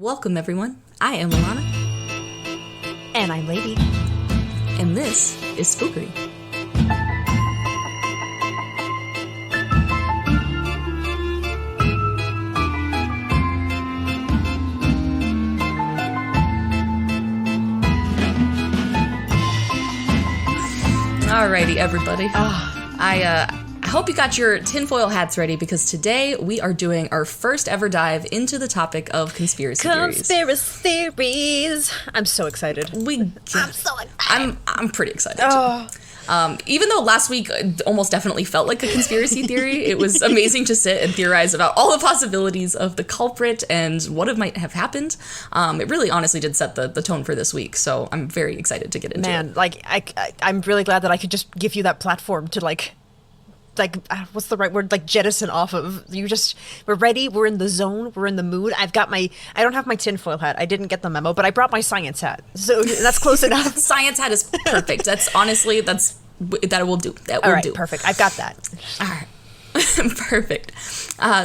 Welcome, everyone. I am Alana. And I'm Lady. And this is Spookery. Alrighty, everybody. I hope you got your tinfoil hats ready because today we are doing our first ever dive into the topic of conspiracy theories. I'm so excited. I'm so excited. I'm pretty excited. Even though last week almost definitely felt like a conspiracy theory, it was amazing to sit and theorize about all the possibilities of the culprit and what might have happened. It really honestly did set the tone for this week, so I'm very excited to get into it. I'm really glad that I could just give you that platform to what's the right word? Jettison off of. We're ready. We're in the zone. We're in the mood. I don't have my tinfoil hat. I didn't get the memo, but I brought my science hat. So that's close enough. Science hat is perfect. That will do. All right, perfect. I've got that. All right. Perfect.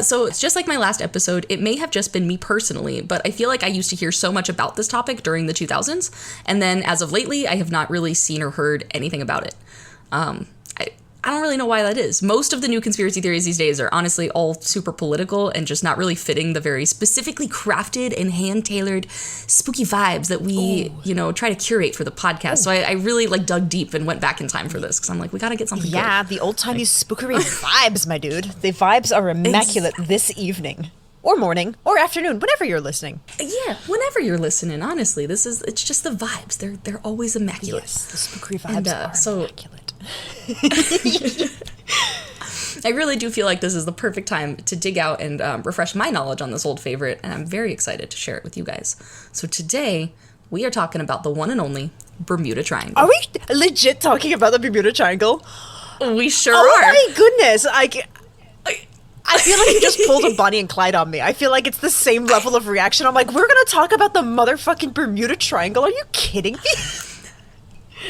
So it's just like my last episode. It may have just been me personally, but I feel like I used to hear so much about this topic during the 2000s. And then as of lately, I have not really seen or heard anything about it. I don't really know why that is. Most of the new conspiracy theories these days are honestly all super political and just not really fitting the very specifically crafted and hand-tailored spooky vibes that we, try to curate for the podcast. Ooh. So I really dug deep and went back in time for this because I'm like, we got to get something good. Yeah, the old-timey spookery vibes, my dude. The vibes are immaculate this evening. Or morning, or afternoon, whenever you're listening. Yeah, whenever you're listening, honestly. It's just the vibes. They're always immaculate. Yes, the spookery vibes are immaculate. I really do feel like this is the perfect time to dig out and refresh my knowledge on this old favorite, and I'm very excited to share it with you guys. So today, we are talking about the one and only Bermuda Triangle. Are we legit talking about the Bermuda Triangle? We sure are. Oh my goodness, I feel like you just pulled a Bonnie and Clyde on me. I feel like it's the same level of reaction. I'm like, we're going to talk about the motherfucking Bermuda Triangle? Are you kidding me?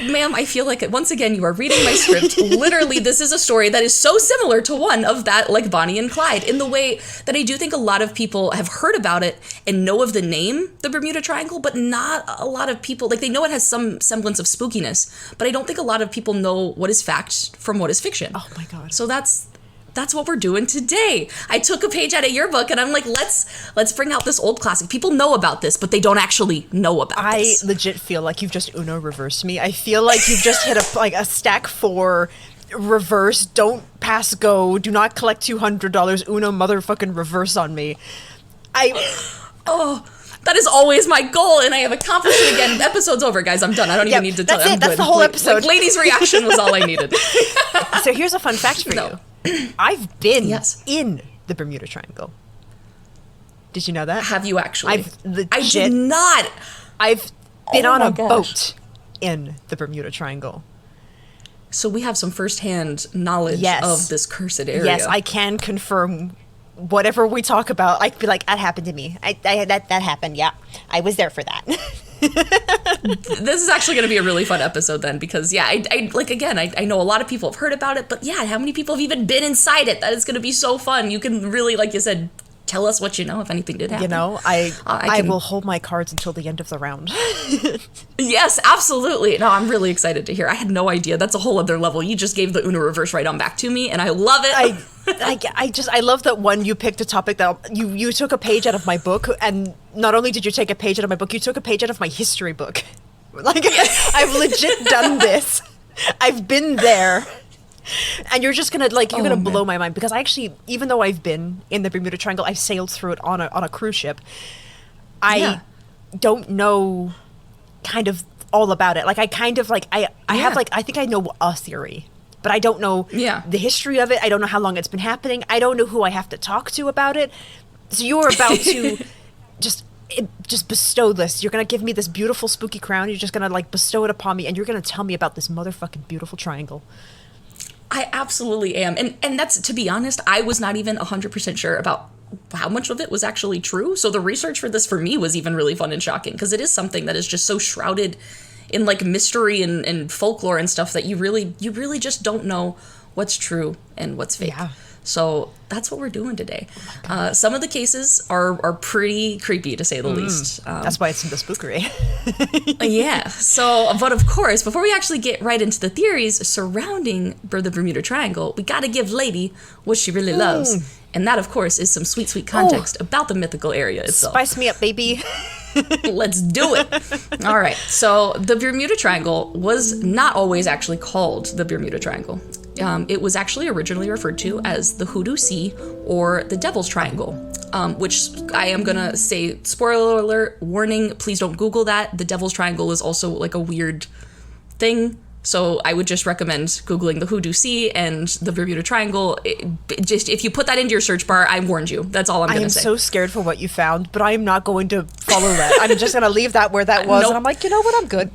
Ma'am, I feel like, once again, you are reading my script. Literally, this is a story that is so similar to one of that, Bonnie and Clyde, in the way that I do think a lot of people have heard about it and know of the name, the Bermuda Triangle, but not a lot of people, they know it has some semblance of spookiness, but I don't think a lot of people know what is fact from what is fiction. Oh my God. So that's what we're doing today. I took a page out of your book and I'm like, let's bring out this old classic. People know about this, but they don't actually know about this. I legit feel like you've just Uno reversed me. I feel like you've just hit a stack 4 reverse, don't pass go, do not collect $200, Uno motherfucking reverse on me. That is always my goal, and I have accomplished it again. Episode's over, guys. I'm done. I don't even need to tell you. That's the whole episode. Lady's reaction was all I needed. So here's a fun fact for you. I've been in the Bermuda Triangle. Did you know that? Have you actually? I did not. I've been on a boat in the Bermuda Triangle. So we have some firsthand knowledge of this cursed area. Yes, I can confirm whatever we talk about. I feel like that happened to me. That happened. Yeah, I was there for that. This is actually going to be a really fun episode then because, I know a lot of people have heard about it, but yeah, how many people have even been inside it? That is going to be so fun. You can really, like you said, tell us what you know if anything did happen. I will hold my cards until the end of the round. Yes, absolutely. No, I'm really excited to hear. I had no idea. That's a whole other level. You just gave the Uno reverse right on back to me, and I love it. I love that one. You picked a topic that you took a page out of my book, and not only did you take a page out of my book, you took a page out of my history book. I've legit done this. I've been there. And you're just gonna blow my mind because I actually, even though I've been in the Bermuda Triangle, I've sailed through it on a cruise ship. I don't know kind of all about it. I think I know a theory, but I don't know the history of it. I don't know how long it's been happening. I don't know who I have to talk to about it. So you're about to just bestow this. You're gonna give me this beautiful spooky crown. You're just gonna bestow it upon me, and you're gonna tell me about this motherfucking beautiful triangle. I absolutely am. And that's, to be honest, I was not even 100% sure about how much of it was actually true. So the research for this for me was even really fun and shocking because it is something that is just so shrouded in mystery and folklore and stuff that you really just don't know what's true and what's fake. Yeah. So that's what we're doing today. Some of the cases are pretty creepy, to say the least. That's why it's in the Spookery. Yeah. So, but of course, before we actually get right into the theories surrounding the Bermuda Triangle, we got to give Lady what she really loves. And that, of course, is some sweet, sweet context about the mythical area itself. Spice me up, baby. Let's do it. All right. So the Bermuda Triangle was not always actually called the Bermuda Triangle. It was actually originally referred to as the Hoodoo Sea or the Devil's Triangle, which I am going to say, spoiler alert, warning, please don't Google that. The Devil's Triangle is also like a weird thing. So I would just recommend Googling the Hoodoo Sea and the Bermuda Triangle. Just if you put that into your search bar, I warned you. That's all I'm going to say. I am so scared for what you found, but I am not going to follow that. I'm just going to leave that where that was. Nope. And I'm like, you know what? I'm good.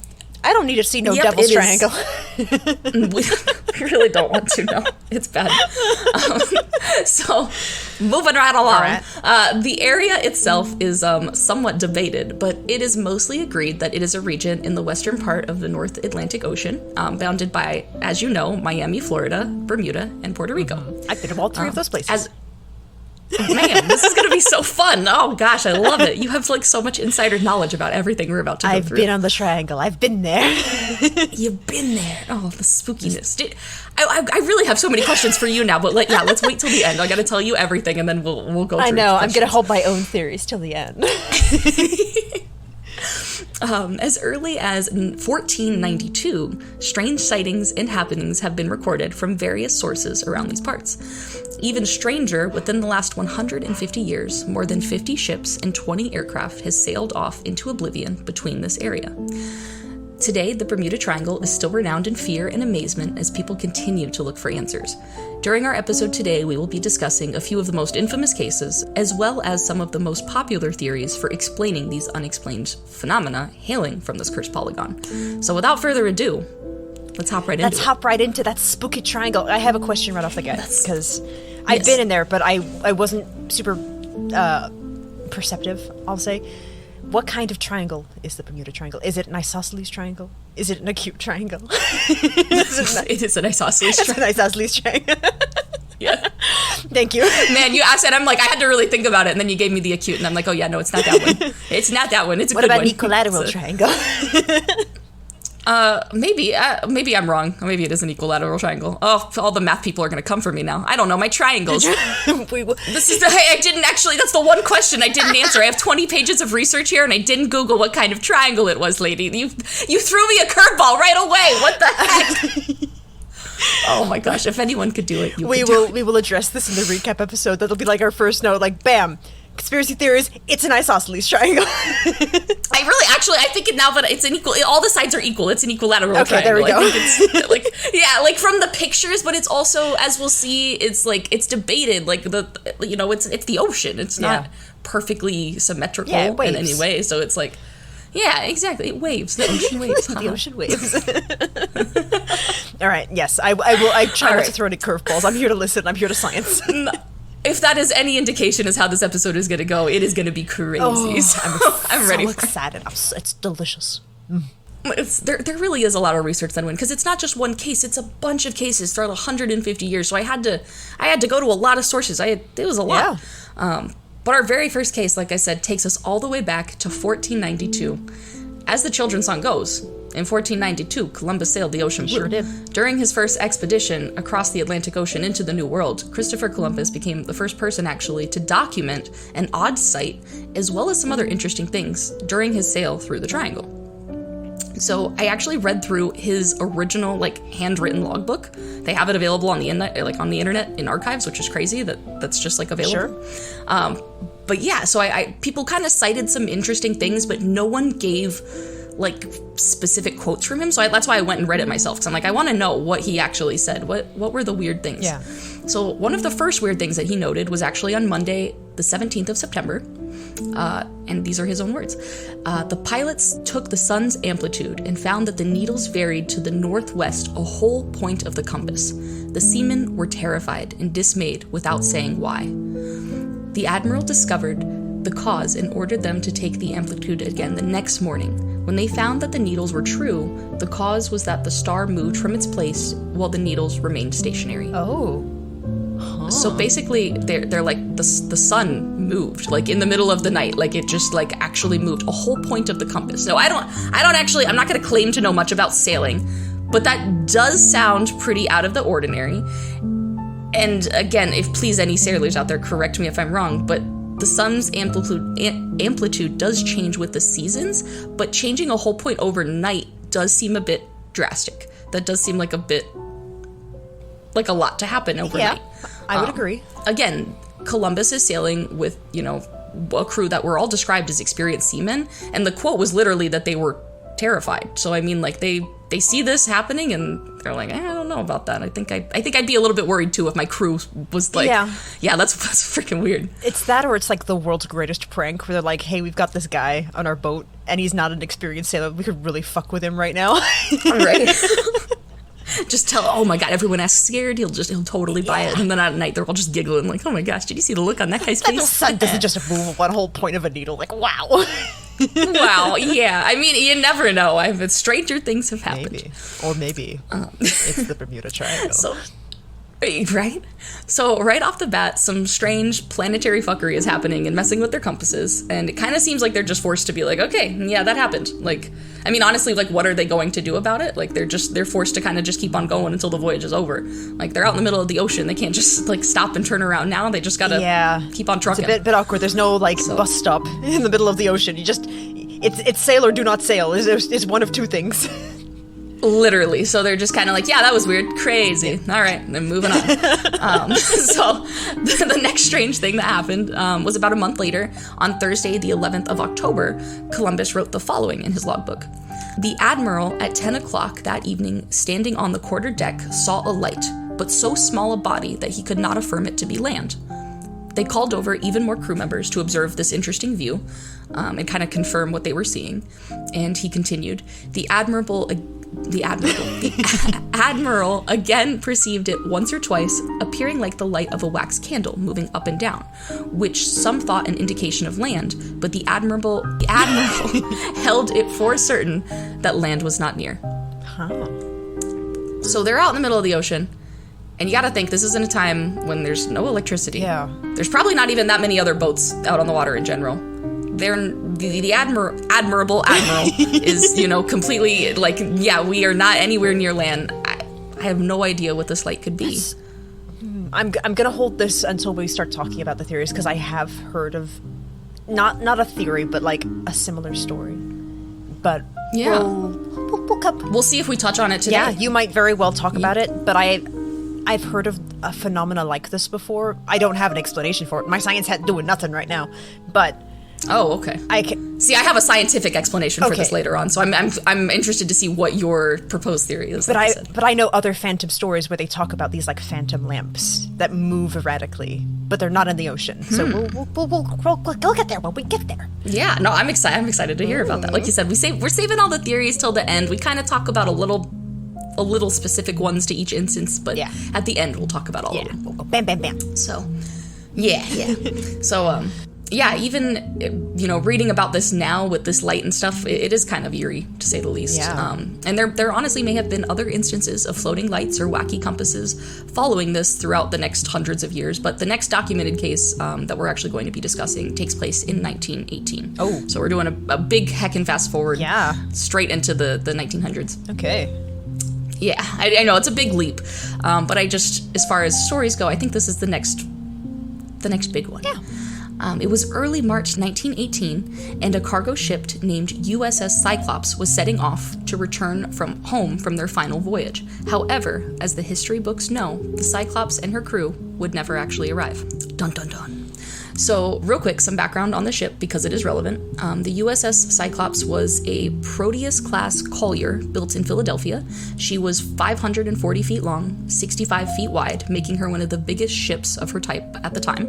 I don't need to see no Devil's Triangle. We really don't want to, no. It's bad. So, moving right along. Right. The area itself is somewhat debated, but it is mostly agreed that it is a region in the western part of the North Atlantic Ocean, bounded by, as you know, Miami, Florida, Bermuda, and Puerto Rico. I've been to all three of those places. Man, this is going to be so fun. Oh, gosh, I love it. You have, like, so much insider knowledge about everything we're about to go through. I've been on the triangle. I've been there. You've been there. Oh, the spookiness. I really have so many questions for you now, but, let's wait till the end. I got to tell you everything, and then we'll go through I know. I'm going to hold my own theories till the end. As early as 1492, strange sightings and happenings have been recorded from various sources around these parts. Even stranger, within the last 150 years, more than 50 ships and 20 aircraft has sailed off into oblivion between this area. Today, the Bermuda Triangle is still renowned in fear and amazement as people continue to look for answers. During our episode today, we will be discussing a few of the most infamous cases, as well as some of the most popular theories for explaining these unexplained phenomena hailing from this cursed polygon. So without further ado, let's hop right into it. Let's hop right into that spooky triangle. I have a question right off the get, because I've been in there, but I wasn't super perceptive, I'll say. What kind of triangle is the Bermuda Triangle? Is it an isosceles triangle? Is it an acute triangle? It is an isosceles triangle. It's an isosceles triangle. Yeah. Thank you. Man, you asked, and I'm like, I had to really think about it, and then you gave me the acute, and I'm like, oh yeah, no, it's not that one. It's not that one. It's a good one. What about an equilateral triangle? Maybe I'm wrong. Maybe it is an equilateral triangle. Oh, all the math people are going to come for me now. I don't know my triangles. I didn't actually, that's the one question I didn't answer. I have 20 pages of research here, and I didn't Google what kind of triangle it was, lady. You threw me a curveball right away. What the heck? Oh my gosh, if anyone could do it, we will address this in the recap episode. That'll be like our first note, like, bam. Conspiracy theories, it's an isosceles triangle. I think now that it's an equal, all the sides are equal. It's an equilateral triangle. There we go. I think it's from the pictures, but it's also, as we'll see, it's like, it's debated. Like it's the ocean. It's not perfectly symmetrical in any way. So it's like, yeah, exactly. It waves. The ocean waves. The ocean waves. All right. Yes, I will. I try not to throw any curveballs. I'm here to listen. I'm here to science. If that is any indication as how this episode is going to go, it is going to be crazy. Oh, so I'm ready. So excited. It's delicious. There really is a lot of research that went, because it's not just one case; it's a bunch of cases throughout 150 years. So I had to go to a lot of sources. It was a lot. Yeah. But our very first case, like I said, takes us all the way back to 1492. As the children's song goes, in 1492, Columbus sailed the ocean blue. Sure did. During his first expedition across the Atlantic Ocean into the New World, Christopher Columbus became the first person actually to document an odd sight, as well as some other interesting things, during his sail through the Triangle. So I actually read through his original, handwritten logbook. They have it available on the internet in archives, which is crazy that's just available. Sure. But yeah, so I people kind of cited some interesting things, but no one gave specific quotes from him. So that's why I went and read it myself, because I'm like, I want to know what he actually said. What were the weird things? Yeah. So one of the first weird things that he noted was actually on Monday, the 17th of September. And these are his own words. The pilots took the sun's amplitude and found that the needles varied to the northwest a whole point of the compass. The seamen were terrified and dismayed without saying why. The admiral discovered the cause and ordered them to take the amplitude again the next morning. When they found that the needles were true, the cause was that the star moved from its place while the needles remained stationary. Oh. Huh. So basically, they're like the sun moved like in the middle of the night, like it just like actually moved a whole point of the compass. So I'm not going to claim to know much about sailing, but that does sound pretty out of the ordinary. And again, if please any sailors out there, correct me if I'm wrong, but the sun's amplitude does change with the seasons, but changing a whole point overnight does seem a bit drastic. That does seem like a lot to happen overnight. Yeah, I would agree. Again, Columbus is sailing with, a crew that were all described as experienced seamen, and the quote was literally that they were terrified. So I mean, like they see this happening and they're like, I don't know about that. I think I'd be a little bit worried too if my crew was like, yeah, that's freaking weird. It's that, or it's like the world's greatest prank where they're like, hey, we've got this guy on our boat and he's not an experienced sailor. We could really fuck with him right now. Right. Just tell, oh my god, everyone acts scared, he'll totally buy it. And then at night they're all just giggling like, oh my gosh, did you see the look on that guy's face? The sun doesn't just move one whole point of a needle, like, wow. Wow, yeah. I mean, you never know. Stranger things have happened. Maybe it's the Bermuda Triangle. Right? So right off the bat, some strange planetary fuckery is happening and messing with their compasses. And it kind of seems like they're just forced to be like, okay, yeah, that happened. Like, I mean, honestly, like, what are they going to do about it? Like, they're forced to kind of just keep on going until the voyage is over. Like, they're out in the middle of the ocean. They can't just, like, stop and turn around now. They just gotta keep on trucking. It's a bit awkward. There's no, like, bus stop in the middle of the ocean. You just, it's sail or do not sail. It's one of two things. Literally. So they're just kind of like, yeah, that was weird. Crazy. All right. Then moving on. So the next strange thing that happened was about a month later. On Thursday, the 11th of October, Columbus wrote the following in his logbook. The admiral at 10 o'clock that evening, standing on the quarter deck, saw a light, but so small a body that he could not affirm it to be land. They called over even more crew members to observe this interesting view and kind of confirm what they were seeing. And he continued, the admiral again perceived it once or twice, appearing like the light of a wax candle moving up and down, which some thought an indication of land, but the admiral held it for certain that land was not near. So they're out in the middle of the ocean. And you gotta think, this is in a time when there's no electricity. Yeah. There's probably not even that many other boats out on the water in general. The admirable admiral is, completely like, yeah, we are not anywhere near land. I have no idea what this light could be. I'm gonna hold this until we start talking about the theories, because I have heard of, not a theory, but like a similar story. But yeah, we'll see if we touch on it today. Yeah, you might very well talk about it, but I've heard of a phenomena like this before. I don't have an explanation for it. My science head doing nothing right now, but oh, okay. I have a scientific explanation for this later on, so I'm interested to see what your proposed theory is. But I know other phantom stories where they talk about these like phantom lamps that move erratically, but they're not in the ocean. So we'll get there when we get there. Yeah, no, I'm excited to hear about that. Like you said, we're saving all the theories till the end. We kind of talk about a little specific ones to each instance, but at the end we'll talk about all of them. We'll go bam, bam, bam. So, yeah. So, even, reading about this now with this light and stuff, it is kind of eerie, to say the least. Yeah. And there honestly may have been other instances of floating lights or wacky compasses following this throughout the next hundreds of years, but the next documented case that we're actually going to be discussing takes place in 1918. Oh. So we're doing a big heckin' fast forward straight into the 1900s. Okay. Yeah, I know, it's a big leap, but as far as stories go, I think this is the next big one. Yeah. It was early March 1918, and a cargo ship named USS Cyclops was setting off to return home from their final voyage. However, as the history books know, the Cyclops and her crew would never actually arrive. Dun dun dun. So, real quick, some background on the ship, because it is relevant. The USS Cyclops was a Proteus-class collier built in Philadelphia. She was 540 feet long, 65 feet wide, making her one of the biggest ships of her type at the time.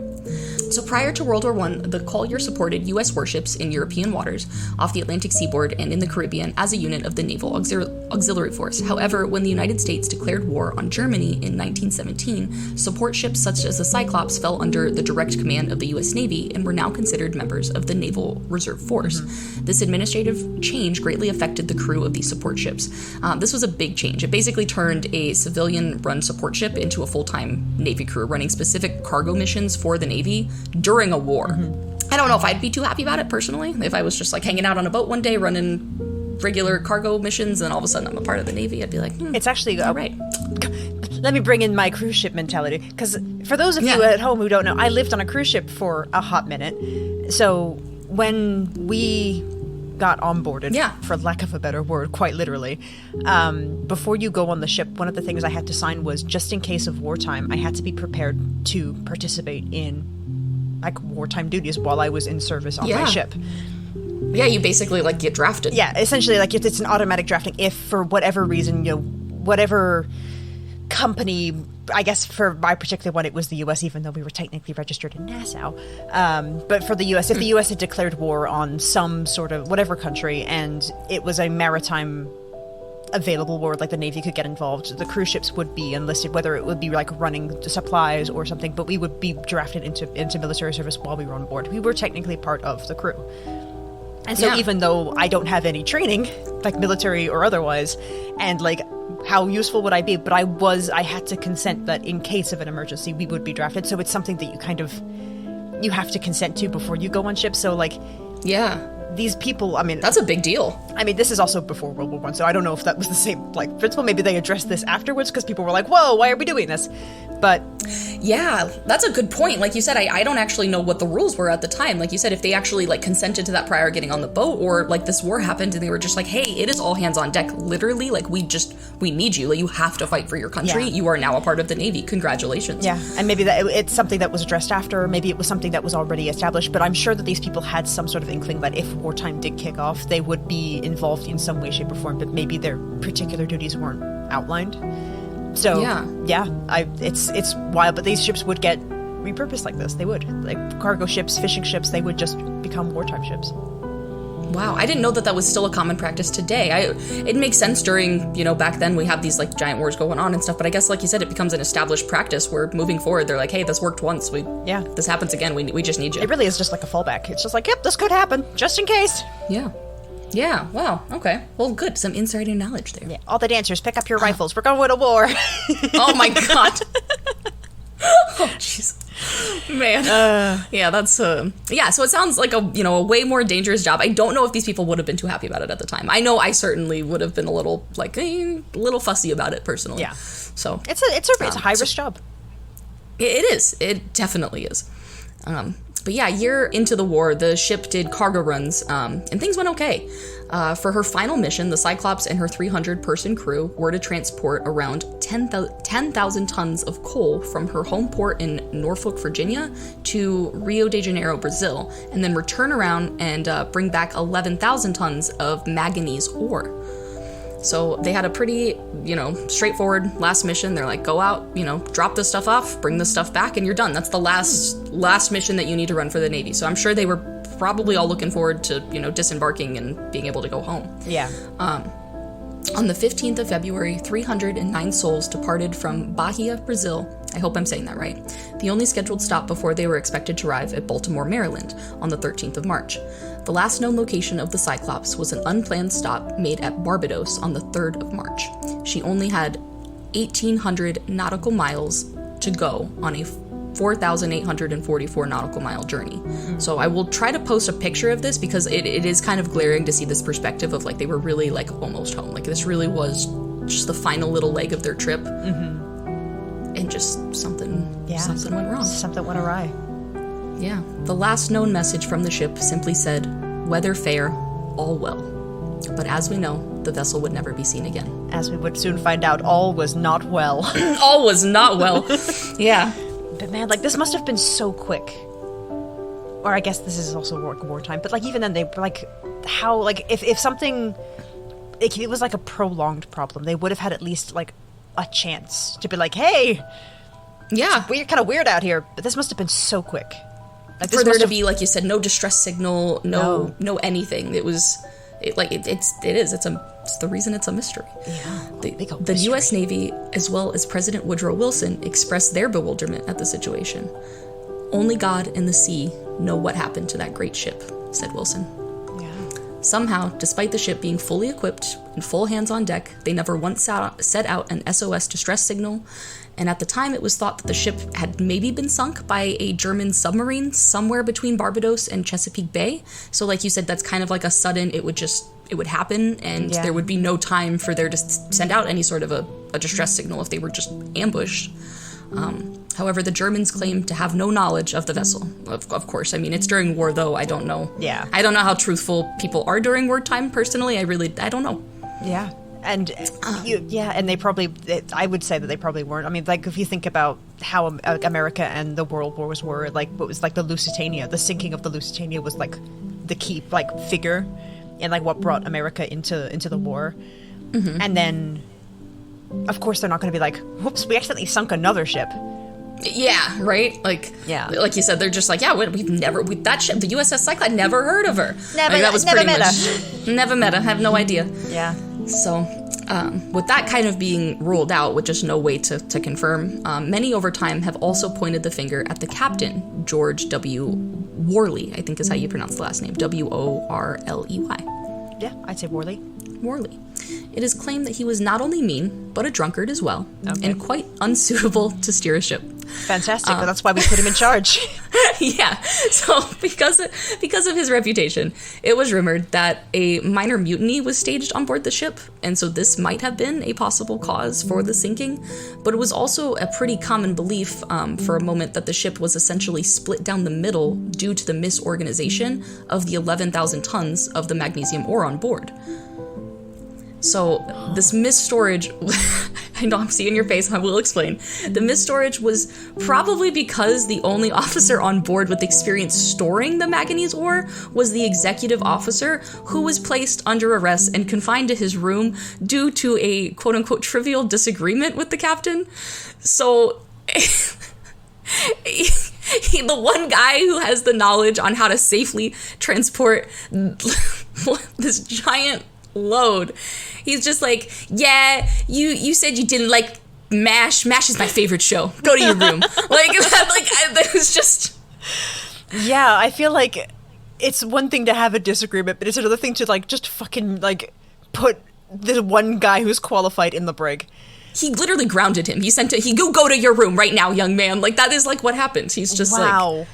So prior to World War I, the Collier supported U.S. warships in European waters, off the Atlantic seaboard, and in the Caribbean as a unit of the Naval Auxiliary Force. However, when the United States declared war on Germany in 1917, support ships such as the Cyclops fell under the direct command of the U.S. Navy and were now considered members of the Naval Reserve Force. This administrative change greatly affected the crew of these support ships. This was a big change. It basically turned a civilian-run support ship into a full-time Navy crew running specific cargo missions for the Navy during a war. I don't know if I'd be too happy about it personally, if I was just like hanging out on a boat one day running regular cargo missions and all of a sudden I'm a part of the Navy. I'd be like, it's actually all right. Let me bring in my cruise ship mentality, because for those of you at home who don't know, I lived on a cruise ship for a hot minute. So when we got onboarded, for lack of a better word, quite literally, before you go on the ship, one of the things I had to sign was, just in case of wartime, I had to be prepared to participate in like wartime duties while I was in service on my ship. Yeah, you basically like get drafted. Yeah, essentially, like it's an automatic drafting. If for whatever reason, whatever company, I guess for my particular one, it was the U.S., even though we were technically registered in Nassau. But for the U.S., if the U.S. had declared war on some sort of whatever country and it was a maritime available war, like the Navy could get involved, the cruise ships would be enlisted, whether it would be like running the supplies or something, but we would be drafted into military service while we were on board. We were technically part of the crew. And so even though I don't have any training, like military or otherwise, and like how useful would I be, but I had to consent that in case of an emergency, we would be drafted. So it's something that you have to consent to before you go on ships. So like, these people, I mean, that's a big deal. I mean, this is also before World War I, so I don't know if that was the same like principle. Maybe they addressed this afterwards because people were like, whoa, why are we doing this? But yeah, that's a good point. Like you said, I don't actually know what the rules were at the time. Like you said, if they actually like consented to that prior getting on the boat, or like this war happened and they were just like, hey, it is all hands on deck. Literally, like we need you. Like you have to fight for your country. You are now a part of the Navy. Congratulations. Yeah, and maybe it's something that was addressed after. Maybe it was something that was already established. But I'm sure that these people had some sort of inkling that if wartime did kick off, they would be involved in some way, shape, or form. But maybe their particular duties weren't outlined. So it's wild, but these ships would get repurposed like this. They would, like cargo ships, fishing ships. They would just become wartime ships. Wow, I didn't know that was still a common practice today. It makes sense during, back then we have these like giant wars going on and stuff, but I guess like you said, it becomes an established practice where moving forward, they're like, hey, this worked once. This happens again. We just need you. It really is just like a fallback. It's just like, yep, this could happen, just in case. Yeah, wow, okay. Well, good, some insider knowledge there. Yeah, all the dancers, pick up your rifles. We're going to win a war. Oh my god. Oh, jeez. Man. Yeah, that's, so it sounds like a way more dangerous job. I don't know if these people would have been too happy about it at the time. I know I certainly would have been a little, little fussy about it personally. Yeah. So. It's a high-risk job. It is. It definitely is. But yeah, a year into the war, the ship did cargo runs, and things went okay. For her final mission, the Cyclops and her 300-person crew were to transport around 10,000 tons of coal from her home port in Norfolk, Virginia, to Rio de Janeiro, Brazil, and then return around and bring back 11,000 tons of manganese ore. So they had a pretty, straightforward last mission. They're like, go out, drop this stuff off, bring this stuff back, and you're done. That's the last mission that you need to run for the Navy. So I'm sure they were probably all looking forward to, disembarking and being able to go home. Yeah. On the 15th of February, 309 souls departed from Bahia, Brazil. I hope I'm saying that right. The only scheduled stop before they were expected to arrive at Baltimore, Maryland on the 13th of March. The last known location of the Cyclops was an unplanned stop made at Barbados on the 3rd of March. She only had 1,800 nautical miles to go on a 4,844 nautical mile journey. So I will try to post a picture of this because it is kind of glaring to see this perspective of like they were really like almost home. Like this really was just the final little leg of their trip. And just something went wrong. Something went awry. Yeah. The last known message from the ship simply said, "Weather fair, all well." But as we know, the vessel would never be seen again. As we would soon find out, all was not well. All was not well. Yeah. But man, like this must have been so quick. Or I guess this is also wartime. But like even then, they were like, how like if something, it was like a prolonged problem, they would have had at least like a chance to be like, hey, yeah, we're kind of weird out here. But this must have been so quick. Like, for there to be, like you said, no distress signal, no anything. It's the reason it's a mystery. Yeah. The U.S. Navy, as well as President Woodrow Wilson, expressed their bewilderment at the situation. Only God and the sea know what happened to that great ship, said Wilson. Yeah. Somehow, despite the ship being fully equipped and full hands on deck, they never once set out an SOS distress signal, and at the time it was thought that the ship had maybe been sunk by a German submarine somewhere between Barbados and Chesapeake Bay. So like you said, that's kind of like a sudden, it would happen, and there would be no time for there to send out any sort of a distress signal if they were just ambushed. However, the Germans claimed to have no knowledge of the vessel. Of course, I mean, it's during war, though. I don't know. Yeah. I don't know how truthful people are during wartime, personally. I don't know. Yeah. And, and they probably, I would say that they probably weren't. I mean, like, if you think about how America and the World Wars were, like, what was, like, the Lusitania, the sinking of the Lusitania was, like, the key, like, figure and, like, what brought America into the war. Mm-hmm. And then, of course, they're not going to be like, whoops, we accidentally sunk another ship. Yeah, right? Like, like you said, they're just like, that ship, the USS Cyclone, I never heard of her. Never met her. Never met her, I have no idea. Yeah. So, with that kind of being ruled out, with just no way to confirm, many over time have also pointed the finger at the captain, George W. Worley, I think is how you pronounce the last name, Worley. Yeah, I'd say Worley. Worley. It is claimed that he was not only mean, but a drunkard as well, and quite unsuitable to steer a ship. Fantastic. Well, that's why we put him in charge. Yeah. So because of his reputation, it was rumored that a minor mutiny was staged on board the ship, and so this might have been a possible cause for the sinking. But it was also a pretty common belief for a moment that the ship was essentially split down the middle due to the misorganization of the 11,000 tons of the magnesium ore on board. So this misstorage, I know I'm seeing your face, I will explain. The misstorage was probably because the only officer on board with experience storing the manganese ore was the executive officer, who was placed under arrest and confined to his room due to a quote-unquote trivial disagreement with the captain. So the one guy who has the knowledge on how to safely transport this giant load, he's just like, yeah, you said you didn't like MASH is my favorite show, go to your room. That was just, yeah, I feel like it's one thing to have a disagreement, but it's another thing to like just fucking like put the one guy who's qualified in the brig. He literally grounded him. He go to your room right now, young man. Like, that is like what happened. He's just like,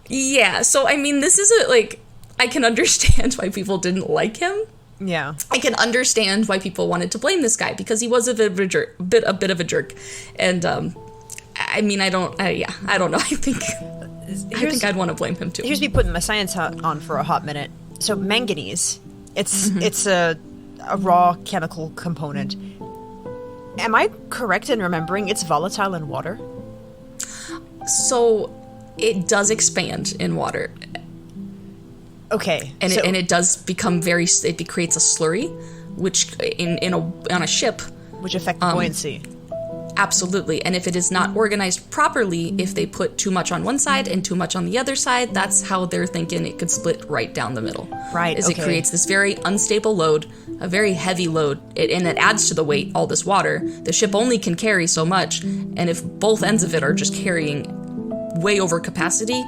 yeah. So I mean, this isn't like, I can understand why people didn't like him. Yeah, I can understand why people wanted to blame this guy, because he was a bit of a jerk, and I mean, I don't know. I think I'd want to blame him too. Here's me putting my science hat on for a hot minute. So manganese, it's a raw chemical component. Am I correct in remembering it's volatile in water? So it does expand in water. Okay, and it does become it creates a slurry, which on a ship, which affects buoyancy. Absolutely, and if it is not organized properly, if they put too much on one side and too much on the other side, that's how they're thinking it could split right down the middle. Right, It creates this very unstable load, a very heavy load, and it adds to the weight, all this water. The ship only can carry so much, and if both ends of it are just carrying way over capacity,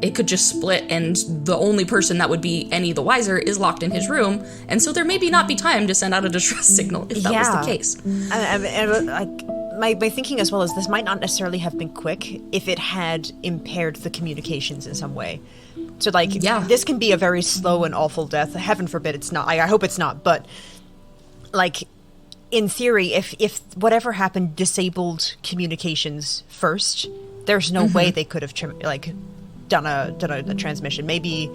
it could just split, and the only person that would be any the wiser is locked in his room, and so there maybe not be time to send out a distress signal if that was the case. My thinking as well is this might not necessarily have been quick if it had impaired the communications in some way. So, this can be a very slow and awful death. Heaven forbid it's not. I hope it's not, but, like, in theory, if whatever happened disabled communications first, there's no way they could have, done a transmission. Maybe,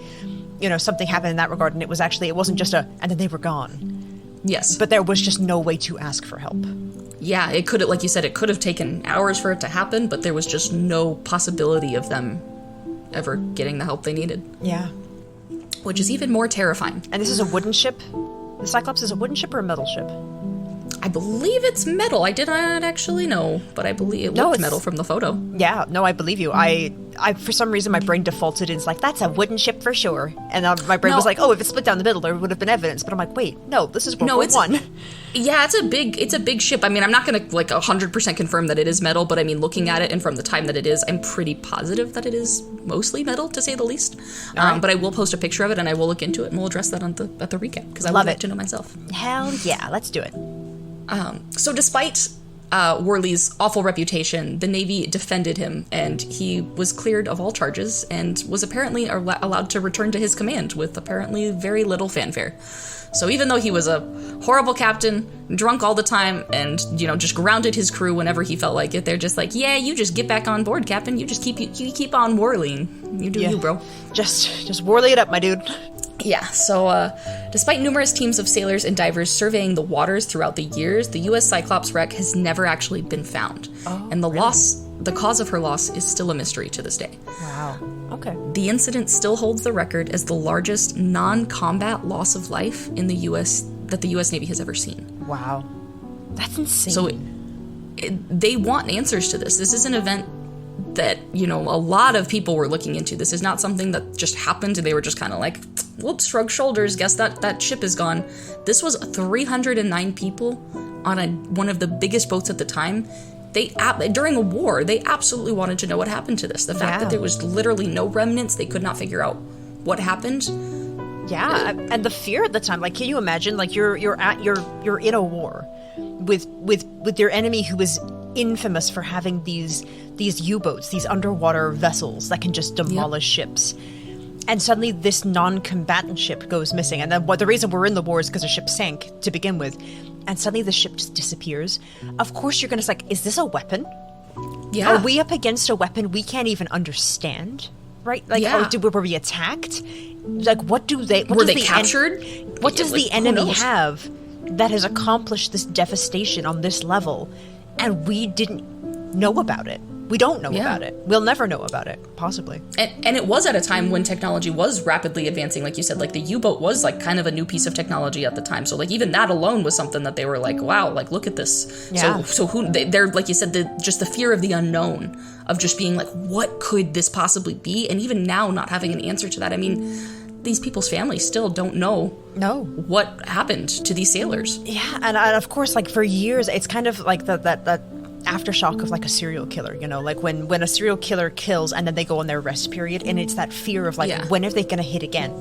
something happened in that regard, and it wasn't just and then they were gone. Yes. But there was just no way to ask for help. Yeah, it could have, like you said, it could have taken hours for it to happen, but there was just no possibility of them ever getting the help they needed. Yeah. Which is even more terrifying. And this is a wooden ship? The Cyclops is a wooden ship or a metal ship? I believe it's metal. I did not actually know, but I believe it looked metal from the photo. Yeah, no, I believe you. I for some reason, my brain defaulted in, like, that's a wooden ship for sure. And my brain was like, oh, if it's split down the middle, there would have been evidence. But I'm like, wait, no, this is World War One. Yeah, it's a big ship. I mean, I'm not going to, like, 100% confirm that it is metal, but I mean, looking at it and from the time that it is, I'm pretty positive that it is mostly metal, to say the least. Right. But I will post a picture of it, and I will look into it, and we'll address that at the recap, because I would like to know myself. Hell yeah, let's do it. So despite Worley's awful reputation, the Navy defended him, and he was cleared of all charges and was apparently allowed to return to his command with apparently very little fanfare. So even though he was a horrible captain, drunk all the time, and, you know, just grounded his crew whenever he felt like it, they're just like, yeah, you just get back on board, Captain. You just keep on whirling. You do you, bro. Just whirly it up, my dude. Yeah, so despite numerous teams of sailors and divers surveying the waters throughout the years, the U.S. Cyclops wreck has never actually been found. Oh, and the cause of her loss is still a mystery to this day. Wow. Okay. The incident still holds the record as the largest non-combat loss of life in the U.S. that the U.S. Navy has ever seen. Wow. That's insane. So they want answers to this. This is an event that, you know, a lot of people were looking into. This is not something that just happened and they were just kind of like, whoops, shrug shoulders, guess that ship is gone. This was 309 people on one of the biggest boats at the time. During a war, they absolutely wanted to know what happened to this. The fact that there was literally no remnants, they could not figure out what happened. Yeah, and the fear at the time, like, can you imagine, like, you're in a war with your enemy who is infamous for having these U-boats, these underwater vessels that can just demolish ships. And suddenly this non-combatant ship goes missing. And then the reason we're in the war is because the ship sank to begin with. And suddenly the ship just disappears. Of course you're going to say, like, is this a weapon? Yeah. Are we up against a weapon we can't even understand? Right? Like, were we attacked? Like, were they captured? What does the enemy have that has accomplished this devastation on this level? And we didn't know about it. We don't know about it. We'll never know about it, possibly. And it was at a time when technology was rapidly advancing. Like you said, like, the U-boat was, like, kind of a new piece of technology at the time. So, like, even that alone was something that they were like, wow, like, look at this. Yeah. So they're, like you said, just the fear of the unknown, of just being like, what could this possibly be? And even now, not having an answer to that. I mean, these people's families still don't know what happened to these sailors. Yeah, and of course, like, for years, it's kind of like that aftershock of, like, a serial killer, you know, like when a serial killer kills and then they go on their rest period, and it's that fear of, like, when are they going to hit again?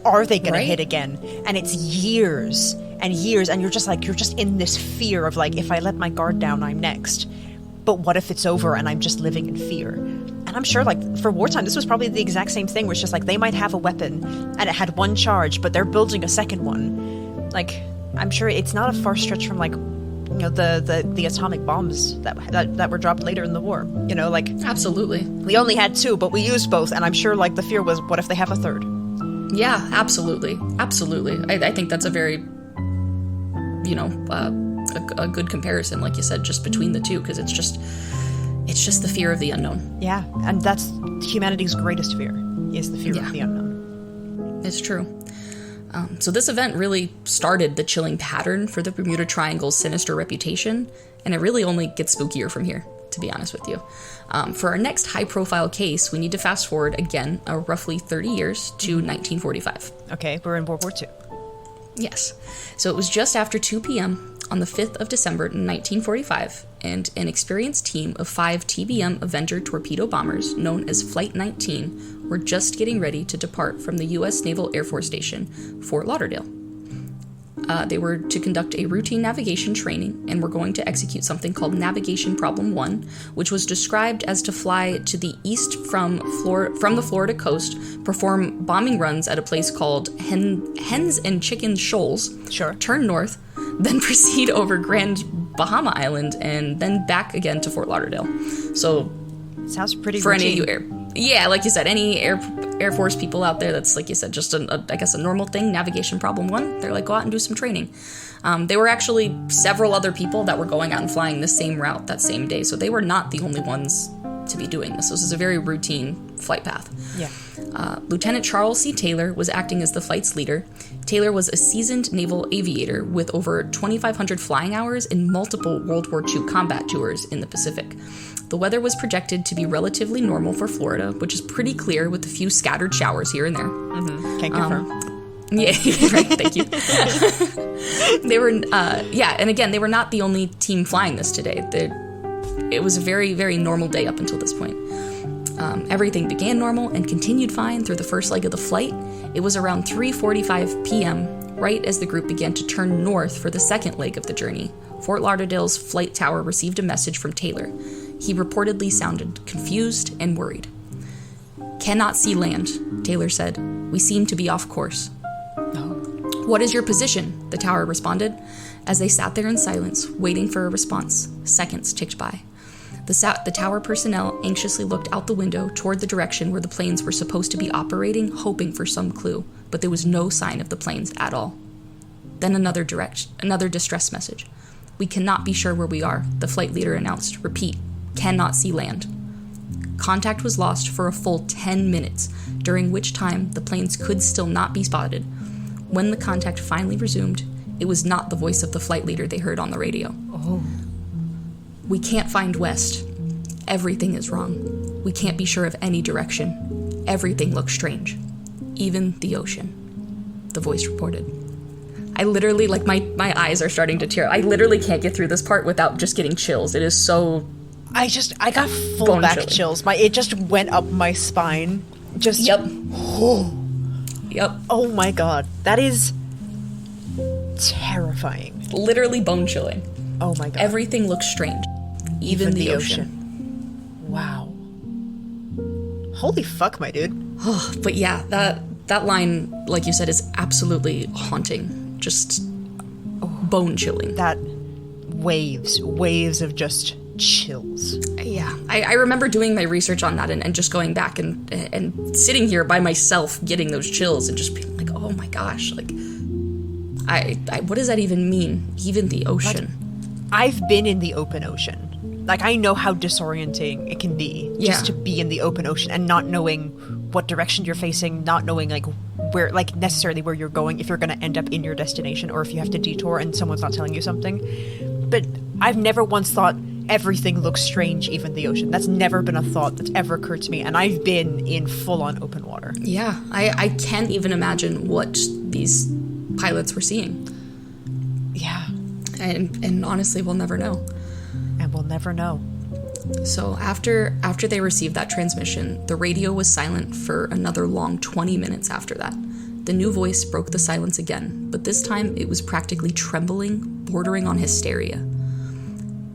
Are they going to hit again? And it's years and years, and you're just in this fear of, like, if I let my guard down, I'm next. But what if it's over and I'm just living in fear? And I'm sure, like, for wartime, this was probably the exact same thing, where it's just like, they might have a weapon and it had one charge, but they're building a second one. Like, I'm sure it's not a far stretch from, like, you know, the atomic bombs that were dropped later in the war, you know, like, absolutely, we only had two, but we used both, and I'm sure, like, the fear was, what if they have a third? Yeah, absolutely. I think that's a very, you know, a good comparison, like you said, just between the two, because it's just the fear of the unknown. Yeah, and that's humanity's greatest fear, is the fear of the unknown. It's true. So this event really started the chilling pattern for the Bermuda Triangle's sinister reputation, and it really only gets spookier from here, to be honest with you. For our next high-profile case, we need to fast forward again roughly 30 years to 1945. Okay, we're in World War II. Yes. So it was just after 2 p.m. on the 5th of December 1945, and an experienced team of 5 TBM Avenger torpedo bombers, known as Flight 19, were just getting ready to depart from the U.S. Naval Air Force Station, Fort Lauderdale. They were to conduct a routine navigation training and were going to execute something called Navigation Problem 1, which was described as to fly to the east from the Florida coast, perform bombing runs at a place called Hens and Chicken Shoals, turn north, then proceed over Grand Bahama Island, and then back again to Fort Lauderdale. So, sounds pretty for routine. any of you like you said, any Air Force people out there, that's, like you said, just a normal thing, Navigation Problem 1. They're like, go out and do some training. There were actually several other people that were going out and flying the same route that same day, so they were not the only ones to be doing this. This is a very routine flight path. Yeah. Lieutenant Charles C. Taylor was acting as the flight's leader. Taylor was a seasoned naval aviator with over 2,500 flying hours in multiple World War II combat tours in the Pacific. The weather was projected to be relatively normal for Florida, which is pretty clear with a few scattered showers here and there. Can't confirm. Yeah, right, thank you. They were, and again, they were not the only team flying this today. It was a very, very normal day up until this point. Everything began normal and continued fine through the first leg of the flight. It was around 3:45 p.m., right as the group began to turn north for the second leg of the journey. Fort Lauderdale's flight tower received a message from Taylor. He reportedly sounded confused and worried. "Cannot see land," Taylor said. "We seem to be off course." "What is your position?" the tower responded. As they sat there in silence, waiting for a response, seconds ticked by. The tower personnel anxiously looked out the window toward the direction where the planes were supposed to be operating, hoping for some clue, but there was no sign of the planes at all. Then another distress message. "We cannot be sure where we are," the flight leader announced. "Repeat, cannot see land." Contact was lost for a full 10 minutes, during which time the planes could still not be spotted. When the contact finally resumed, it was not the voice of the flight leader they heard on the radio. "We can't find west. Everything is wrong. We can't be sure of any direction. Everything looks strange. Even the ocean," the voice reported. I literally, my eyes are starting to tear. I literally can't get through this part without just getting chills. It is so... I got full back chills. It just went up my spine. Just... Yep. Yep. Oh my god. That is terrifying. Literally bone-chilling. Oh my god. Everything looks strange. Even the ocean. Wow. Holy fuck, my dude. But yeah, that line, like you said, is absolutely haunting. Just bone-chilling. That waves of just chills. Yeah. I remember doing my research on that and just going back and sitting here by myself getting those chills and just being like, oh my gosh, like, what does that even mean? Even the ocean. I've been in the open ocean. Like, I know how disorienting it can be just to be in the open ocean and not knowing what direction you're facing, not knowing, like, where, like, necessarily where you're going, if you're going to end up in your destination or if you have to detour and someone's not telling you something. But I've never once thought everything looks strange, even the ocean. That's never been a thought that's ever occurred to me, and I've been in full-on open water. Yeah, I can't even imagine what these pilots were seeing. Yeah. And honestly, we'll never know. And we'll never know. So after they received that transmission, the radio was silent for another long 20 minutes after that. The new voice broke the silence again, but this time it was practically trembling, bordering on hysteria.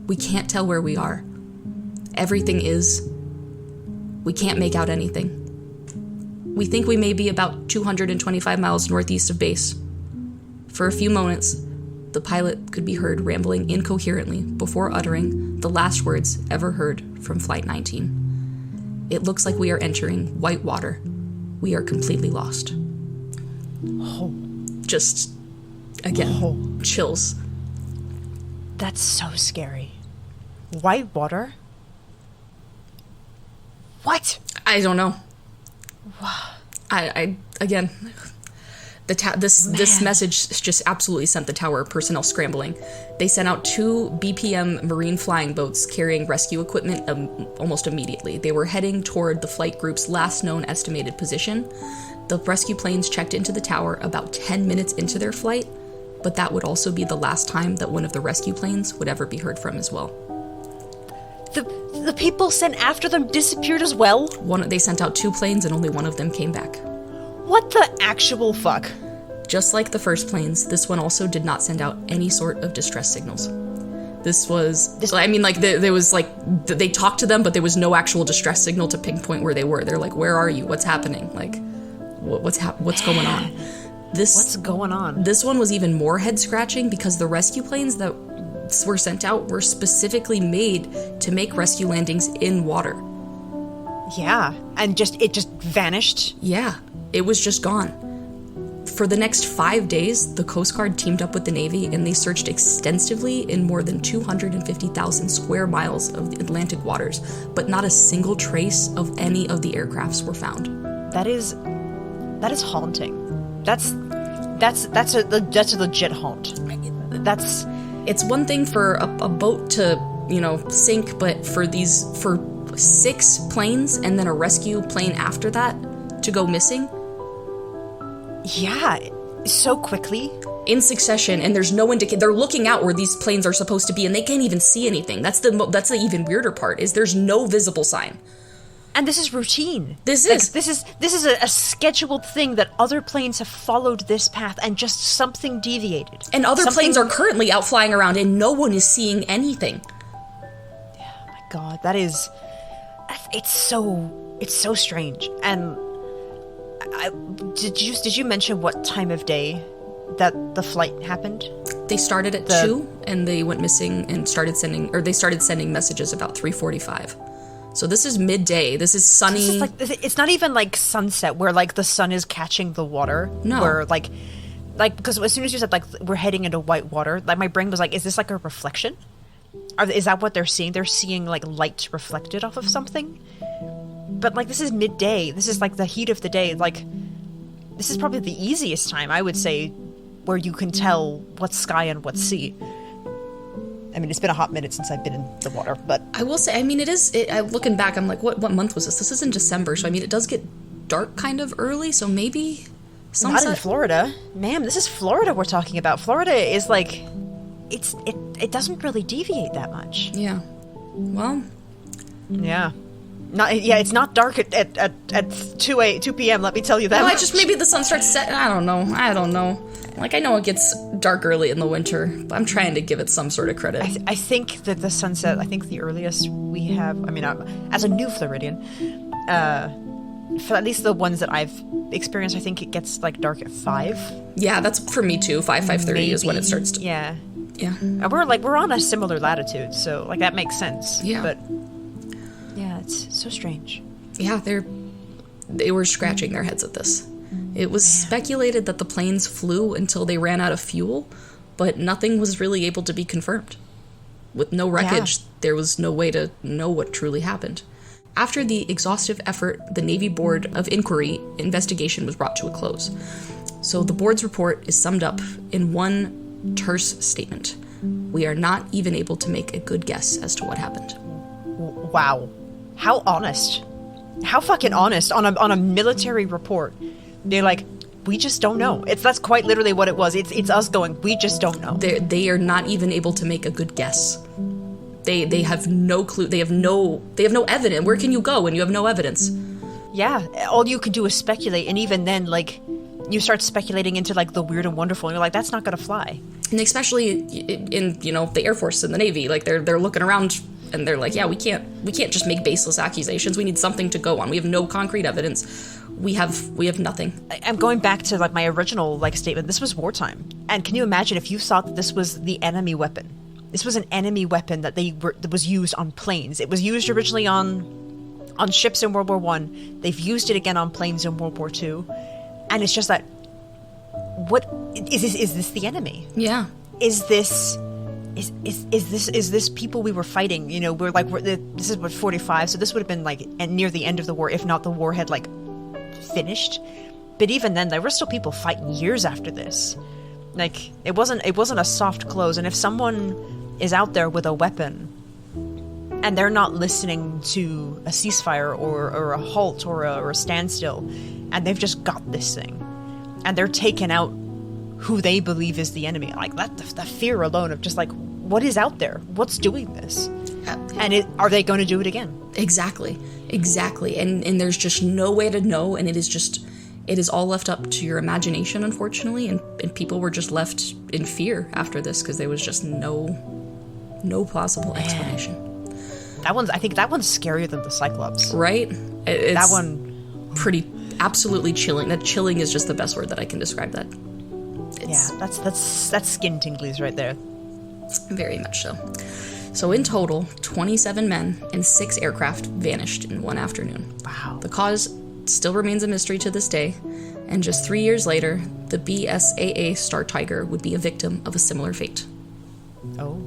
"We can't tell where we are. Everything is. We can't make out anything. We think we may be about 225 miles northeast of base." For a few moments, the pilot could be heard rambling incoherently before uttering the last words ever heard from Flight 19. "It looks like we are entering white water. We are completely lost." Oh. Just, again, chills. That's so scary. White water? What? I don't know. I again... This message just absolutely sent the tower personnel scrambling. They sent out 2 BPM marine flying boats carrying rescue equipment almost immediately. They were heading toward the flight group's last known estimated position. The rescue planes checked into the tower about 10 minutes into their flight, but that would also be the last time that one of the rescue planes would ever be heard from as well. The people sent after them disappeared as well? They sent out 2 planes and only one of them came back. What the actual fuck? Just like the first planes, this one also did not send out any sort of distress signals. There was like, they talked to them, but there was no actual distress signal to pinpoint where they were. They're like, where are you? What's happening? Like, what's going on? What's going on? This one was even more head-scratching because the rescue planes that were sent out were specifically made to make rescue landings in water. Yeah, and it just vanished? Yeah, it was just gone. For the next 5 days, the Coast Guard teamed up with the Navy and they searched extensively in more than 250,000 square miles of the Atlantic waters, but not a single trace of any of the aircrafts were found. That is haunting. That's a legit haunt. It's one thing for a boat to sink, but for 6 planes and then a rescue plane after that to go missing. Yeah, so quickly. In succession, and there's no indication. They're looking out where these planes are supposed to be, and they can't even see anything. That's the even weirder part, is there's no visible sign. And this is routine. This is a scheduled thing that other planes have followed this path, and just something deviated. And other planes are currently out flying around, and no one is seeing anything. Oh my god, it's so strange. And did you mention what time of day that the flight happened? They started at 2, and they went missing and started sending messages about 3:45. So this is midday. This is sunny. It's not even like sunset where like the sun is catching the water. No. Where like because as soon as you said like we're heading into white water, like my brain was like, is this like a reflection? Is that what they're seeing? They're seeing like light reflected off of something. But like this is midday. This is like the heat of the day. Like this is probably the easiest time, I would say, where you can tell what's sky and what's sea. I mean, it's been a hot minute since I've been in the water, but... I will say, I mean, looking back, I'm like, what month was this? This is in December, so I mean, it does get dark kind of early, so maybe sunset? Not in Florida. Ma'am, this is Florida we're talking about. Florida is like... It doesn't really deviate that much. Yeah. Well... Yeah. It's not dark at 2 p.m., let me tell you that. No, maybe the sun starts setting. I don't know. Like, I know it gets dark early in the winter, but I'm trying to give it some sort of credit. I think that the sunset, the earliest we have, I mean, as a new Floridian, for at least the ones that I've experienced, I think it gets, like, dark at 5. Yeah, that's for me, too. 5:30 is when it starts to... Yeah. Yeah. And we're on a similar latitude, so, like, that makes sense. Yeah. But, yeah, it's so strange. Yeah, they were scratching their heads at this. It was speculated that the planes flew until they ran out of fuel, but nothing was really able to be confirmed. With no wreckage, there was no way to know what truly happened. After the exhaustive effort, the Navy Board of Inquiry investigation was brought to a close. So the board's report is summed up in one terse statement. We are not even able to make a good guess as to what happened. Wow. How honest. How fucking honest on a military report. They're like, we just don't know. That's quite literally what it was. It's us going, we just don't know. They are not even able to make a good guess. They have no clue. They have no evidence. Where can you go when you have no evidence? Yeah, all you can do is speculate, and even then, like, you start speculating into like the weird and wonderful, and you're like, that's not gonna fly. And especially in the Air Force and the Navy, like they're looking around and they're like, yeah, we can't just make baseless accusations. We need something to go on. We have no concrete evidence. We have nothing. I'm going back to like my original like statement. This was wartime, and can you imagine if you thought that this was the enemy weapon? This was an enemy weapon that was used on planes. It was used originally on ships in World War I. They've used it again on planes in World War II, and it's just that. What is this the enemy? Yeah. Is this people we were fighting? You know, this is what 45. So this would have been like near the end of the war, if not the war had like finished. But even then, there were still people fighting years after this. Like it wasn't a soft close. And if someone is out there with a weapon and they're not listening to a ceasefire or a halt or a standstill, and they've just got this thing, and they're taking out who they believe is the enemy, like that, the fear alone of just like, what is out there? What's doing this? And are they going to do it again? Exactly. And there's just no way to know, and it is all left up to your imagination, unfortunately, and people were just left in fear after this because there was just no plausible explanation. I think that one's scarier than the Cyclops. Right? That one pretty absolutely chilling. That chilling is just the best word that I can describe that. That's skin tinglies right there. Very much so. So in total, 27 men and 6 aircraft vanished in one afternoon. Wow. The cause still remains a mystery to this day, and just 3 years later, the BSAA Star Tiger would be a victim of a similar fate. Oh.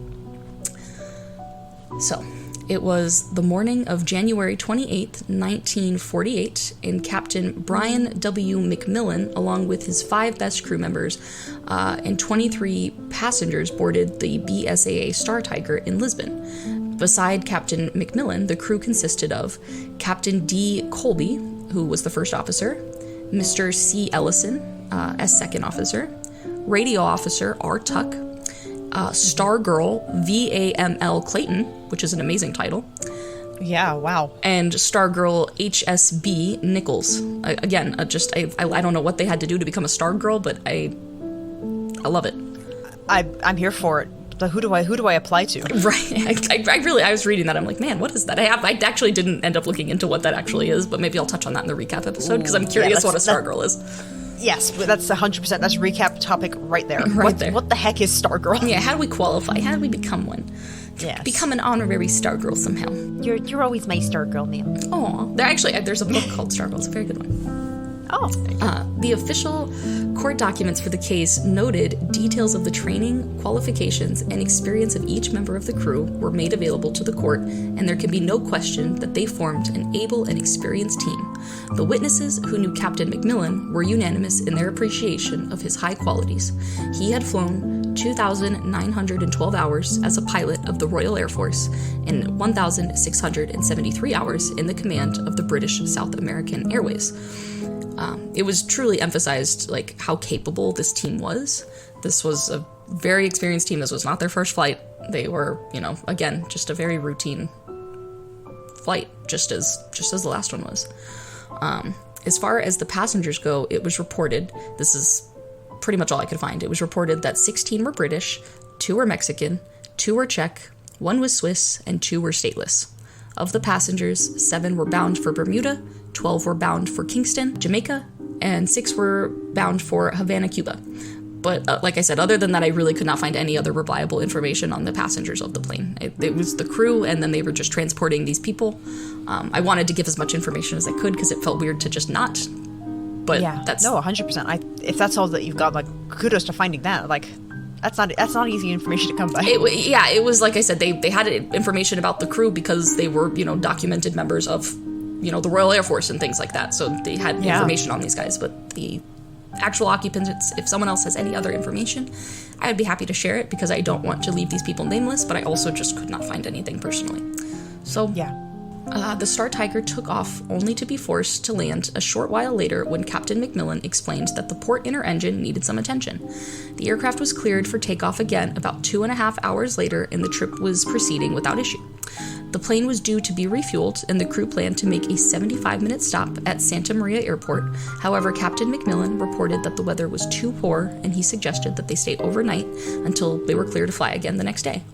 So, it was the morning of January 28th, 1948, and Captain Brian W. McMillan, along with his 5 best crew members and 23 passengers, boarded the BSAA Star Tiger in Lisbon. Beside Captain McMillan, the crew consisted of Captain D. Colby, who was the first officer, Mr. C. Ellison as second officer, Radio Officer R. Tuck, Stargirl VAML Clayton, which is an amazing title. Yeah, wow. And Stargirl HSB Nichols. Again, I don't know what they had to do to become a Stargirl, but I love it. I'm here for it. But who do I apply to? Right. I was reading that. I'm like, man, what is that? I actually didn't end up looking into what that actually is, but maybe I'll touch on that in the recap episode because I'm curious what a Stargirl is. Yes, but that's 100%. That's recap topic right there. There. What the heck is Stargirl? Yeah, how do we qualify? How do we become one? Yes. Become an honorary Stargirl somehow. You're always my Stargirl, Neil. Oh, there's a book called Stargirl. It's a very good one. Oh. The official court documents for the case noted details of the training, qualifications, and experience of each member of the crew were made available to the court, and there can be no question that they formed an able and experienced team. The witnesses who knew Captain McMillan were unanimous in their appreciation of his high qualities. He had flown 2,912 hours as a pilot of the Royal Air Force and 1,673 hours in the command of the British South American Airways. It was truly emphasized like how capable this team was. This was a very experienced team. This was not their first flight. They were, again, just a very routine flight, just as the last one was. As far as the passengers go, it was reported, this is pretty much all I could find, it was reported that 16 were British, 2 were Mexican, 2 were Czech, 1 was Swiss, and 2 were stateless. Of the passengers, 7 were bound for Bermuda, 12 were bound for Kingston, Jamaica, and 6 were bound for Havana, Cuba. But like I said, other than that, I really could not find any other reliable information on the passengers of the plane. It was the crew, and then they were just transporting these people. I wanted to give as much information as I could because it felt weird to just not. But yeah, that's... No, 100%. If that's all that you've got, like, kudos to finding that. Like, that's not easy information to come by. It was, like I said, they had information about the crew because they were, documented members of, the Royal Air Force and things like that. So they had information on these guys. But the actual occupants, if someone else has any other information, I would be happy to share it because I don't want to leave these people nameless, but I also just could not find anything personally. So yeah. The Star Tiger took off only to be forced to land a short while later when Captain McMillan explained that the port inner engine needed some attention. The aircraft was cleared for takeoff again about 2.5 hours later, and the trip was proceeding without issue. The plane was due to be refueled, and the crew planned to make a 75-minute stop at Santa Maria Airport. However, Captain McMillan reported that the weather was too poor, and he suggested that they stay overnight until they were clear to fly again the next day.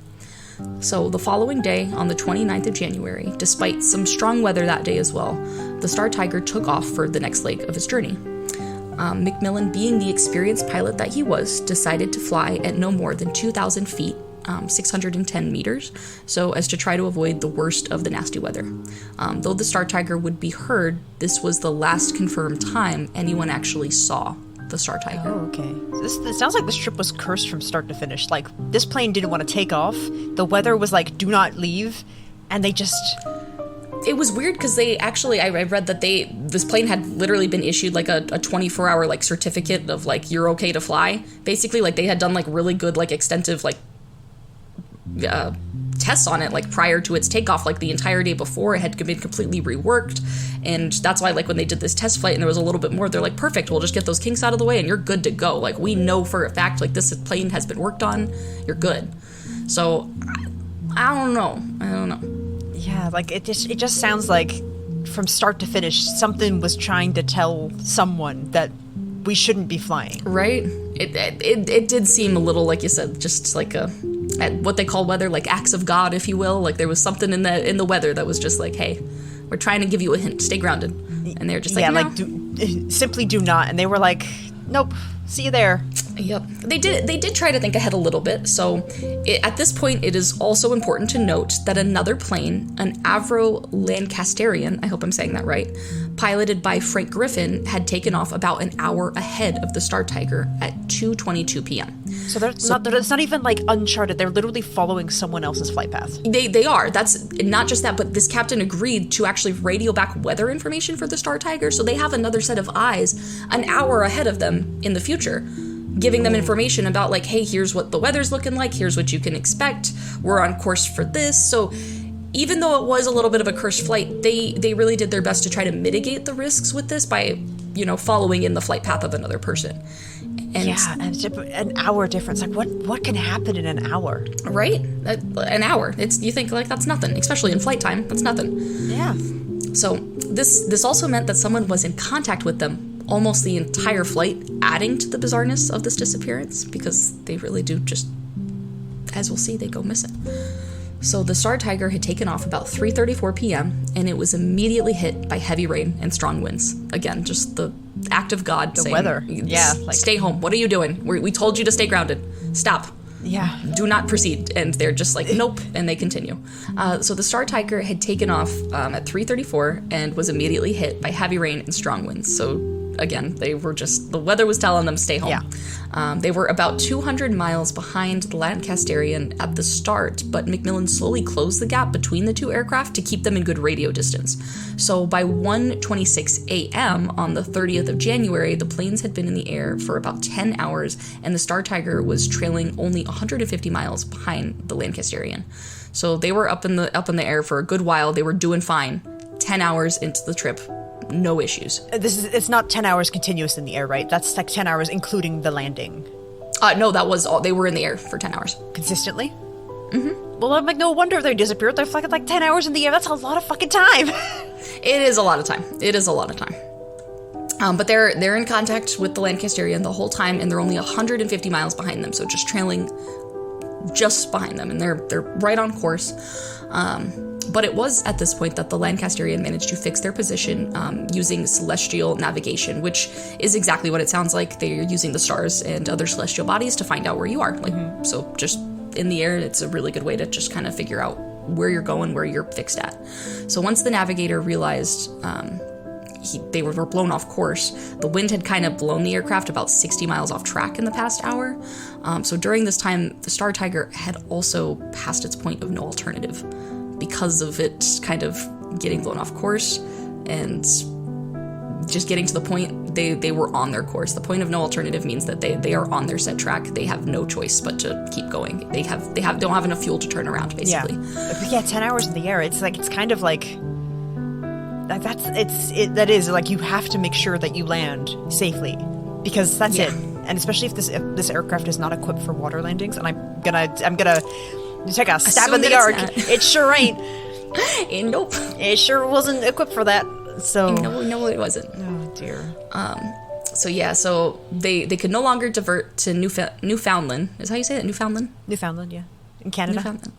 So the following day, on the 29th of January, despite some strong weather that day as well, the Star Tiger took off for the next leg of its journey. McMillan, being the experienced pilot that he was, decided to fly at no more than 2,000 feet, 610 meters, so as to try to avoid the worst of the nasty weather. Though the Star Tiger would be heard, this was the last confirmed time anyone actually saw the Star Tiger. Oh, okay. So this sounds like this trip was cursed from start to finish. Like, this plane didn't want to take off. The weather was like, do not leave. And they just... It was weird because they actually, I read that this plane had literally been issued like a 24-hour like certificate of like, you're okay to fly. Basically, like they had done like really good, like extensive like tests on it like prior to its takeoff, like the entire day before. It had been completely reworked, and that's why like when they did this test flight and there was a little bit more, they're like, perfect, we'll just get those kinks out of the way and you're good to go. Like, we know for a fact like this plane has been worked on, you're good. So I don't know. Yeah, like it just sounds like from start to finish something was trying to tell someone that we shouldn't be flying. Right? It did seem a little, like you said, just like what they call weather, like acts of God, if you will. Like there was something in the weather that was just like, hey, we're trying to give you a hint, stay grounded. And they're just like, no. Like simply do not. And they were like, nope, see you there. Yep. They did try to think ahead a little bit. So at this point, it is also important to note that another plane, an Avro Lancasterian, I hope I'm saying that right, piloted by Frank Griffin, had taken off about an hour ahead of the Star Tiger at 2:22 p.m. So it's not even like uncharted. They're literally following someone else's flight path. They are. That's not just that, but this captain agreed to actually radio back weather information for the Star Tiger, so they have another set of eyes an hour ahead of them in the future. giving them information about like, hey, here's what the weather's looking like, here's what you can expect, we're on course for this. So even though it was a little bit of a cursed flight, they really did their best to try to mitigate the risks with this by, following in the flight path of another person. And an hour difference. Like, what can happen in an hour? Right? An hour. You think, like, that's nothing. Especially in flight time, that's nothing. Yeah. So this also meant that someone was in contact with them almost the entire flight, adding to the bizarreness of this disappearance, because they really do just, as we'll see, they go missing. So the Star Tiger had taken off about 3:34 p.m., and it was immediately hit by heavy rain and strong winds. Again, just the act of God saying, weather. Yeah. Stay home. What are you doing? We told you to stay grounded. Stop. Yeah. Do not proceed. And they're just like, nope, and they continue. So the Star Tiger had taken off at 3:34 and was immediately hit by heavy rain and strong winds. So again, the weather was telling them stay home. Yeah. They were about 200 miles behind the Lancasterian at the start, but Macmillan slowly closed the gap between the two aircraft to keep them in good radio distance. So by 1:26 a.m. on the 30th of January, the planes had been in the air for about 10 hours, and the Star Tiger was trailing only 150 miles behind the Lancasterian. So they were up in the air for a good while. They were doing fine. 10 hours into the trip. No issues. It's not 10 hours continuous in the air, right? That's like 10 hours including the landing. No, that was all. They were in the air for 10 hours. Consistently? Mm-hmm. Well, I'm like, no wonder they disappeared. They're fucking like 10 hours in the air. That's a lot of fucking time. It is a lot of time. But they're in contact with the Lancasterian the whole time, and they're only 150 miles behind them, so just trailing just behind them, and they're right on course. But it was at this point that the Lancasterian managed to fix their position using celestial navigation, which is exactly what it sounds like. They're using the stars and other celestial bodies to find out where you are. So just in the air, it's a really good way to just kind of figure out where you're going, where you're fixed at. So once the navigator realized they were blown off course, the wind had kind of blown the aircraft about 60 miles off track in the past hour. So during this time, the Star Tiger had also passed its point of no alternative, because of it kind of getting blown off course and just getting to the point they were on their course. The point of no alternative means that they are on their set track. They have no choice but to keep going. They don't have enough fuel to turn around, basically. Yeah, 10 hours in the air. It's kind of like that is like you have to make sure that you land safely, because that's it. And especially if this aircraft is not equipped for water landings, and I'm gonna take a stab in the arc. It sure ain't. Nope. It sure wasn't equipped for that. So no, it wasn't. Oh dear. So they could no longer divert to Newfoundland. Is how you say it? Newfoundland? Newfoundland, yeah. In Canada. Newfoundland.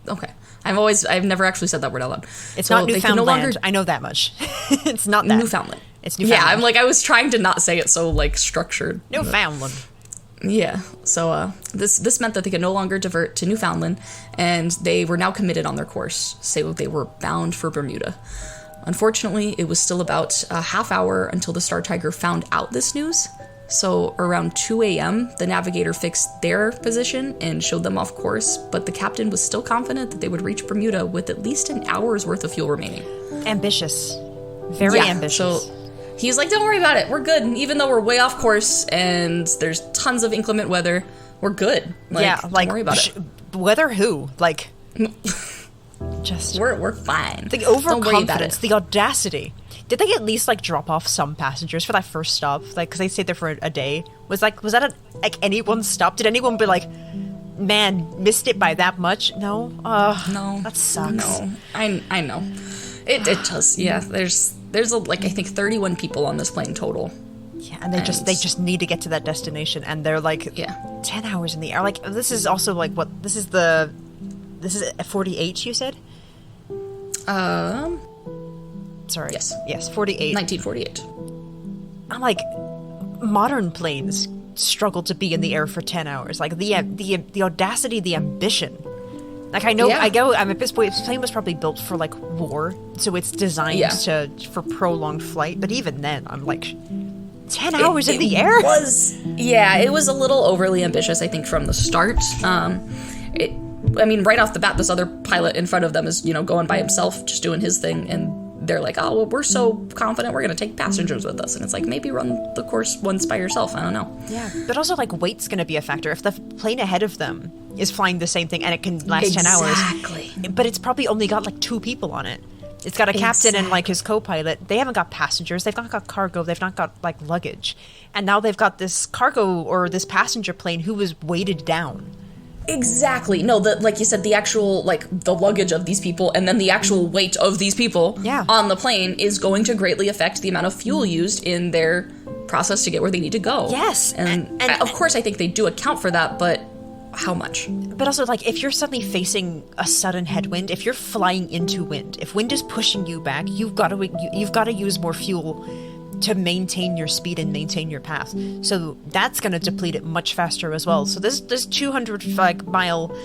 Okay. I've never actually said that word out loud. It's not Newfoundland. I know that much. It's not that. Newfoundland. It's Newfoundland. Yeah, I was trying to not say it so structured. Newfoundland. Yeah, so this meant that they could no longer divert to Newfoundland, and they were now committed on their course, so they were bound for Bermuda. Unfortunately, it was still about a half hour until the Star Tiger found out this news, so around 2 a.m., the navigator fixed their position and showed them off course, but the captain was still confident that they would reach Bermuda with at least an hour's worth of fuel remaining. Ambitious. Very ambitious. So he's like, don't worry about it. We're good. Even though we're way off course and there's tons of inclement weather, we're good. Don't worry about it. Weather who? Just we're fine. The overconfidence, the audacity. Did they at least drop off some passengers for that first stop? Because they stayed there for a day. Was that anyone's stop? Did anyone be like, man, missed it by that much? No. No. That sucks. No. I know. It does. Yeah. There's I think 31 people on this plane total. Yeah, and they just need to get to that destination, and they're 10 hours in the air. This is also what this is 48, you said? Sorry. Yes, 48. 1948. I'm modern planes struggle to be in the air for 10 hours. The audacity, the ambition. I know, I'm at this point, this plane was probably built for war, so it's designed for prolonged flight. But even then, I'm 10 hours in the air. It was a little overly ambitious, I think, from the start. Right off the bat, this other pilot in front of them is, going by himself, just doing his thing, and they're like, oh, well, we're so confident we're going to take passengers with us. And it's like, maybe run the course once by yourself. I don't know. Yeah. But also, like, weight's going to be a factor. If the plane ahead of them is flying the same thing and it can last 10 hours. But it's probably only got, like, 2 people on it. It's got a captain and, like, his co-pilot. They haven't got passengers. They've not got cargo. They've not got, like, luggage. And now they've got this cargo or this passenger plane who was weighted down. Exactly. No, like you said, the actual, like, the luggage of these people and then the actual weight of these people on the plane is going to greatly affect the amount of fuel used in their process to get where they need to go. Yes. And of course, I think they do account for that, but how much? But also, like, if you're suddenly facing a sudden headwind, if you're flying into wind, if wind is pushing you back, you've got to use more fuel to maintain your speed and maintain your path. So that's going to deplete it much faster as well. So this 200-mile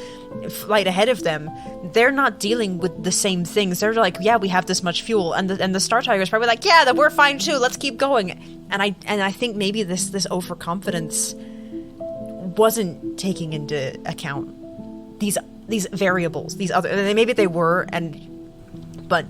flight ahead of them, they're not dealing with the same things. They're like, yeah, we have this much fuel, and the Star Tiger is probably like, yeah, that we're fine too. Let's keep going. And I think maybe this overconfidence wasn't taking into account these variables, these other. Maybe they were, but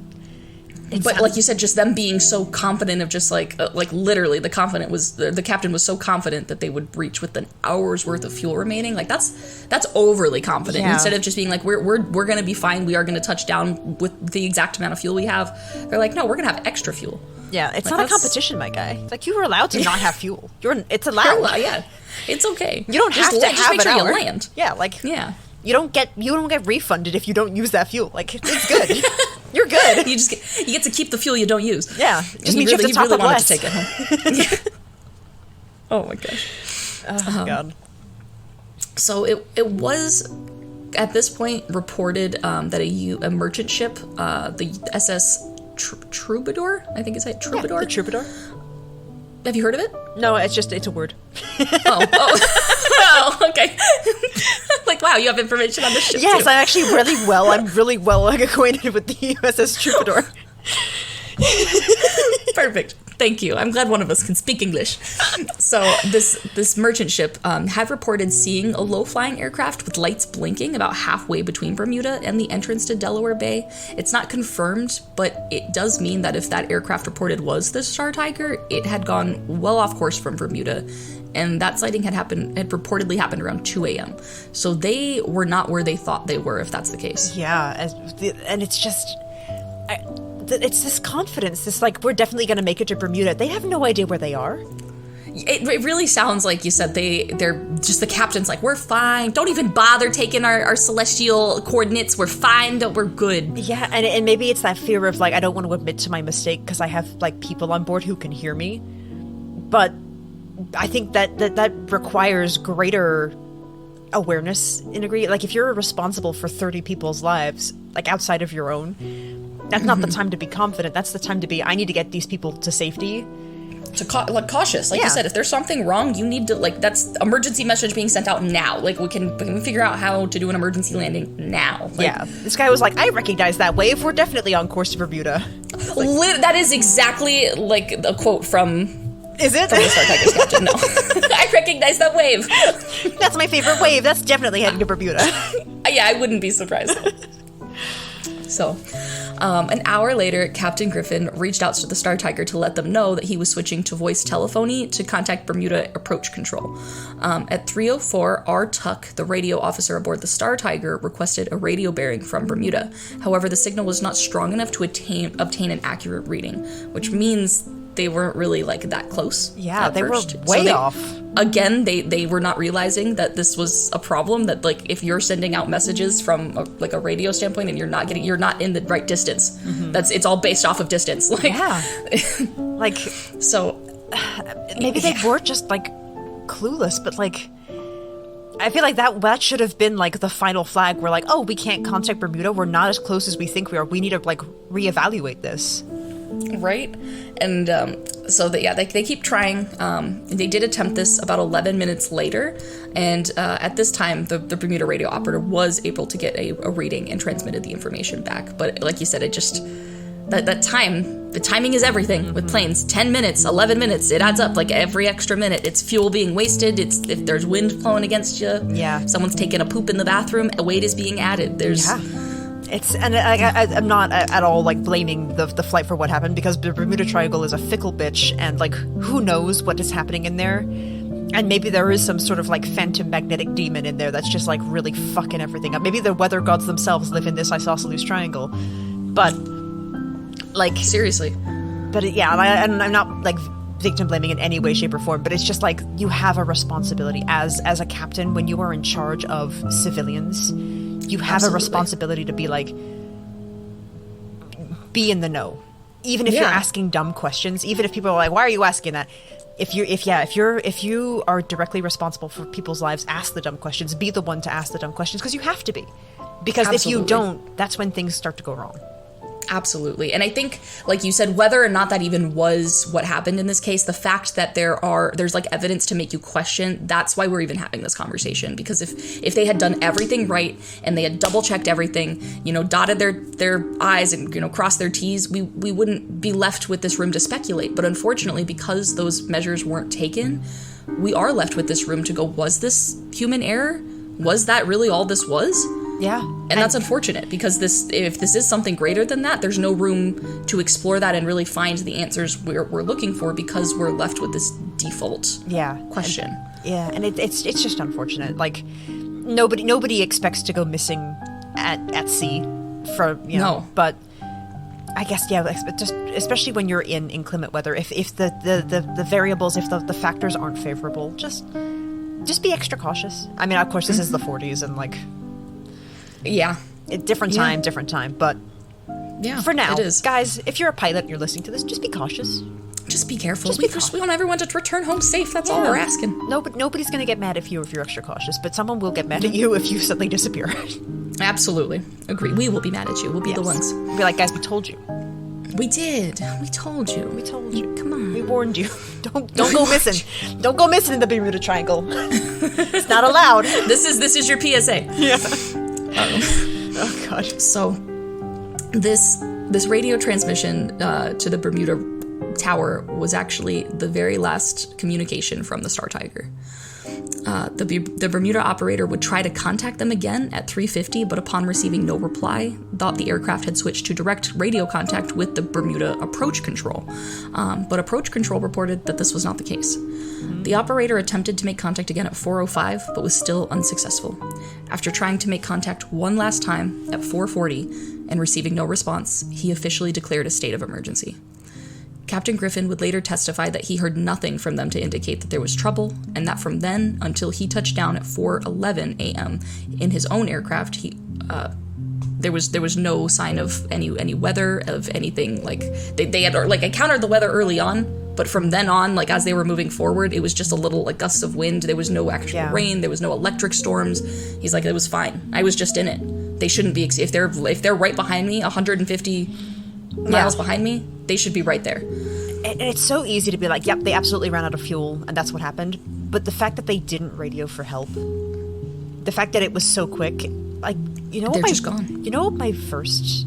like you said, just them being so confident of just like literally the captain was so confident that they would reach with an hour's worth of fuel remaining. Like that's overly confident. Yeah. Instead of just being like we're going to be fine, we are going to touch down with the exact amount of fuel we have. They're like, no, we're going to have extra fuel. Yeah, it's like, not a competition, my guy. Like, you were allowed to not have fuel. It's allowed. Yeah, it's okay. You don't have to have make an sure hour. You land. Yeah, like you don't get refunded if you don't use that fuel. Like, it's good. You're good. You get to keep the fuel you don't use. Yeah, just means you have to top up less. To take it home. Yeah. Oh my gosh. Oh god. So it was at this point reported that a merchant ship, the SS Troubadour, I think it's like Troubadour. Yeah, the Troubadour. Have you heard of it? No, it's a word. Oh, okay. Like, wow, you have information on this ship. Yes, too. I'm really well acquainted with the USS Troubadour. Perfect. Thank you. I'm glad one of us can speak English. So this merchant ship had reported seeing a low-flying aircraft with lights blinking about halfway between Bermuda and the entrance to Delaware Bay. It's not confirmed, but it does mean that if that aircraft reported was the Star Tiger, it had gone well off course from Bermuda, and that sighting had reportedly happened around 2 a.m. So they were not where they thought they were, if that's the case. Yeah, and it's just... it's this confidence, this like, we're definitely going to make it to Bermuda. They have no idea where they are. It really sounds like you said they're just the captain's like, we're fine. Don't even bother taking our celestial coordinates. We're fine. We're good. Yeah, and maybe it's that fear of like, I don't want to admit to my mistake because I have like people on board who can hear me. But I think that requires greater awareness in degree. Like if you're responsible for 30 people's lives, like outside of your own, that's not the time to be confident. That's the time to be, I need to get these people to safety. Cautious. Like you said, if there's something wrong, you need to, like, that's emergency message being sent out now. Like, we can figure out how to do an emergency landing now. Like, yeah. This guy was like, I recognize that wave. We're definitely on course to Bermuda. That is exactly, like, a quote from... Is it? From the Star Tiger's captain, no. I recognize that wave. That's my favorite wave. That's definitely heading to Bermuda. Yeah, I wouldn't be surprised. So, an hour later, Captain Griffin reached out to the Star Tiger to let them know that he was switching to voice telephony to contact Bermuda approach control. At 3:04, R. Tuck, the radio officer aboard the Star Tiger, requested a radio bearing from Bermuda. However, the signal was not strong enough to obtain an accurate reading, which means they weren't really, like, that close. Yeah, they were way off. Again, they were not realizing that this was a problem, that, like, if you're sending out messages from, a radio standpoint and you're not in the right distance, it's all based off of distance. Like, yeah. Like, so... maybe they were just, like, clueless, but, like... I feel like that should have been, like, the final flag. We're like, oh, we can't contact Bermuda. We're not as close as we think we are. We need to, like, reevaluate this. Right? And so they keep trying. They did attempt this about 11 minutes later, and at this time the Bermuda radio operator was able to get a reading and transmitted the information back. But like you said, it just that time, the timing is everything with planes. 10 minutes, 11 minutes, it adds up. Like every extra minute, it's fuel being wasted. It's if there's wind blowing against you. Yeah. Someone's taking a poop in the bathroom. A weight is being added. There's. Yeah. I'm not at all like blaming the flight for what happened, because the Bermuda Triangle is a fickle bitch, and like who knows what is happening in there. And maybe there is some sort of like phantom magnetic demon in there that's just like really fucking everything up. Maybe the weather gods themselves live in this isosceles triangle. But like seriously. But yeah, and I'm not like victim blaming in any way, shape, or form, but it's just like you have a responsibility as a captain when you are in charge of civilians. You have Absolutely. a responsibility to be like, be in the know, even if you're asking dumb questions, even if people are like, why are you asking that? If you are directly responsible for people's lives, ask the dumb questions. Be the one to ask the dumb questions, because you have to be. Because Absolutely. if you don't, that's when things start to go wrong. Absolutely. And I think, like you said, whether or not that even was what happened in this case, the fact that there's like evidence to make you question, that's why we're even having this conversation. Because if they had done everything right and they had double checked everything, dotted their I's and, crossed their T's, we wouldn't be left with this room to speculate. But unfortunately, because those measures weren't taken, we are left with this room to go, was this human error? Was that really all this was? Yeah. And that's unfortunate, because if this is something greater than that, there's no room to explore that and really find the answers we're looking for, because we're left with this default question. And it's just unfortunate. Like nobody expects to go missing at sea for No. But I guess just especially when you're in inclement weather, if the variables, if the factors aren't favorable, just be extra cautious. I mean, of course, this is the 40s and like. Yeah. Different time, but for now, it is. Guys, if you're a pilot and you're listening to this, just be cautious. Just be careful. Just be cautious. We want everyone to return home safe. That's all we're asking. No, but nobody's going to get mad at you if you're extra cautious, but someone will get mad at you if you suddenly disappear. Absolutely. Agree. We will be mad at you. We'll be the ones. We'll be like, guys, we told you. We did. We told you. We told you. Come on. We warned you. Don't go missing. Don't go missing in the Bermuda Triangle. It's not allowed. This is your PSA. Yeah. Oh god. So this radio transmission to the Bermuda Tower was actually the very last communication from the Star Tiger. The Bermuda operator would try to contact them again at 3:50, but upon receiving no reply, thought the aircraft had switched to direct radio contact with the Bermuda Approach Control. But Approach Control reported that this was not the case. The operator attempted to make contact again at 4:05, but was still unsuccessful. After trying to make contact one last time at 4:40 and receiving no response, he officially declared a state of emergency. Captain Griffin would later testify that he heard nothing from them to indicate that there was trouble, and that from then until he touched down at 4:11 a.m. in his own aircraft, there was no sign of any weather, of anything. Like they had like encountered the weather early on, but from then on, like as they were moving forward, it was just a little like gusts of wind. There was no actual rain. There was no electric storms. He's like, it was fine. I was just in it. They shouldn't be if they're right behind me, 150 miles behind me. They should be right there. And it's so easy to be like, yep, they absolutely ran out of fuel, and that's what happened. But the fact that they didn't radio for help, the fact that it was so quick, like, they're just gone. You know, my first,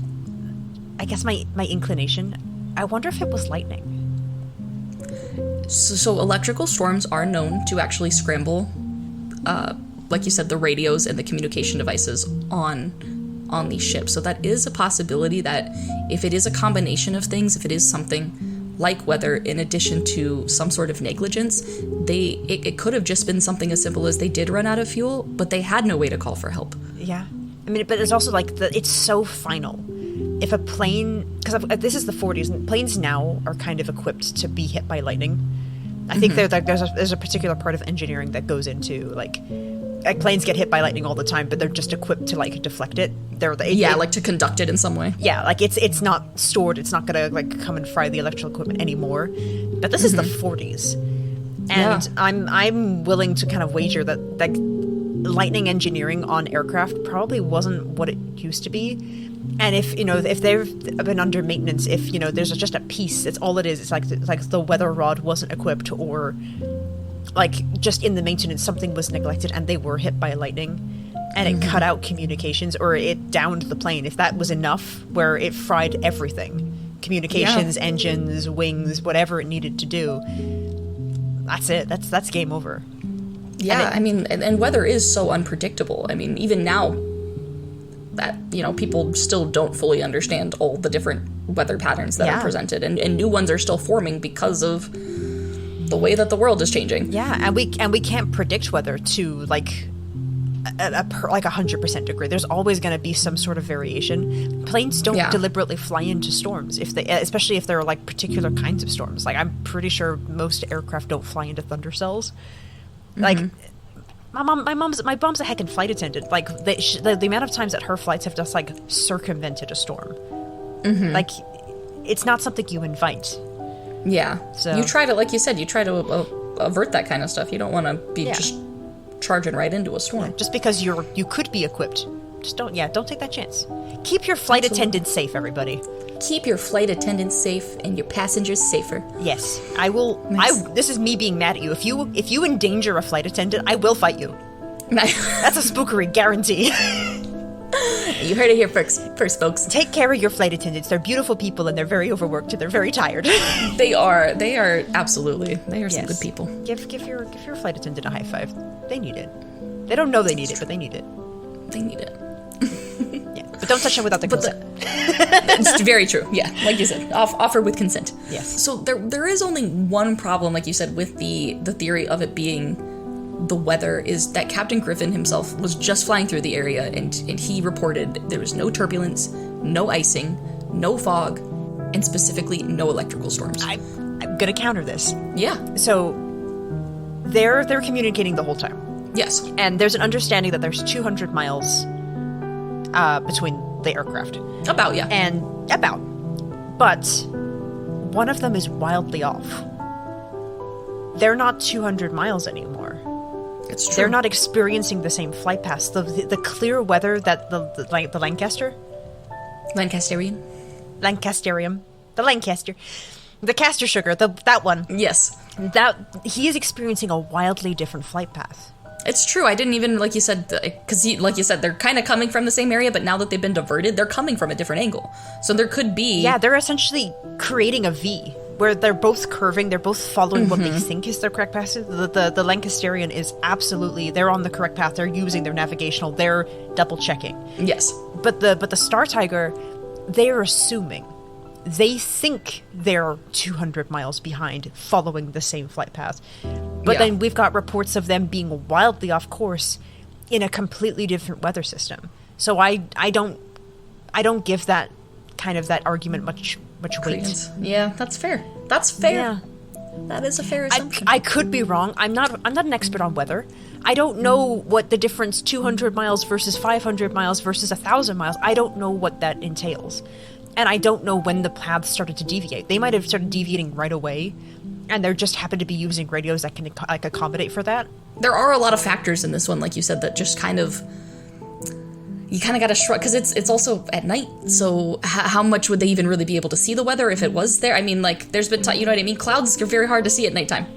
I guess my inclination, I wonder if it was lightning. So electrical storms are known to actually scramble, like you said, the radios and the communication devices on these ships. So that is a possibility that if it is a combination of things, if it is something like weather in addition to some sort of negligence, it could have just been something as simple as they did run out of fuel, but they had no way to call for help. Yeah. I mean, but it's also like it's so final. If a plane, because this is the 40s, and planes now are kind of equipped to be hit by lightning. I think there's a particular part of engineering that goes into like planes get hit by lightning all the time, but they're just equipped to like deflect it. Like to conduct it in some way. Yeah, like it's not stored. It's not gonna like come and fry the electrical equipment anymore. But this is the 40s, and I'm willing to kind of wager that like lightning engineering on aircraft probably wasn't what it used to be. And if they've been under maintenance, if there's just a piece, it's all it is. It's like the weather rod wasn't equipped, or like just in the maintenance something was neglected and they were hit by lightning and it cut out communications or it downed the plane. If that was enough where it fried everything, communications, engines, wings, whatever it needed to do, that's it. That's game over. Yeah, and weather is so unpredictable. I mean, even now, that, people still don't fully understand all the different weather patterns that are presented, and new ones are still forming because of the way that the world is changing. Yeah, and we can't predict weather to like a 100% degree. There's always going to be some sort of variation. Planes don't deliberately fly into storms, especially if they're like particular kinds of storms. Like, I'm pretty sure most aircraft don't fly into thunder cells. Like, my mom's a heckin' flight attendant. Like, the amount of times that her flights have just like circumvented a storm. Like, it's not something you invite. Yeah. So you try to, like you said, avert that kind of stuff. You don't want to be just charging right into a storm. Yeah, just because you could be equipped. Just don't take that chance. Keep your flight attendants safe, everybody. Keep your flight attendants safe and your passengers safer. Yes, I will. Nice. This is me being mad at you. If you endanger a flight attendant, I will fight you. That's a spookery guarantee. You heard it here first, folks. Take care of your flight attendants. They're beautiful people, and they're very overworked, and they're very tired. They are absolutely. They are some good people. Give your flight attendant a high five. They need it. They don't know they need it, but they need it. They need it. Yeah, but don't touch them without their consent. It's very true. Yeah, like you said, offer with consent. Yes. So there is only one problem, like you said, with the theory of it being the weather, is that Captain Griffin himself was just flying through the area, and he reported there was no turbulence, no icing, no fog, and specifically no electrical storms. I'm gonna counter this. Yeah. So they're communicating the whole time. Yes. And there's an understanding that there's 200 miles between the aircraft. About, yeah. But one of them is wildly off. They're not 200 miles anymore. It's true. They're not experiencing the same flight paths. The clear weather that the Lancasterium, the Castor sugar, that one. Yes. That he is experiencing a wildly different flight path. It's true. I didn't even, like you said, because like you said, they're kind of coming from the same area, but now that they've been diverted, they're coming from a different angle. So there could be... Yeah, they're essentially creating a V, where they're both curving, they're both following what they think is their correct path. The Lancasterian is absolutely, they're on the correct path, they're using their navigational, they're double checking. Yes. But the Star Tiger, they're assuming. They think they're 200 miles behind, following the same flight path. But then we've got reports of them being wildly off course in a completely different weather system. So I don't give that kind of that argument much weight. Yeah, that's fair. That's fair. Yeah. That is a fair assumption. I could be wrong. I'm not an expert on weather. I don't know what the difference 200 miles versus 500 miles versus 1,000 miles. I don't know what that entails. And I don't know when the paths started to deviate. They might have started deviating right away, and they just happen to be using radios that can accommodate for that. There are a lot of factors in this one, like you said, that just kind of... You kind of got to shrug, because it's also at night, so how much would they even really be able to see the weather if it was there? I mean, like, there's been you know what I mean? Clouds are very hard to see at nighttime,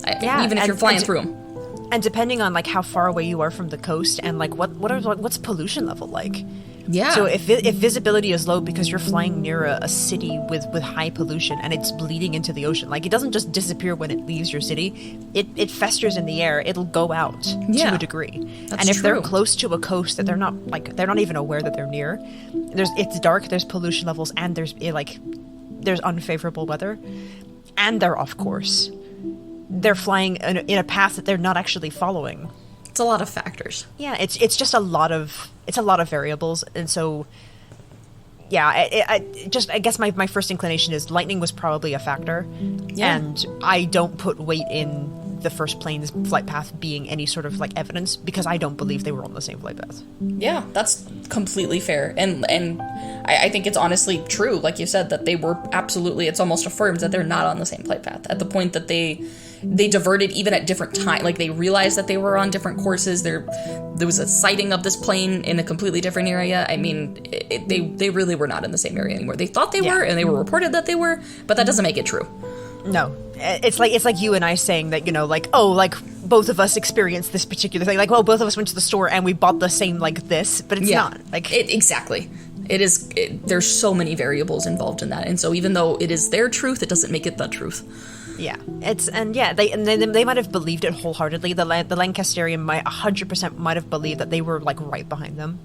even if you're flying through them. And depending on, like, how far away you are from the coast, and, like, what's pollution level like? Yeah. So if visibility is low because you're flying near a city with high pollution and it's bleeding into the ocean, like, it doesn't just disappear when it leaves your city. It festers in the air. It'll go out to a degree. That's and if true. they're close to a coast that they're not even aware that they're near, it's dark. There's pollution levels, and there's unfavorable weather, and they're off course. They're flying in a path that they're not actually following. It's a lot of factors. Yeah, it's just a lot of variables, and so yeah, I guess my first inclination is lightning was probably a factor, and I don't put weight in the first plane's flight path being any sort of, like, evidence, because I don't believe they were on the same flight path. Yeah, that's completely fair, and I think it's honestly true, like you said, that they were absolutely, it's almost affirmed that they're not on the same flight path at the point that they diverted even at different times. Like, they realized that they were on different courses. There was a sighting of this plane in a completely different area. I mean, they really were not in the same area anymore. They thought they were, and they were reported that they were, but that doesn't make it true. No, it's like you and I saying that, both of us experienced this particular thing. Like, well, both of us went to the store and we bought the same, like, this, but it's not. Like, exactly. It is. There's so many variables involved in that, and so even though it is their truth, it doesn't make it the truth. Yeah, they might have believed it wholeheartedly. The Lancasterian might 100% might have believed that they were like right behind them,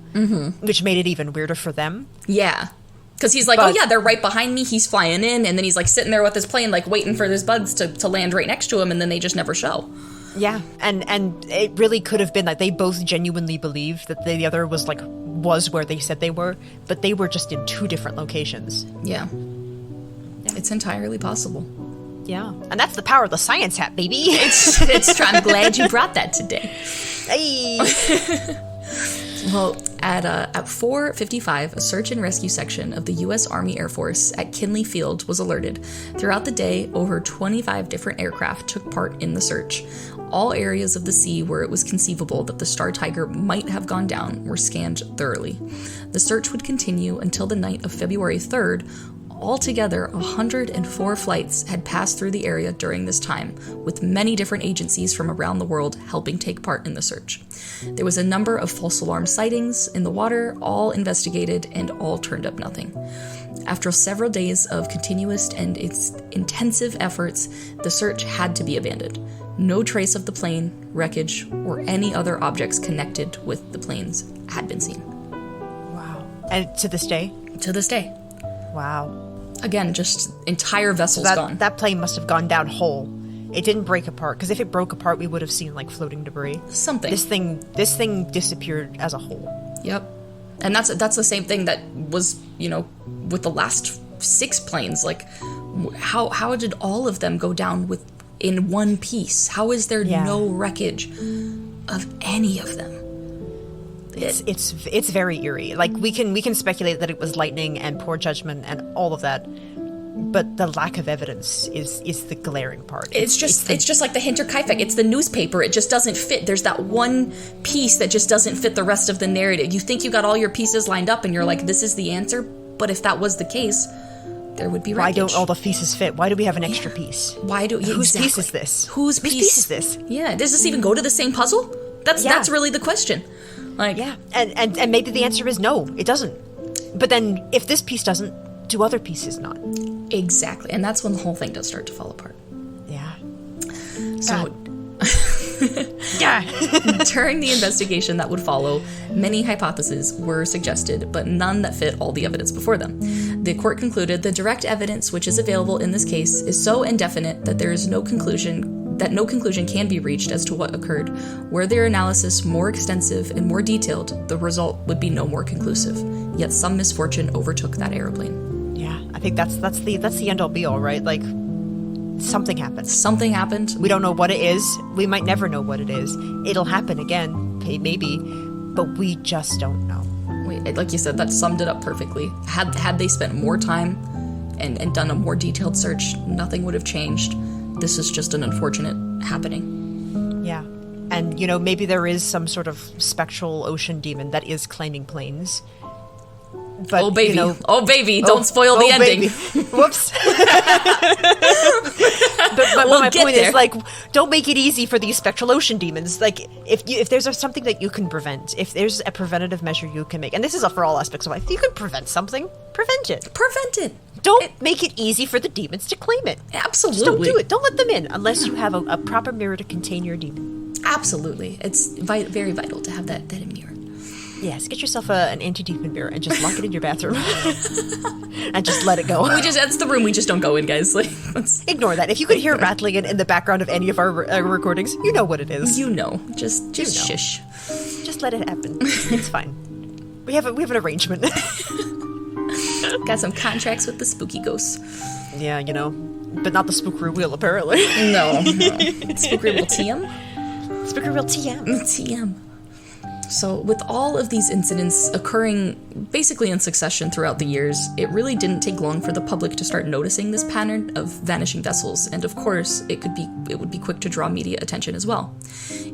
which made it even weirder for them. Yeah, because he's like, oh yeah, they're right behind me. He's flying in, and then he's like sitting there with his plane, like waiting for his buds to land right next to him, and then they just never show. Yeah, and it really could have been like they both genuinely believed that the other was where they said they were, but they were just in two different locations. Yeah. It's entirely possible. Yeah, and that's the power of the science hat, baby. I'm glad you brought that today. Hey. Well, at 4:55, a search and rescue section of the U.S. Army Air Force at Kinley Field was alerted. Throughout the day, over 25 different aircraft took part in the search. All areas of the sea where it was conceivable that the Star Tiger might have gone down were scanned thoroughly. The search would continue until the night of February 3rd. Altogether, 104 flights had passed through the area during this time, with many different agencies from around the world helping take part in the search. There was a number of false alarm sightings in the water, all investigated, and all turned up nothing. After several days of continuous and intensive efforts, the search had to be abandoned. No trace of the plane, wreckage, or any other objects connected with the planes had been seen. Wow. And to this day? To this day. Wow. Again, just entire vessels gone. That plane must have gone down whole. It didn't break apart, because if it broke apart, we would have seen like floating debris. Something. This thing disappeared as a whole. Yep. And that's the same thing that was, with the last 6 planes. Like, how did all of them go down in one piece? How is there no wreckage of any of them? It's very eerie. Like we can speculate that it was lightning and poor judgment and all of that, but the lack of evidence is the glaring part. It's just like the Hinterkaifeck. It's the newspaper. It just doesn't fit. There's that one piece that just doesn't fit the rest of the narrative. You think you got all your pieces lined up and you're like, this is the answer. But if that was the case, there would be wreckage. Why don't all the pieces fit? Why do we have an extra piece? Whose piece is this? Whose piece is this? Yeah. Does this even go to the same puzzle? That's really the question. And maybe the answer is no, it doesn't. But then if this piece doesn't, do other pieces not? Exactly. And that's when the whole thing does start to fall apart. Yeah. So yeah. During the investigation that would follow, many hypotheses were suggested, but none that fit all the evidence before them. The court concluded the direct evidence which is available in this case is so indefinite that there is no conclusion can be reached as to what occurred. Were their analysis more extensive and more detailed, the result would be no more conclusive. Yet some misfortune overtook that airplane. Yeah, I think that's the end all be all, right? Like something happened. Something happened. We don't know what it is. We might never know what it is. It'll happen again, maybe, but we just don't know. Like you said, that summed it up perfectly. Had they spent more time and done a more detailed search, nothing would have changed. This is just an unfortunate happening. Yeah. And, maybe there is some sort of spectral ocean demon that is claiming planes. But, oh, baby. Don't spoil the ending. Whoops. but my point is, don't make it easy for these spectral ocean demons. Like, if there's something that you can prevent, if there's a preventative measure you can make, and this is for all aspects of life, if you can prevent something, prevent it. Don't make it easy for the demons to claim it. Absolutely. Just don't do it. Don't let them in unless you have a proper mirror to contain your demon. Absolutely. It's very vital to have that in mirror. Yes, get yourself an anti-demon mirror and just lock it in your bathroom. And just let it go. That's the room we just don't go in, guys. Ignore that. If you could hear rattling in the background of any of our recordings, you know what it is. Just shush. Just let it happen. It's fine. We have an arrangement. Got some contracts with the spooky ghosts. Yeah, but not the Spookery wheel, apparently. No. Spookery wheel TM? Spookery wheel TM. TM. So with all of these incidents occurring basically in succession throughout the years, it really didn't take long for the public to start noticing this pattern of vanishing vessels, and of course, it would be quick to draw media attention as well.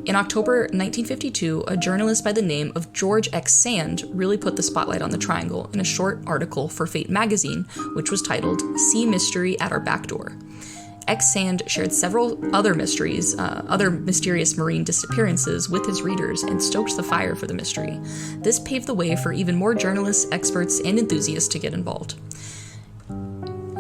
In October 1952, a journalist by the name of George X. Sand really put the spotlight on the triangle in a short article for Fate magazine, which was titled "Sea Mystery at Our Back Door." X. Sand shared several other mysterious marine disappearances with his readers and stoked the fire for the mystery. This paved the way for even more journalists, experts, and enthusiasts to get involved.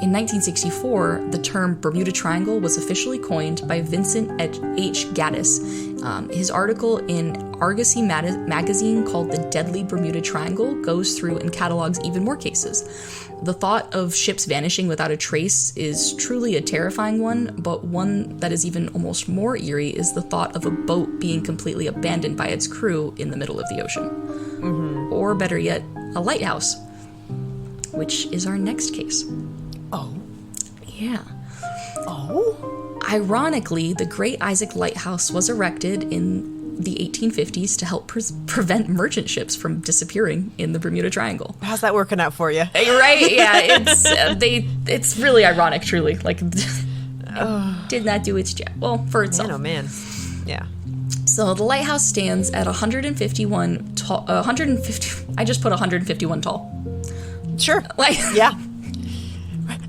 In 1964, the term Bermuda Triangle was officially coined by Vincent H. Gaddis. His article in Argosy magazine called The Deadly Bermuda Triangle goes through and catalogs even more cases. The thought of ships vanishing without a trace is truly a terrifying one, but one that is even almost more eerie is the thought of a boat being completely abandoned by its crew in the middle of the ocean. Mm-hmm. Or better yet, a lighthouse, which is our next case. Oh. Yeah. Oh? Ironically, the Great Isaac Lighthouse was erected in the 1850s to help prevent merchant ships from disappearing in the Bermuda Triangle. How's that working out for you? Right? Yeah, it's really ironic, truly. Like, did not do its job. Well, for itself. Man, oh man. Yeah. So the lighthouse stands at 151 tall. I just put 151 tall. Sure. Like, yeah.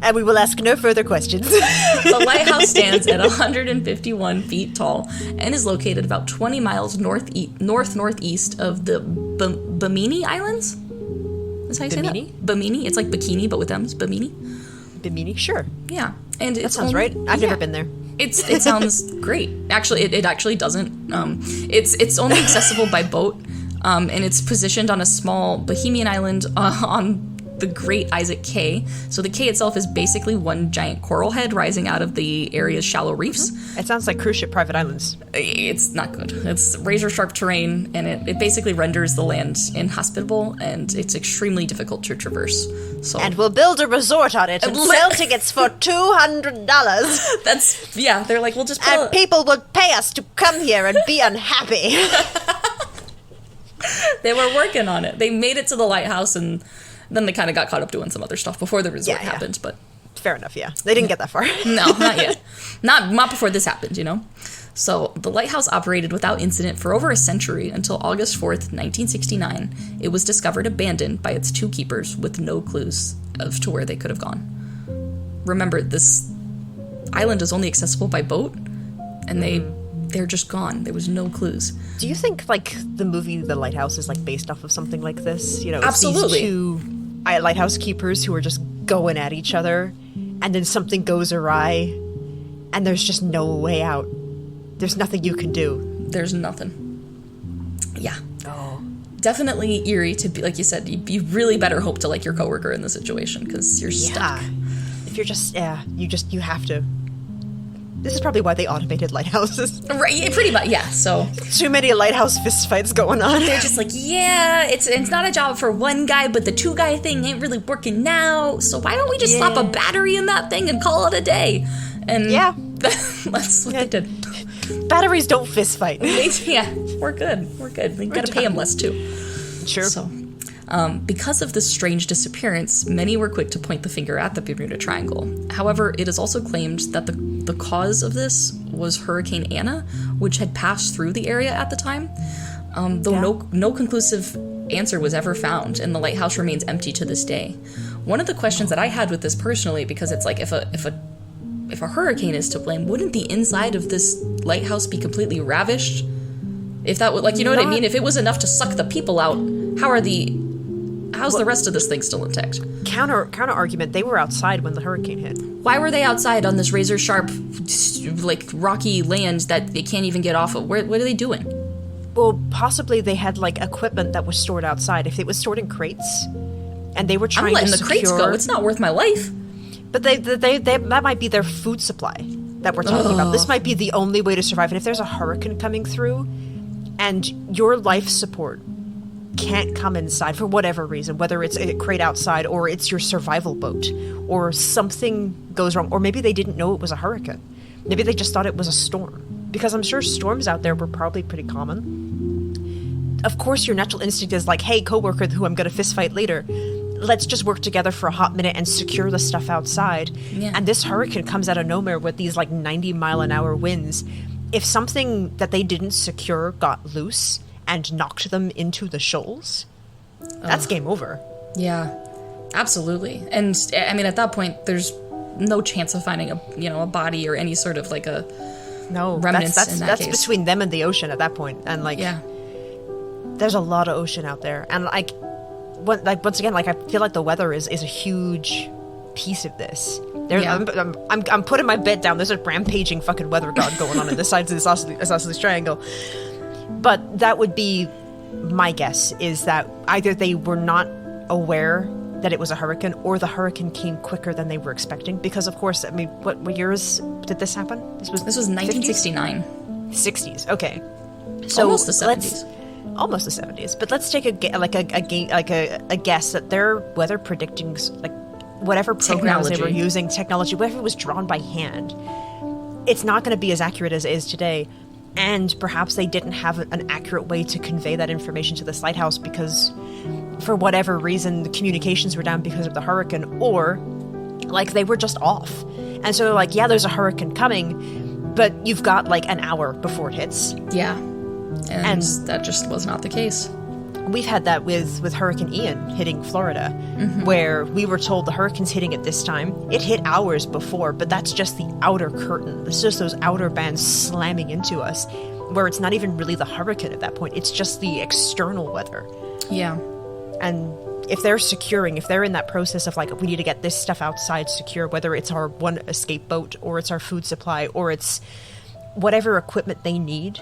And we will ask no further questions. The lighthouse stands at 151 feet tall and is located about 20 miles northeast of the Bimini Islands. That's how you say that? Bimini? It's like bikini, but with M's. Bimini? Bimini? Sure. Yeah. And that sounds right. I've never been there. It sounds great. Actually, it actually doesn't. It's only accessible by boat, and it's positioned on a small Bohemian island on the Great Isaac Cay. So the cay itself is basically one giant coral head rising out of the area's shallow reefs. It sounds like cruise ship private islands. It's not good. It's razor-sharp terrain, and it basically renders the land inhospitable, and it's extremely difficult to traverse. So, and we'll build a resort on it and sell tickets for $200. They're like, we'll just put and people will pay us to come here and be unhappy. They were working on it. They made it to the lighthouse, and then they kind of got caught up doing some other stuff before the resort happened, but... Fair enough, yeah. They didn't get that far. No, not yet. Not before this happened, you know? So, the lighthouse operated without incident for over a century until August 4th, 1969. It was discovered abandoned by its two keepers with no clues as to where they could have gone. Remember, this island is only accessible by boat, and they're just gone. There was no clues. Do you think, like, the movie The Lighthouse is, like, based off of something like this? You know, absolutely. These two lighthouse keepers who are just going at each other, and then something goes awry, and there's just no way out. There's nothing you can do. There's nothing. Yeah. Oh. Definitely eerie to be, like you said, you really better hope to like your coworker in the situation, because you're stuck. If you're just, you have to. This is probably why they automated lighthouses. Right, pretty much, yeah, so. Too many lighthouse fistfights going on. They're just like, yeah, it's not a job for one guy, but the two-guy thing ain't really working now, so why don't we just slap a battery in that thing and call it a day? And that's what they did. Batteries don't fistfight. Yeah, we're good. We gotta pay them less, too. Sure. So, because of this strange disappearance, many were quick to point the finger at the Bermuda Triangle. However, it is also claimed that the cause of this was Hurricane Anna, which had passed through the area at the time. No conclusive answer was ever found, and the lighthouse remains empty to this day. One of the questions that I had with this personally, because it's like, if a hurricane is to blame, wouldn't the inside of this lighthouse be completely ravished? If that would, like, you know what I mean? If it was enough to suck the people out, how's the rest of this thing still intact? Counter argument, they were outside when the hurricane hit. Why were they outside on this razor sharp, like, rocky land that they can't even get off of? What are they doing? Well, possibly they had, like, equipment that was stored outside. If it was stored in crates, and they were trying to secure... I'm letting the crates go. It's not worth my life. But they that might be their food supply that we're talking about. This might be the only way to survive. And if there's a hurricane coming through, and your life support can't come inside for whatever reason, whether it's a crate outside or it's your survival boat, or something goes wrong, or maybe they didn't know it was a hurricane. Maybe they just thought it was a storm. Because I'm sure storms out there were probably pretty common. Of course, your natural instinct is like, hey, coworker who I'm going to fist fight later, let's just work together for a hot minute and secure the stuff outside. Yeah. And this hurricane comes out of nowhere with these like 90-mile-an-hour winds. If something that they didn't secure got loose and knocked them into the shoals, that's game over. Yeah, absolutely. And I mean, at that point, there's no chance of finding a body or any sort of like a remnants in that case. That's between them and the ocean at that point. And like, there's a lot of ocean out there. And like once again, like I feel like the weather is a huge piece of this. I'm putting my bet down. There's a rampaging fucking weather god going on the sides of this isosceles triangle. But that would be my guess, is that either they were not aware that it was a hurricane, or the hurricane came quicker than they were expecting. Because, of course, I mean, what years did this happen? This was 1969. 60s, okay. So almost the 70s. Almost the 70s. But let's take a guess that their weather predicting, like, whatever programs they were using, technology, whatever was drawn by hand, it's not going to be as accurate as it is today. And perhaps they didn't have an accurate way to convey that information to this lighthouse because, for whatever reason, the communications were down because of the hurricane, or, like, they were just off. And so they're like, yeah, there's a hurricane coming, but you've got, like, an hour before it hits. Yeah. And that just was not the case. We've had that with Hurricane Ian hitting Florida, where we were told the hurricane's hitting at this time. It hit hours before, but that's just the outer curtain. It's just those outer bands slamming into us, where it's not even really the hurricane at that point. It's just the external weather. Yeah. And if they're securing, if they're in that process of, like, we need to get this stuff outside secure, whether it's our one escape boat, or it's our food supply, or it's whatever equipment they need,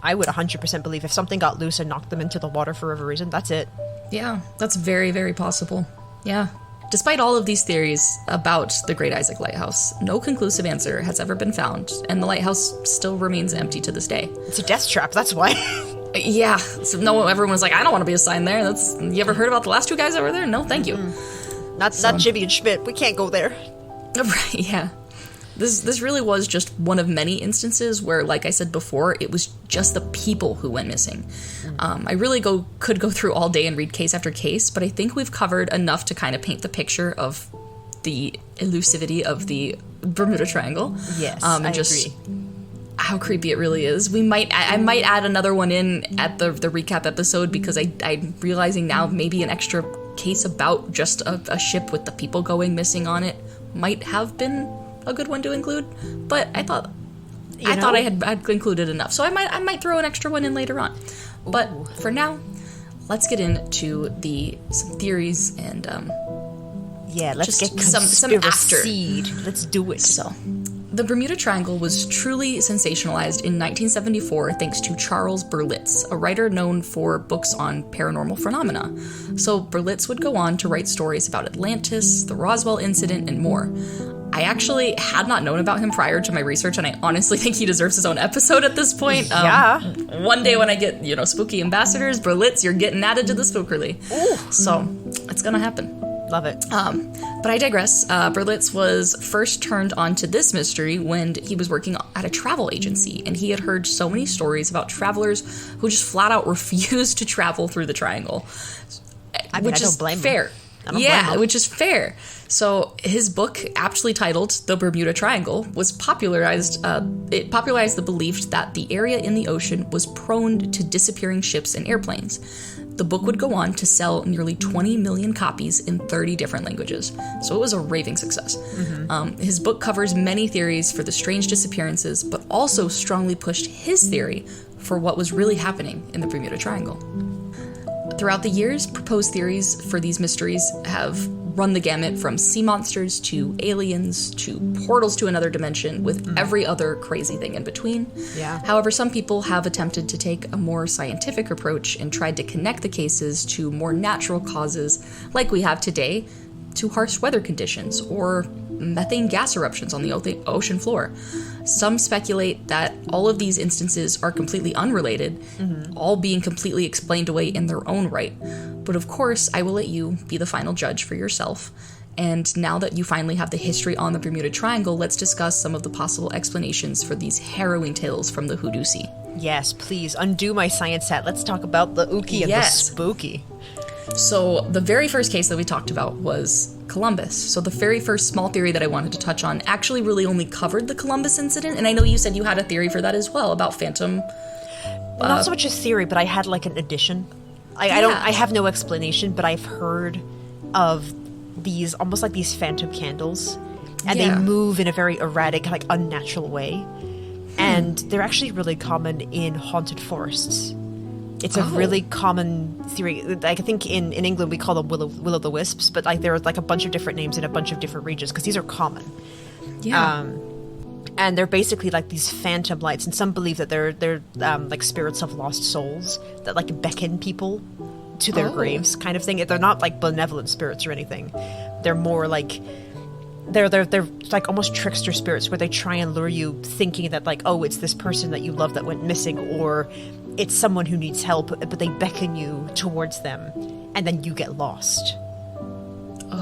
I would 100% believe if something got loose and knocked them into the water for whatever reason, that's it. Yeah, that's very, very possible. Yeah. Despite all of these theories about the Great Isaac Lighthouse, no conclusive answer has ever been found, and the lighthouse still remains empty to this day. It's a death trap, that's why. Yeah, so everyone was like, I don't want to be assigned there. You ever heard about the last two guys over there? No, thank you. Not Jimmy and Schmidt. We can't go there. Right, yeah. This really was just one of many instances where, like I said before, it was just the people who went missing. I really could go through all day and read case after case, but I think we've covered enough to kind of paint the picture of the elusivity of the Bermuda Triangle. Yes, I agree. How creepy it really is. I might add another one in at the recap episode, because I'm realizing now maybe an extra case about just a ship with the people going missing on it might have been a good one to include, but I thought I had included enough, so I might throw an extra one in later on. But for now, let's get into some theories and let's get some after. Let's do it. So, the Bermuda Triangle was truly sensationalized in 1974 thanks to Charles Berlitz, a writer known for books on paranormal phenomena. So Berlitz would go on to write stories about Atlantis, the Roswell incident, and more. I actually had not known about him prior to my research, and I honestly think he deserves his own episode at this point. Yeah. One day when I get, spooky ambassadors, Berlitz, you're getting added to the Spookery. So it's gonna happen. Love it. But I digress. Berlitz was first turned on to this mystery when he was working at a travel agency, and he had heard so many stories about travelers who just flat out refused to travel through the triangle. I don't blame fair. Which is fair. So his book, aptly titled The Bermuda Triangle, was popularized the belief that the area in the ocean was prone to disappearing ships and airplanes. The book would go on to sell nearly 20 million copies in 30 different languages. So it was a raving success. His book covers many theories for the strange disappearances, but also strongly pushed his theory for what was really happening in the Bermuda Triangle. Throughout the years, proposed theories for these mysteries have run the gamut from sea monsters to aliens to portals to another dimension, with every other crazy thing in between. Yeah. However, some people have attempted to take a more scientific approach and tried to connect the cases to more natural causes, like we have today, to harsh weather conditions or methane gas eruptions on the ocean floor. Some speculate that all of these instances are completely unrelated, all being completely explained away in their own right. But of course, I will let you be the final judge for yourself. And now that you finally have the history on the Bermuda Triangle, let's discuss some of the possible explanations for these harrowing tales from the Hoodoo Sea. Yes, please, undo my science hat. Let's talk about the ooky and the spooky. So the very first case that we talked about was Columbus. So the very first small theory that I wanted to touch on actually really only covered the Columbus incident, and I know you said you had a theory for that as well, about phantom... Well, not so much a theory, but I had like an addition. I have no explanation, but I've heard of these, almost like these phantom candles, and they move in a very erratic, like unnatural way. And they're actually really common in haunted forests. It's a really common theory. Like, I think in England we call them will-o'-the-wisps, but like there are like a bunch of different names in a bunch of different regions because these are common. Yeah. And they're basically like these phantom lights, and some believe that they're like spirits of lost souls that like beckon people to their graves, kind of thing. They're not like benevolent spirits or anything. They're more like they're like almost trickster spirits where they try and lure you thinking that like, oh, it's this person that you love that went missing, or it's someone who needs help, but they beckon you towards them, and then you get lost.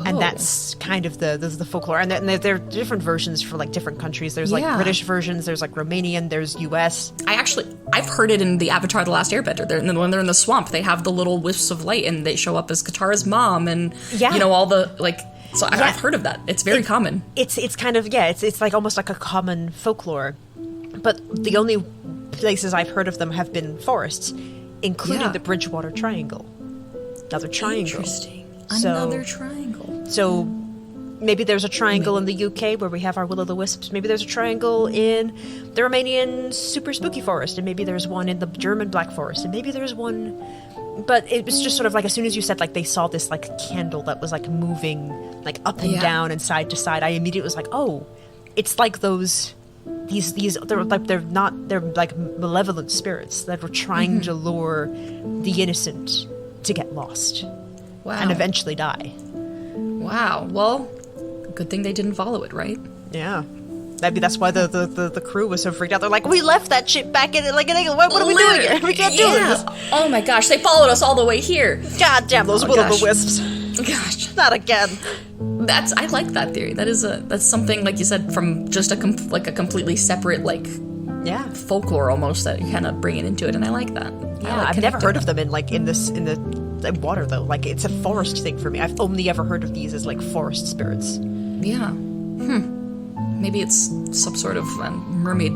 And that's kind of the folklore. And there are different versions for like different countries. There's like British versions, there's like Romanian, there's US. I've heard it in the Avatar: The Last Airbender. When they're in the swamp, they have the little wisps of light, and they show up as Katara's mom, and you know, all the like. So I've heard of that. It's very common. It's kind of it's like almost like a common folklore, but the only places I've heard of them have been forests, including the Bridgewater Triangle. Another triangle. Interesting. Another triangle. So maybe there's a triangle in the UK where we have our will-o'-the-wisps. Maybe there's a triangle in the Romanian super spooky forest, and maybe there's one in the German Black Forest, and maybe there's one. But it was just sort of like, as soon as you said like they saw this like candle that was like moving like up and down and side to side, I immediately was like, oh, it's like these they're like malevolent spirits that were trying to lure the innocent to get lost. Wow. And eventually die. Wow. Well, good thing they didn't follow it, right? Yeah. Maybe that's why the crew was so freaked out. They're like, we left that ship back in England. What are we doing here? We can't do this. Oh my gosh, they followed us all the way here. God damn those will-o'-the-wisps. Gosh. Not again. I like that theory. That's something, like you said, from just a completely separate folklore almost that you kind of bring it into it, and I like that. Yeah, I've never heard of them in the water though. Like, it's a forest thing for me. I've only ever heard of these as like forest spirits. Yeah. Maybe it's some sort of mermaid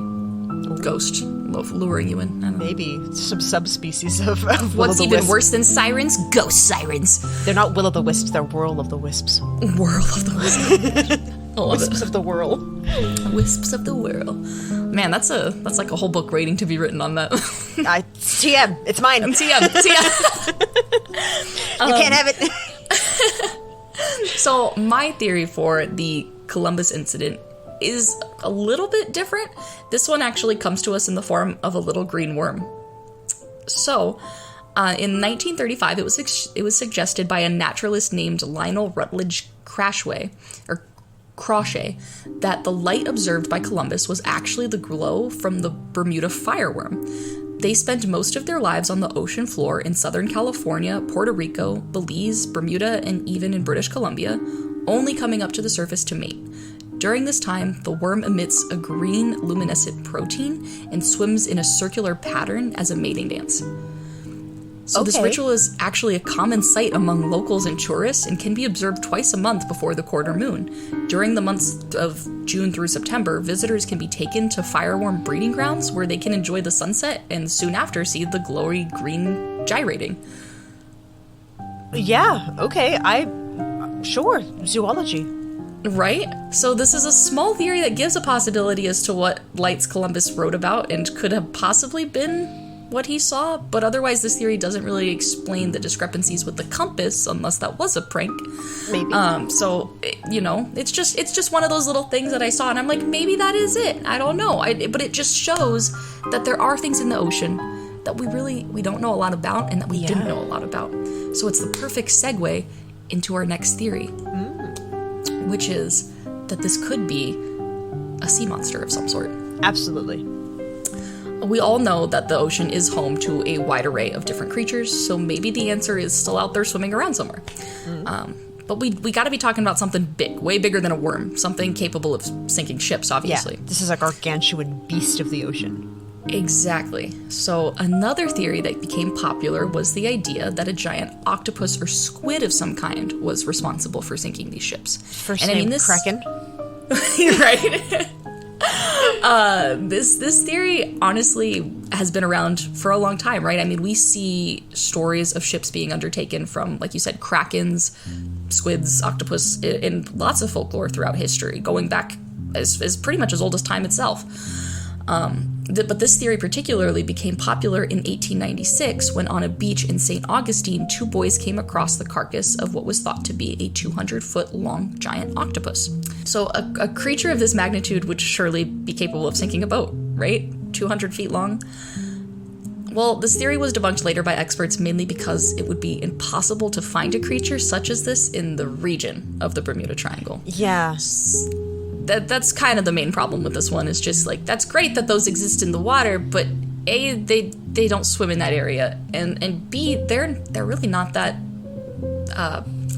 ghost luring you in. I don't know. Maybe some subspecies of what's even worse than sirens? Ghost sirens. They're not will-o'-the-wisps. They're whirl-of-the-wisps. Whirl-of-the-wisps. I love Wisps of the whirl. Wisps of the whirl. Man, that's like a whole book rating to be written on that. TM. It's mine. TM. You can't have it. So my theory for the Columbus incident is a little bit different. This one actually comes to us in the form of a little green worm. So, in 1935, it was suggested by a naturalist named Lionel Rutledge Crashway, that the light observed by Columbus was actually the glow from the Bermuda fireworm. They spent most of their lives on the ocean floor in Southern California, Puerto Rico, Belize, Bermuda, and even in British Columbia, only coming up to the surface to mate. During this time, the worm emits a green luminescent protein and swims in a circular pattern as a mating dance. So this ritual is actually a common sight among locals and tourists and can be observed twice a month before the quarter moon. During the months of June through September, visitors can be taken to fireworm breeding grounds where they can enjoy the sunset and soon after see the glowy green gyrating. Yeah, okay, sure, zoology. Right? So this is a small theory that gives a possibility as to what lights Columbus wrote about and could have possibly been what he saw, but otherwise this theory doesn't really explain the discrepancies with the compass unless that was a prank. Maybe. So, you know, it's just one of those little things that I saw and I'm like, maybe that is it. I don't know. But it just shows that there are things in the ocean that we don't know a lot about and that we didn't know a lot about. So it's the perfect segue into our next theory. Which is that this could be a sea monster of some sort. Absolutely. We all know that the ocean is home to a wide array of different creatures, so maybe the answer is still out there swimming around somewhere. But we got to be talking about something big, way bigger than a worm, something capable of sinking ships, obviously. Yeah, this is a gargantuan beast of the ocean. Exactly. So another theory that became popular was the idea that a giant octopus or squid of some kind was responsible for sinking these ships. First name Kraken. Right. This theory honestly has been around for a long time, right? I mean, we see stories of ships being undertaken from, like you said, krakens, squids, octopus, in lots of folklore throughout history, going back as pretty much as old as time itself. But this theory particularly became popular in 1896 when on a beach in St. Augustine, 2 boys came across the carcass of what was thought to be a 200-foot-long giant octopus. So a creature of this magnitude would surely be capable of sinking a boat, right? 200 feet long. Well, this theory was debunked later by experts mainly because it would be impossible to find a creature such as this in the region of the Bermuda Triangle. Yeah. That's kind of the main problem with this one. Is just like, that's great that those exist in the water, but A, they don't swim in that area, and B, they're really not that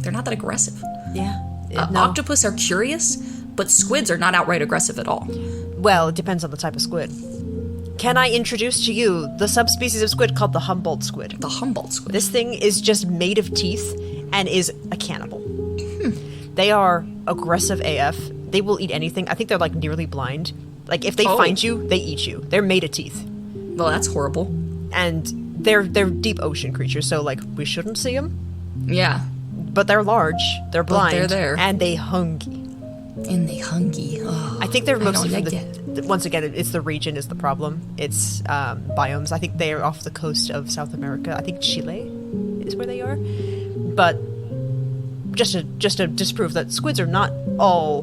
they're not that aggressive. Yeah. No. Octopus are curious, but squids are not outright aggressive at all. Well, it depends on the type of squid. Can I introduce to you the subspecies of squid called the Humboldt squid? The Humboldt squid. This thing is just made of teeth and is a cannibal. They are aggressive AF. They will eat anything. I think they're like nearly blind. Like if they find you, they eat you. They're made of teeth. Well, that's horrible. And they're deep ocean creatures, so like we shouldn't see them. Yeah. But they're large. They're blind. But they're there. And they hungry. And they hungry. Oh, I think they're mostly from the once again, it's the region is the problem. It's biomes. I think they're off the coast of South America. I think Chile is where they are. But just to disprove that squids are not all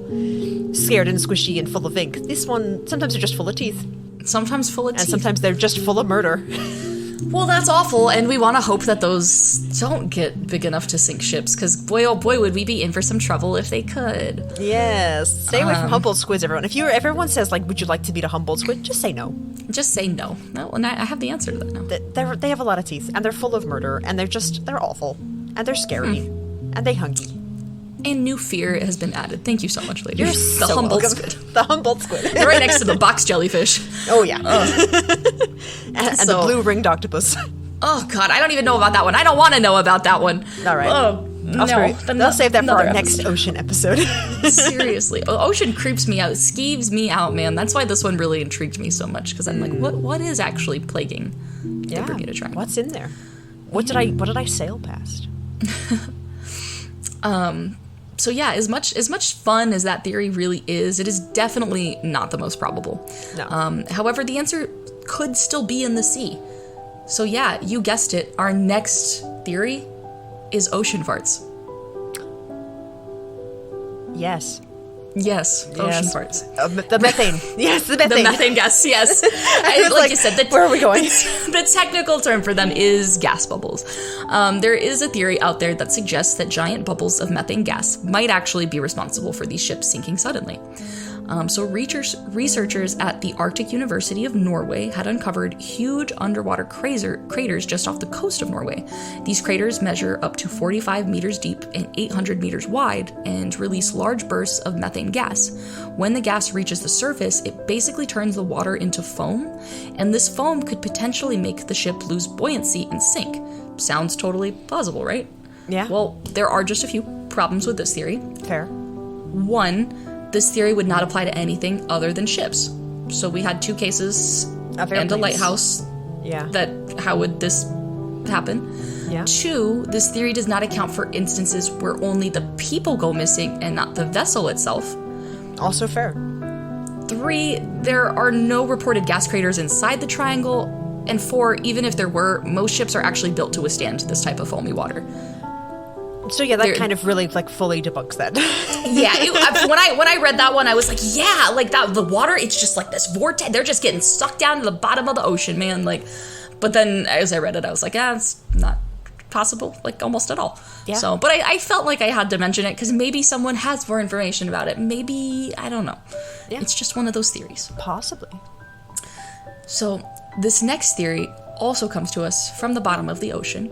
scared and squishy and full of ink. This one, sometimes they're just full of teeth. Sometimes full of teeth. And sometimes they're just full of murder. Well, that's awful, and we want to hope that those don't get big enough to sink ships, because boy, oh boy, would we be in for some trouble if they could. Yes. Stay away from Humboldt squids, everyone. If everyone says, like, would you like to meet a Humboldt squid, just say no. Just say no. No, and I have the answer to that now. They have a lot of teeth, and they're full of murder, and they're awful, and they're scary, and they hungry. And new fear has been added. Thank you so much, ladies. You're the so Humboldt welcome. squid. The Humboldt squid. They're right next to the box jellyfish. Oh, yeah. And the blue-ringed octopus. Oh, God, I don't even know about that one. I don't want to know about that one. All right. Oh, I'll save that for our next ocean episode. Seriously. Ocean creeps me out. It skeeves me out, man. That's why this one really intrigued me so much, because I'm like, what is actually plaguing the Bermuda Triangle? What's in there? What did I sail past? So yeah, as much fun as that theory really is, it is definitely not the most probable. No. However, the answer could still be in the sea. So yeah, you guessed it. Our next theory is ocean farts. Yes. Yes, ocean farts. The methane. Yes, the methane. The methane gas, yes. Like you said, where are we going? The technical term for them is gas bubbles. There is a theory out there that suggests that giant bubbles of methane gas might actually be responsible for these ships sinking suddenly. So researchers at the Arctic University of Norway had uncovered huge underwater craters just off the coast of Norway. These craters measure up to 45 meters deep and 800 meters wide and release large bursts of methane gas. When the gas reaches the surface, it basically turns the water into foam, and this foam could potentially make the ship lose buoyancy and sink. Sounds totally plausible, right? Yeah. Well, there are just a few problems with this theory. Fair. One, this theory would not apply to anything other than ships. So we had 2 cases and a lighthouse. Yeah. How would this happen? Yeah. 2, this theory does not account for instances where only the people go missing and not the vessel itself. Also fair. 3, there are no reported gas craters inside the triangle. And 4, even if there were, most ships are actually built to withstand this type of foamy water. So yeah, that kind of really like fully debunks that. Yeah, when I read that one, I was like, yeah, like that the water, it's just like this vortex. They're just getting sucked down to the bottom of the ocean, man. Like, but then as I read it, I was like, yeah, it's not possible, like almost at all. Yeah. So, but I felt like I had to mention it because maybe someone has more information about it. Maybe, I don't know. Yeah. It's just one of those theories. Possibly. So this next theory also comes to us from the bottom of the ocean.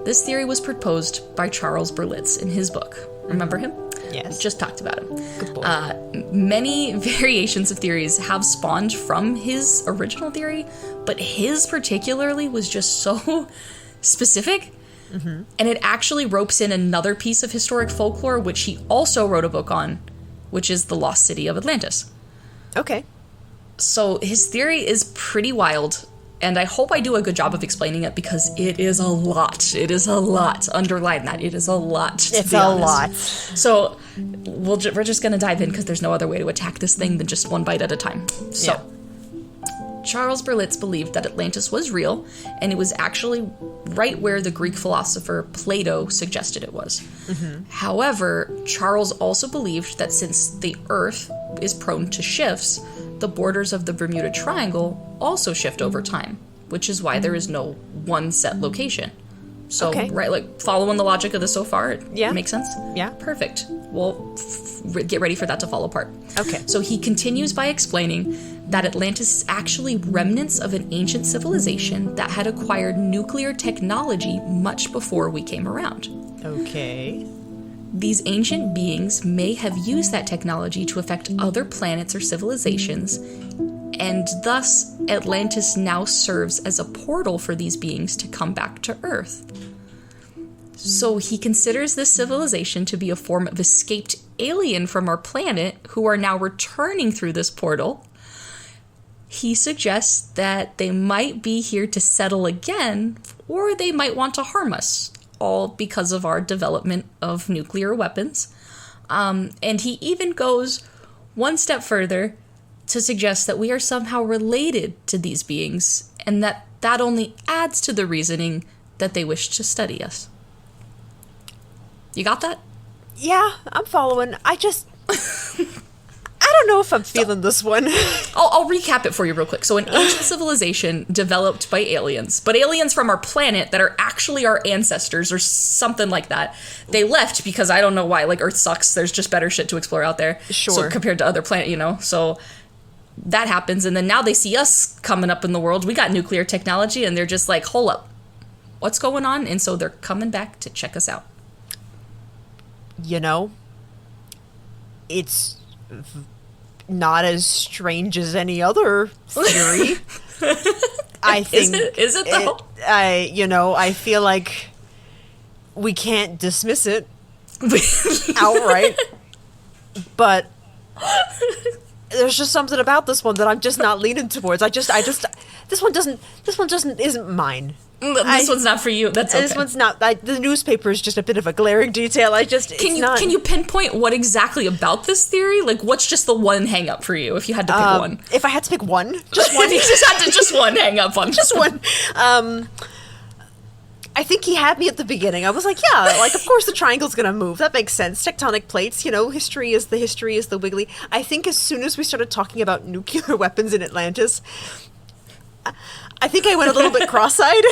This theory was proposed by Charles Berlitz in his book. Remember him? Yes. Just talked about him. Good boy. Many variations of theories have spawned from his original theory, but his particularly was just so specific. Mm-hmm. And it actually ropes in another piece of historic folklore, which he also wrote a book on, which is the lost city of Atlantis. Okay. So his theory is pretty wild. And I hope I do a good job of explaining it because it is a lot. It is a lot. Underline that. It is a lot. It's a lot. So we're just going to dive in because there's no other way to attack this thing than just one bite at a time. So Charles Berlitz believed that Atlantis was real, and it was actually right where the Greek philosopher Plato suggested it was. However, Charles also believed that since the Earth is prone to shifts, the borders of the Bermuda Triangle also shift over time, which is why there is no one set location. So, right, like, following the logic of this so far, it makes sense? Yeah. Perfect. Well, get ready for that to fall apart. Okay. So he continues by explaining that Atlantis is actually remnants of an ancient civilization that had acquired nuclear technology much before we came around. Okay. These ancient beings may have used that technology to affect other planets or civilizations, and thus Atlantis now serves as a portal for these beings to come back to Earth. So he considers this civilization to be a form of escaped alien from our planet who are now returning through this portal. He suggests that they might be here to settle again, or they might want to harm us, all because of our development of nuclear weapons. And he even goes one step further to suggest that we are somehow related to these beings, and that only adds to the reasoning that they wish to study us. You got that? Yeah, I'm following. I don't know if I'm feeling this one. I'll recap it for you real quick. So an ancient civilization developed by aliens, but aliens from our planet that are actually our ancestors or something like that. They left because I don't know why. Like, Earth sucks. There's just better shit to explore out there. Sure. So compared to other planets, you know. So that happens, and then now they see us coming up in the world. We got nuclear technology, and they're just like, hold up, what's going on? And so they're coming back to check us out. You know, it's not as strange as any other theory. I think is it though? I feel like we can't dismiss it outright, but there's just something about this one that I'm just not leaning towards. This one isn't mine. This one's not for you. That's okay. This one's not. The newspaper is just a bit of a glaring detail. Can you pinpoint what exactly about this theory? Like, what's just the one hang up for you if you had to pick one? If I had to pick one, just one. If you just had to just one hang up on just one. I think he had me at the beginning. I was like, yeah, like, of course the triangle's gonna move. That makes sense. Tectonic plates, history is the wiggly. I think as soon as we started talking about nuclear weapons in Atlantis, I think I went a little bit cross-eyed.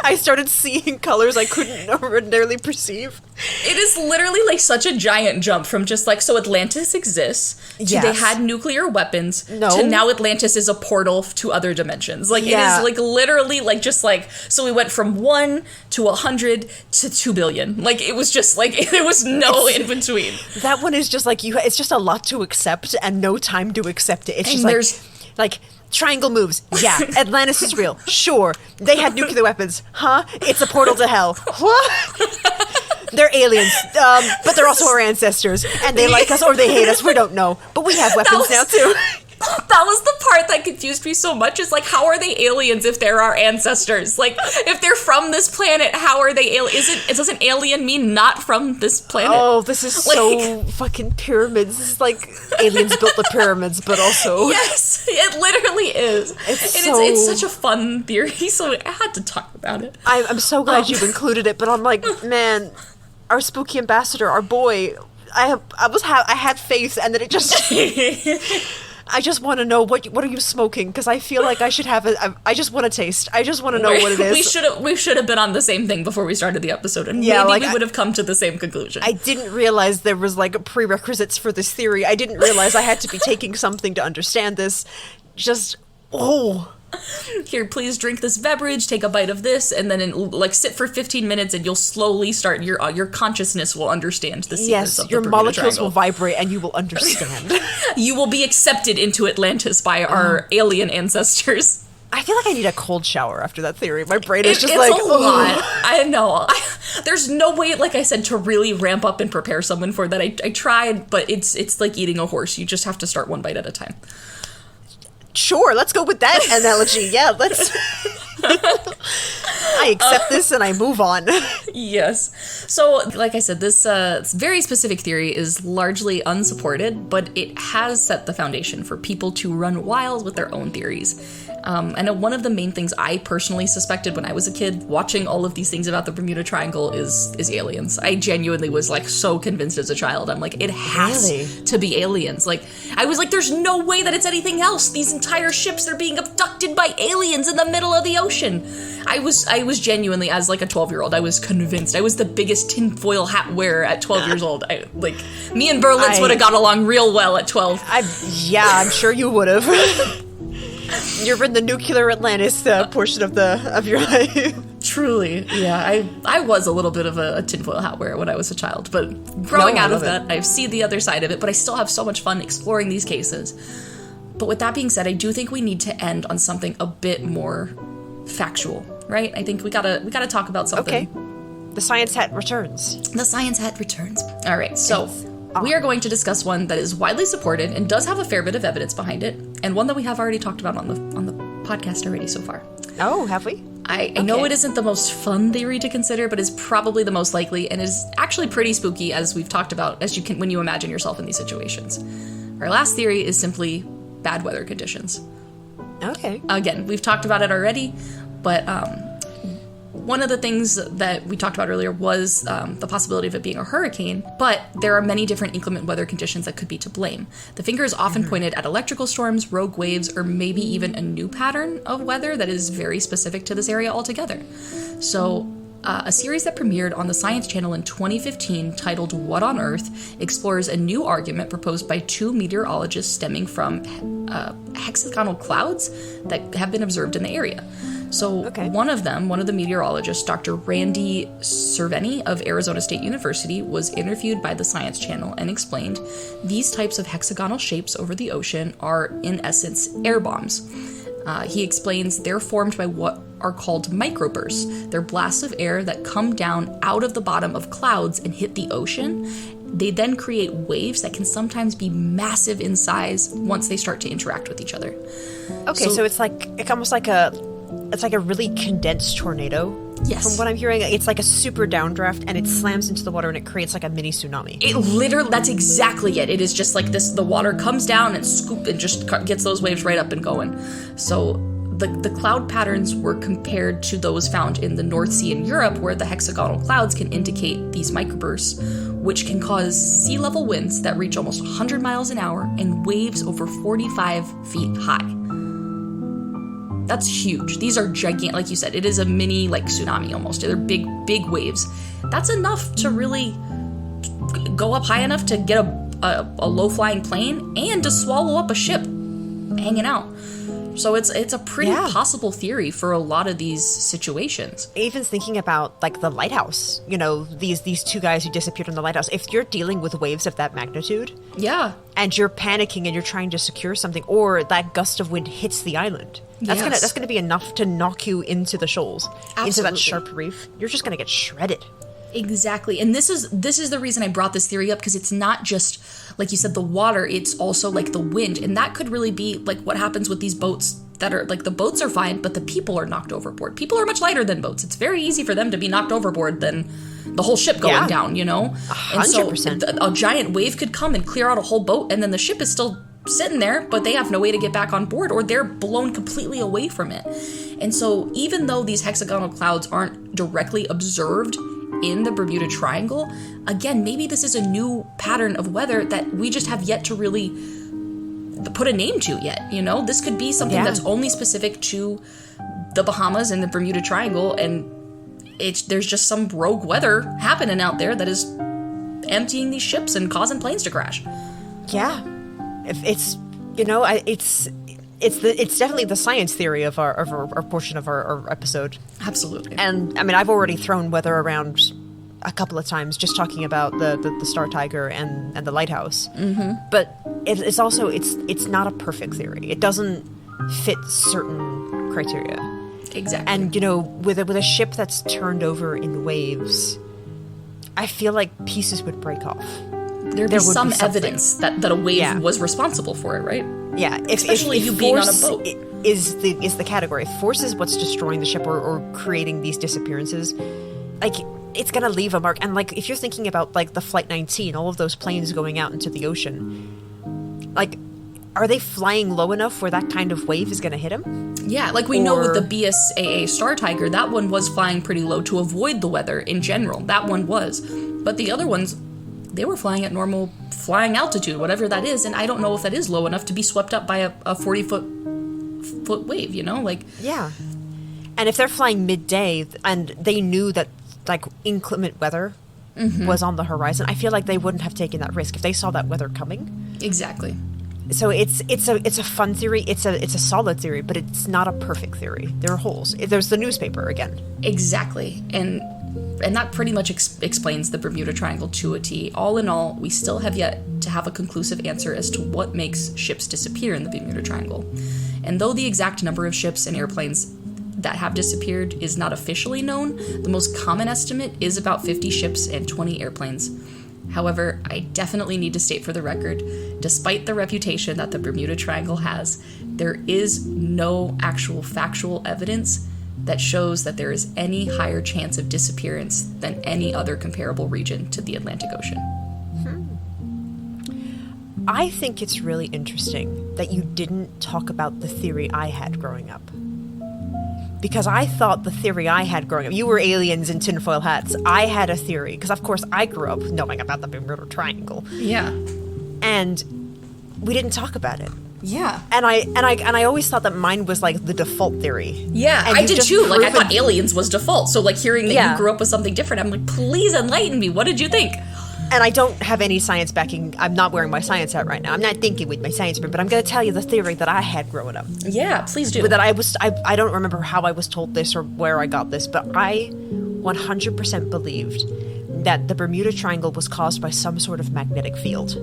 I started seeing colors I couldn't ordinarily perceive. It is literally like such a giant jump from just like, so Atlantis exists, to they had nuclear weapons, to now Atlantis is a portal to other dimensions. Like, it is like literally like just like, so we went from 1 to 100 to 2 billion. Like, it was just like, there was no in between. That one is just like, it's just a lot to accept and no time to accept it. It's just like triangle moves. Yeah. Atlantis is real. Sure. They had nuclear weapons. Huh? It's a portal to hell. What? They're aliens. But they're also our ancestors. And they like us or they hate us. We don't know. But we have weapons now too. That was the part that confused me so much, is like, how are they aliens if they're our ancestors? Like, if they're from this planet, how are they doesn't alien mean not from this planet? Oh, this is like, so fucking pyramids. This is like aliens built the pyramids, but also... Yes, it literally is. It's such a fun theory, so I had to talk about it. I'm so glad you've included it, but I'm like, man, our spooky ambassador, our boy, I had faith, and then it just... I just want to know what are you smoking, because I feel like I should have I just want to taste. I just want to know what it is. We should have been on the same thing before we started the episode, and maybe we would have come to the same conclusion. I didn't realize there was like prerequisites for this theory. I didn't realize I had to be taking something to understand this. Here, please drink this beverage, take a bite of this, and then sit for 15 minutes, and you'll slowly start, your consciousness will understand the secrets of the Bermuda molecules Triangle. will vibrate, and you will understand. You will be accepted into Atlantis by our alien ancestors. I feel like I need a cold shower after that theory. My brain is just it's a lot. I know. There's no way, like I said, to really ramp up and prepare someone for that. I tried, but it's like eating a horse. You just have to start one bite at a time. Sure, let's go with that analogy. Yeah, let's... I accept this and I move on. Yes. So, like I said, this very specific theory is largely unsupported, but it has set the foundation for people to run wild with their own theories. I know one of the main things I personally suspected when I was a kid, watching all of these things about the Bermuda Triangle, is aliens. I genuinely was like so convinced as a child. I'm like, it has to be aliens. Like, I was like, there's no way that it's anything else. These entire ships, they're being abducted by aliens in the middle of the ocean. I was genuinely, as like a 12-year-old, I was convinced. I was the biggest tinfoil hat wearer at 12 years old. Me and Berlitz would have got along real well at 12. I'm sure you would have. You're in the nuclear Atlantis portion of your life. Truly, yeah. I was a little bit of a tinfoil hat wearer when I was a child, but growing out of that, I've seen the other side of it, but I still have so much fun exploring these cases. But with that being said, I do think we need to end on something a bit more factual, right? I think we gotta talk about something. Okay. The science hat returns. The science hat returns. All right, so we are going to discuss one that is widely supported and does have a fair bit of evidence behind it, and one that we have already talked about on the podcast already so far. Oh, have we? I know it isn't the most fun theory to consider, but is probably the most likely, and is actually pretty spooky, as we've talked about, as you can when you imagine yourself in these situations. Our last theory is simply bad weather conditions. Okay. Again, we've talked about it already, but one of the things that we talked about earlier was the possibility of it being a hurricane, but there are many different inclement weather conditions that could be to blame. The finger is often pointed at electrical storms, rogue waves, or maybe even a new pattern of weather that is very specific to this area altogether. So, a series that premiered on the Science Channel in 2015 titled What on Earth explores a new argument proposed by two meteorologists stemming from hexagonal clouds that have been observed in the area. So one of the meteorologists, Dr. Randy Cerveni of Arizona State University, was interviewed by the Science Channel and explained these types of hexagonal shapes over the ocean are, in essence, air bombs. He explains they're formed by what are called microbursts. They're blasts of air that come down out of the bottom of clouds and hit the ocean. They then create waves that can sometimes be massive in size once they start to interact with each other. Okay, so it's almost like a really condensed tornado. Yes. From what I'm hearing, it's like a super downdraft, and it slams into the water, and it creates like a mini tsunami. That's exactly it. It is just like this, the water comes down and just gets those waves right up and going. So the cloud patterns were compared to those found in the North Sea in Europe, where the hexagonal clouds can indicate these microbursts, which can cause sea level winds that reach almost 100 miles an hour and waves over 45 feet high. That's huge. These are gigantic. Like you said, it is a mini, like, tsunami almost. They're big, big waves. That's enough to really go up high enough to get a low-flying plane and to swallow up a ship hanging out. So it's a pretty possible theory for a lot of these situations. Even thinking about, like, the lighthouse, these two guys who disappeared on the lighthouse. If you're dealing with waves of that magnitude, and you're panicking and you're trying to secure something, or that gust of wind hits the island, that's gonna be enough to knock you into the shoals, into that sharp reef. You're just gonna get shredded. Exactly. And this is the reason I brought this theory up, because it's not just, like you said, the water, it's also like the wind. And that could really be like what happens with these boats that are like, the boats are fine, but the people are knocked overboard. People are much lighter than boats. It's very easy for them to be knocked overboard than the whole ship going down, 100%. And so a giant wave could come and clear out a whole boat, and then the ship is still sitting there, but they have no way to get back on board, or they're blown completely away from it. And so even though these hexagonal clouds aren't directly observed in the Bermuda Triangle, again, maybe this is a new pattern of weather that we just have yet to really put a name to yet. This could be something that's only specific to the Bahamas and the Bermuda Triangle, and there's just some rogue weather happening out there that is emptying these ships and causing planes to crash. Yeah. It's definitely the science theory of our portion of our episode. Absolutely. And I mean, I've already thrown weather around a couple of times just talking about the Star Tiger and the lighthouse. Mm-hmm. But it's also it's not a perfect theory. It doesn't fit certain criteria. Exactly. And with a ship that's turned over in waves, I feel like pieces would break off. There'd be some evidence that a wave was responsible for it, right? Yeah, especially you being on a boat. is the category. If force is what's destroying the ship or creating these disappearances, like, it's gonna leave a mark. And like, if you're thinking about like the Flight 19, all of those planes going out into the ocean, like, are they flying low enough where that kind of wave is gonna hit them? Yeah, like we know with the BSAA Star Tiger, that one was flying pretty low to avoid the weather in general. That one was. But the other ones, they were flying at normal flying altitude, whatever that is, and I don't know if that is low enough to be swept up by a 40-foot wave, you know? Like, yeah. And if they're flying midday and they knew that, like, inclement weather was on the horizon, I feel like they wouldn't have taken that risk if they saw that weather coming. Exactly. So it's a fun theory. It's a solid theory, but it's not a perfect theory. There are holes. There's the newspaper again. Exactly. And that pretty much explains the Bermuda Triangle to a T. All in all, we still have yet to have a conclusive answer as to what makes ships disappear in the Bermuda Triangle. And though the exact number of ships and airplanes that have disappeared is not officially known, the most common estimate is about 50 ships and 20 airplanes. However, I definitely need to state for the record, despite the reputation that the Bermuda Triangle has, there is no actual factual evidence that shows that there is any higher chance of disappearance than any other comparable region to the Atlantic Ocean. I think it's really interesting that you didn't talk about the theory I had growing up. Because I thought the theory I had growing up, you were aliens in tinfoil hats. I had a theory, because of course I grew up knowing about the Bermuda Triangle. Yeah. And we didn't talk about it. Yeah. And I always thought that mine was like the default theory. Yeah, and I did too. Like, I thought aliens was default. So like hearing that you grew up with something different, I'm like, please enlighten me. What did you think? And I don't have any science backing. I'm not wearing my science hat right now. I'm not thinking with my science brain, but I'm going to tell you the theory that I had growing up. Yeah, please do. That I don't remember how I was told this or where I got this, but I 100% believed that the Bermuda Triangle was caused by some sort of magnetic field.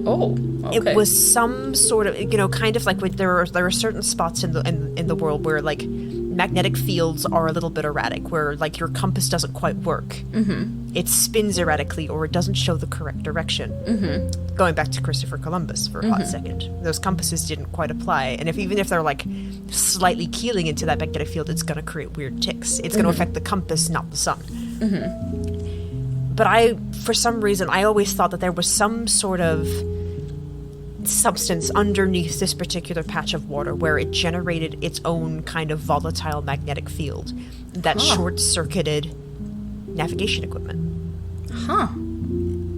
Oh, okay. It was some sort of, kind of like there are certain spots in the world where like magnetic fields are a little bit erratic, where like your compass doesn't quite work. Mm-hmm. It spins erratically, or it doesn't show the correct direction. Mm-hmm. Going back to Christopher Columbus for a hot second, those compasses didn't quite apply, and even if they're like slightly keeling into that magnetic field, it's going to create weird ticks. It's going to affect the compass, not the sun. Mm-hmm. But for some reason, I always thought that there was some sort of substance underneath this particular patch of water where it generated its own kind of volatile magnetic field that short-circuited navigation equipment. Huh.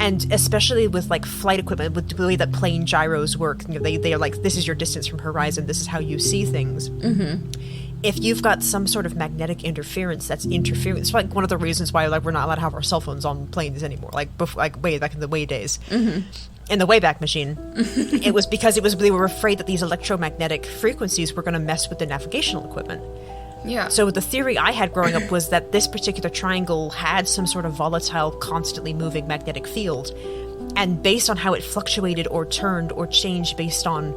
And especially with like flight equipment, with the way that plane gyros work, they are like, this is your distance from horizon, this is how you see things. Mm-hmm. If you've got some sort of magnetic interference that's interfering, it's like one of the reasons why like we're not allowed to have our cell phones on planes anymore, like way back in the way days. Mm-hmm. In the Wayback Machine, it was because they were afraid that these electromagnetic frequencies were going to mess with the navigational equipment. Yeah. So the theory I had growing up was that this particular triangle had some sort of volatile, constantly moving magnetic field, and based on how it fluctuated or turned or changed based on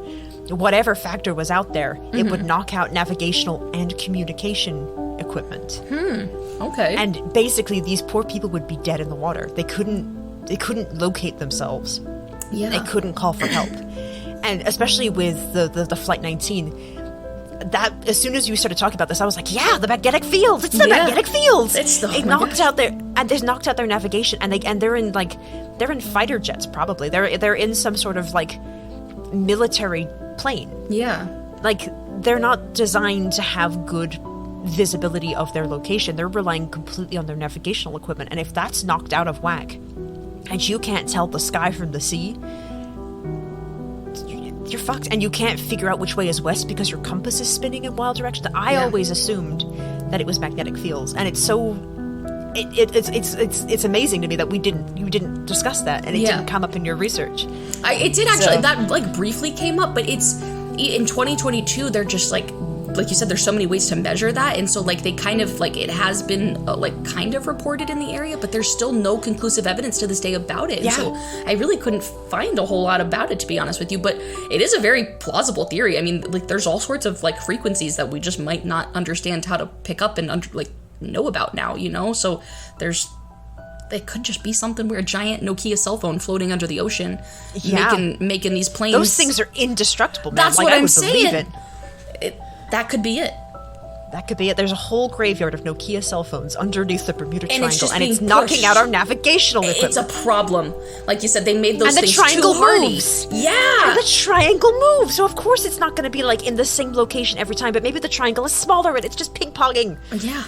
whatever factor was out there, it would knock out navigational and communication equiment. Okay. And basically, these poor people would be dead in the water. They couldn't locate themselves. Yeah. They couldn't call for help. And especially with the Flight 19, that as soon as you started talking about this, I was like, yeah, the magnetic fields. It's the magnetic fields. It knocked out their knocked out their navigation, and they're in fighter jets probably. They're in some sort of like military plane. Yeah. Like they're not designed to have good visibility of their location. They're relying completely on their navigational equipment, and if that's knocked out of whack and you can't tell the sky from the sea, you're fucked. And you can't figure out which way is west because your compass is spinning in wild directions. I always assumed that it was magnetic fields, and it's so it's amazing to me that you didn't discuss that, and it didn't come up in your research. It did actually. That like briefly came up, but it's in 2022. They're just like you said, there's so many ways to measure that, and so like they kind of like it has been like kind of reported in the area, but there's still no conclusive evidence to this day about it. Yeah. And so I really couldn't find a whole lot about it, to be honest with you. But it is a very plausible theory. I mean, like there's all sorts of like frequencies that we just might not understand how to pick up and know about now. So it could just be something where a giant Nokia cell phone floating under the ocean, making these planes. Those things are indestructible, man. That's what I'm saying. That could be it. That could be it. There's a whole graveyard of Nokia cell phones underneath the Bermuda And it's Triangle, just and it's being knocking pushed. out our navigational equipment. It's a problem. Like you said, they made those And the things triangle too hardy. moves. Yeah. And the triangle moves, so of course it's not going to be like in the same location every time, but maybe the triangle is smaller and it's just ping-ponging. Yeah.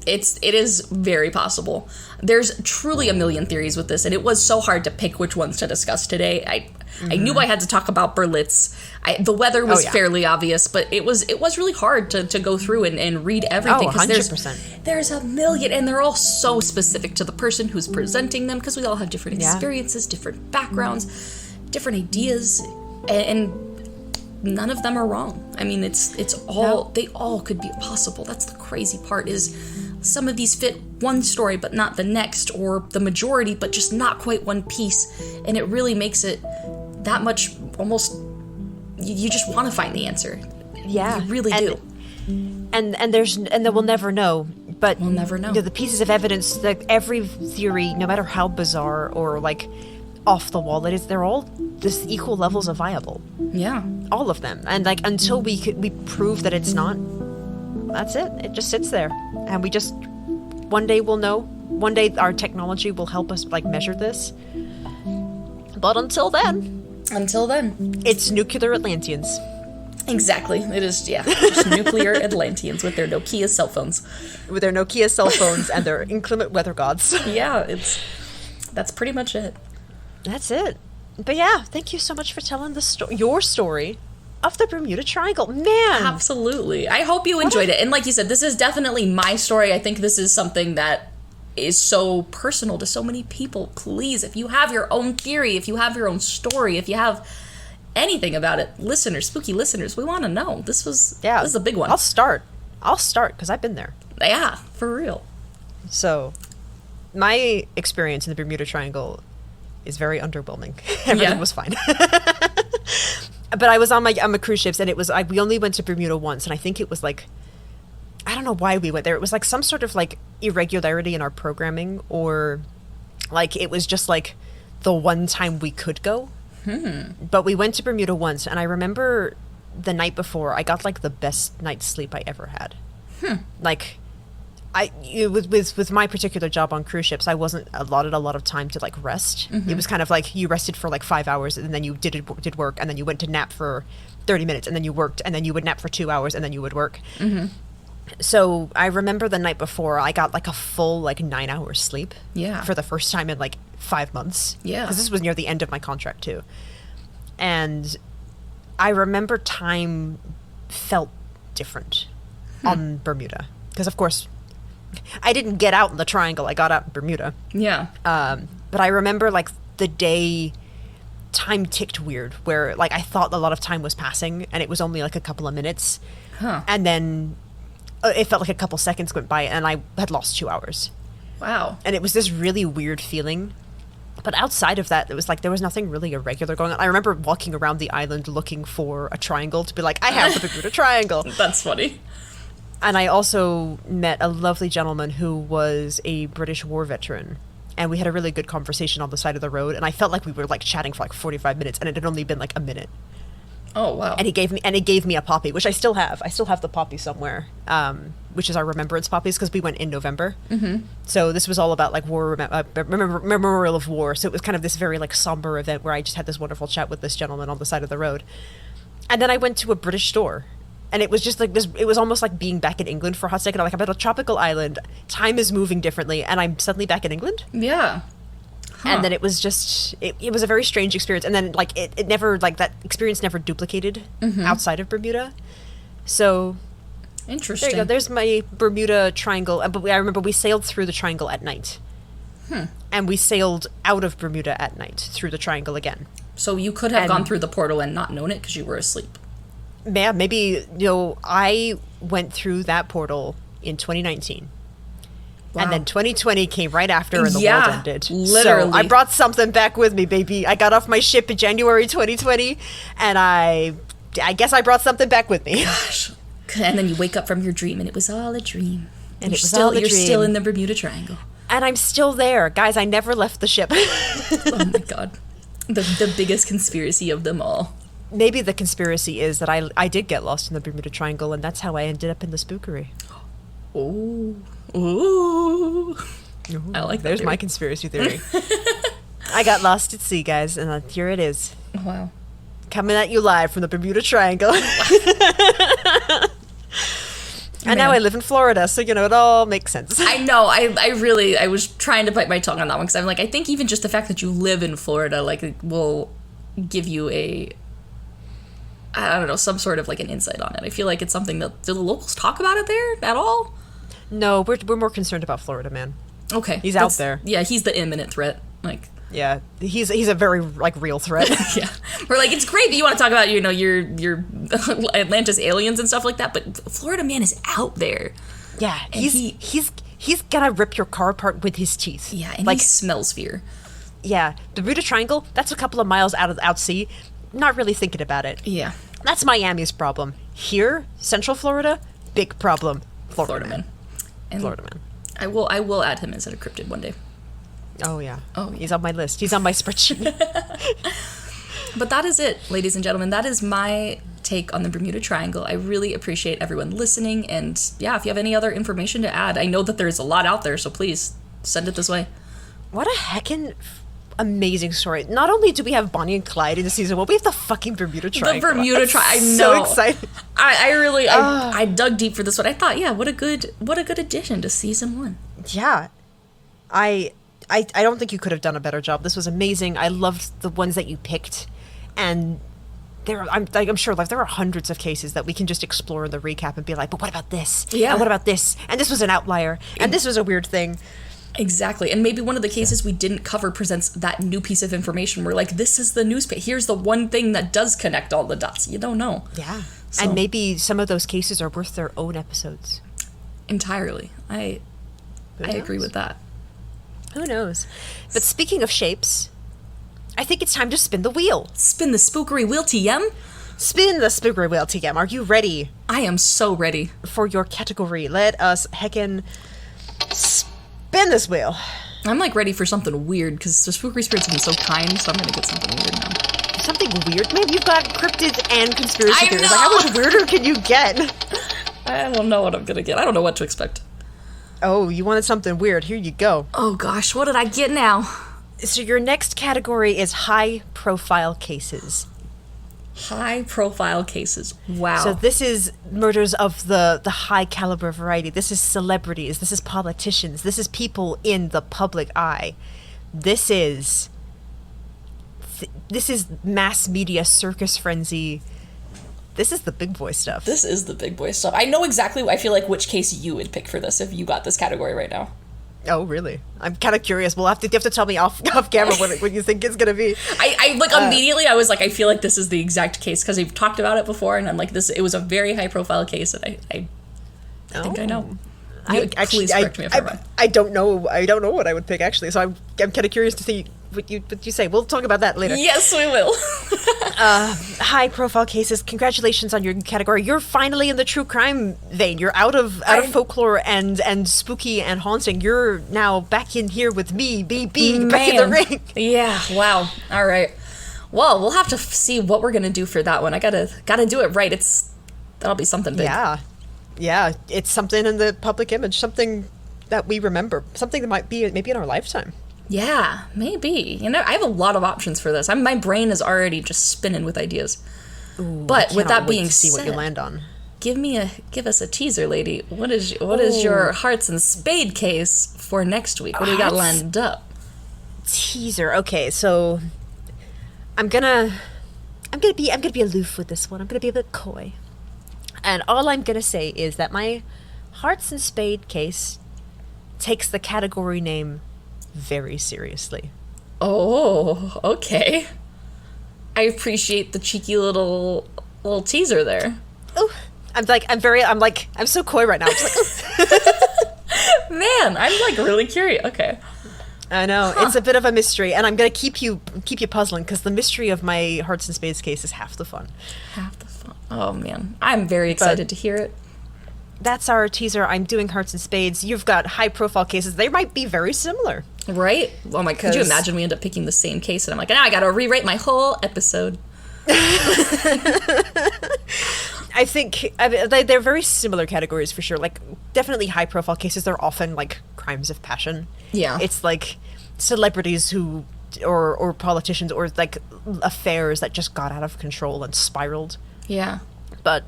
It is very possible. There's truly a million theories with this, and it was so hard to pick which ones to discuss today. I knew I had to talk about Berlitz. The weather was fairly obvious, but it was really hard to go through and read everything. 100%. There's a million, and they're all so specific to the person who's presenting them, because we all have different experiences, different backgrounds, different ideas, and none of them are wrong. I mean, they all could be possible. That's the crazy part, is some of these fit one story but not the next, or the majority but just not quite one piece, and it really makes it that much almost you just want to find the answer. Yeah, you really do. And then we'll never know. But we'll never know. The pieces of evidence, that every theory, no matter how bizarre or like off the wall it is, they're all this equal levels of viable. Yeah, all of them. And like until we prove that it's not, that's it. It just sits there, and we just one day we'll know. One day our technology will help us like measure this. But until then, it's nuclear Atlanteans. Exactly. It is, just nuclear Atlanteans with their Nokia cell phones. With their Nokia cell phones and their inclement weather gods. Yeah, that's pretty much it. That's it. But yeah, thank you so much for telling your story of the Bermuda Triangle. Man! Absolutely. I hope you enjoyed it. And like you said, this is definitely my story. I think this is something that is so personal to so many people. Please, if you have your own theory, if you have your own story, if you have anything about it, spooky listeners, we want to know. This is a big one. I'll start because I've been there. Yeah, for real. So, my experience in the Bermuda Triangle is very underwhelming. Everything was fine. But I was on my cruise ships, and it was we only went to Bermuda once, and I think it was like, I don't know why we went there. It was like some sort of like irregularity in our programming, or like it was just like the one time we could go. But we went to Bermuda once, and I remember the night before I got like the best night's sleep I ever had. Like with my particular job on cruise ships, I wasn't allotted a lot of time to like rest. It was kind of like you rested for like 5 hours, and then you did work, and then you went to nap for 30 minutes, and then you worked, and then you would nap for 2 hours, and then you would work. So I remember the night before I got like a full like 9 hours sleep. For the first time in like 5 months. Because this was near the end of my contract too. And I remember time felt different on Bermuda. Because of course, I didn't get out in the Triangle. I got out in Bermuda. But I remember like the day time ticked weird, where like I thought a lot of time was passing and it was only like a couple of minutes. And then it felt like a couple seconds went by and I had lost 2 hours. Wow. And it was this really weird feeling. But outside of that, it was like there was nothing really irregular going on. I remember walking around the island looking for a triangle to be like, I have the Bermuda Triangle. That's funny. And I also met a lovely gentleman who was a British war veteran. And we had a really good conversation on the side of the road. And I felt like we were like chatting for like 45 minutes, and it had only been like a minute. Oh, wow. And he gave me a poppy, which I still have. I still have the poppy somewhere, which is our remembrance poppies, because we went in November. So this was all about like war, memorial of war. So it was kind of this very like somber event where I just had this wonderful chat with this gentleman on the side of the road. And then I went to a British store, and it was just like this. It was almost like being back in England for a hot second. I'm at a tropical island. Time is moving differently, and I'm suddenly back in England. Yeah. And then it was just, it was a very strange experience. And then, like, it never, like, that experience never duplicated outside of Bermuda. So, interesting. There you go. There's my Bermuda Triangle. But I remember we sailed through the Triangle at night. And we sailed out of Bermuda at night through the Triangle again. So you could have gone through the portal and not known it because you were asleep. Yeah, maybe, I went through that portal in 2019. Wow. And then 2020 came right after, and the world ended. Literally. So I brought something back with me, baby. I got off my ship in January 2020, and I guess I brought something back with me. Gosh. And then you wake up from your dream, and it was all a dream. And you're still in the Bermuda Triangle. And I'm still there. Guys, I never left the ship. Oh, my God. The biggest conspiracy of them all. maybe the conspiracy is that I did get lost in the Bermuda Triangle, and that's how I ended up in the Spookery. Ooh. Ooh. I like that. There's my conspiracy theory. I got lost at sea, guys, and here it is. Wow. Coming at you live from the Bermuda Triangle. And now I live in Florida, so, it all makes sense. I know. I was trying to bite my tongue on that one, because I'm like, I think even just the fact that you live in Florida, like, it will give you I don't know, some sort of, like, an insight on it. I feel like it's something that, do the locals talk about it there at all? No, we're more concerned about Florida, man. Okay. He's out there. Yeah, he's the imminent threat, like... Yeah, he's a very, like, real threat. Yeah. We're like, it's great that you want to talk about, your Atlantis aliens and stuff like that, but Florida man is out there. Yeah, and he's gonna rip your car apart with his teeth. Yeah, and he smells fear. Yeah, the Bermuda Triangle, that's a couple of miles out sea. Not really thinking about it. Yeah. That's Miami's problem. Here, Central Florida, big problem. Florida man. And Florida man. I will add him as a cryptid one day. Oh, yeah. Oh, he's on my list. He's on my spreadsheet. But that is it, ladies and gentlemen. That is my take on the Bermuda Triangle. I really appreciate everyone listening. And yeah, if you have any other information to add, I know that there's a lot out there, so please send it this way. What a heckin' amazing story. Not only do we have Bonnie and Clyde in season 1, we have the fucking Bermuda Triangle. The Bermuda Triangle. I know. So excited. I dug deep for this one. I thought, yeah, what a good addition to season 1. Yeah. I don't think you could have done a better job. This was amazing. I loved the ones that you picked, and I'm sure like there are hundreds of cases that we can just explore in the recap and be like, but what about this? Yeah. And what about this? And this was an outlier, and this was a weird thing. Exactly. And maybe one of the cases we didn't cover presents that new piece of information. We're like, this is the newspaper. Here's the one thing that does connect all the dots. You don't know. Yeah. So, and maybe some of those cases are worth their own episodes. Entirely. I agree with that. Who knows? But speaking of shapes, I think it's time to spin the wheel. Spin the Spookery wheel, TM? Spin the Spookery wheel, TM. Are you ready? I am so ready. For your category. Let us heckin' spin this wheel. I'm like ready for something weird, because the Spookery Spirits have been so kind, so I'm going to get something weird now. Something weird? Man, you've got cryptids and conspiracy theories. Like, how much weirder can you get? I don't know what I'm going to get. I don't know what to expect. Oh, you wanted something weird. Here you go. Oh gosh, what did I get now? So your next category is high-profile cases. High-profile cases. Wow. So this is murders of the high-caliber variety. This is celebrities. This is politicians. This is people in the public eye. This is mass media circus frenzy. This is the big boy stuff. This is the big boy stuff. I know exactly, I feel like, which case you would pick for this if you got this category right now. Oh, really? I'm kind of curious. You have to tell me off camera what you think it's going to be. Immediately I was like, I feel like this is the exact case because we've talked about it before, and I'm like, it was a very high profile case, and I think I know. Please correct me if I'm wrong. I don't know what I would pick, actually, so I'm kind of curious to see what you say. We'll talk about that later. Yes, we will. High profile cases. Congratulations on your category. You're finally in the true crime vein. You're out of folklore and spooky and haunting. You're now back in here with me, BB, back in the ring. Yeah. Wow. All right. Well, we'll have to see what we're gonna do for that one. I gotta do it right. That'll be something big. Yeah. It's something in the public image. Something that we remember. Something that might be maybe in our lifetime. Yeah, maybe. I have a lot of options for this. My brain is already just spinning with ideas. Ooh, but with that being said, see what you land on. Give us a teaser, lady. What is your hearts and spade case for next week? What do you got lined up? Teaser. Okay, so I'm gonna be aloof with this one. I'm gonna be a bit coy, and all I'm gonna say is that my hearts and spade case takes the category name very seriously. Oh, okay. I appreciate the cheeky little teaser there. Oh, I'm so coy right now. I'm just like, man, I'm like really curious. Okay. I know. It's a bit of a mystery, and I'm gonna keep you puzzling because the mystery of my hearts and spades case is half the fun. Half the fun. Oh man, I'm very excited to hear it. That's our teaser. I'm doing hearts and spades. You've got high profile cases. They might be very similar. Right? Oh my, could you imagine we end up picking the same case and I'm like, now I gotta rewrite my whole episode. I think they're very similar categories for sure. Like, definitely high profile cases. They're often like crimes of passion. Yeah. It's like celebrities who, or politicians, or like affairs that just got out of control and spiraled. Yeah. But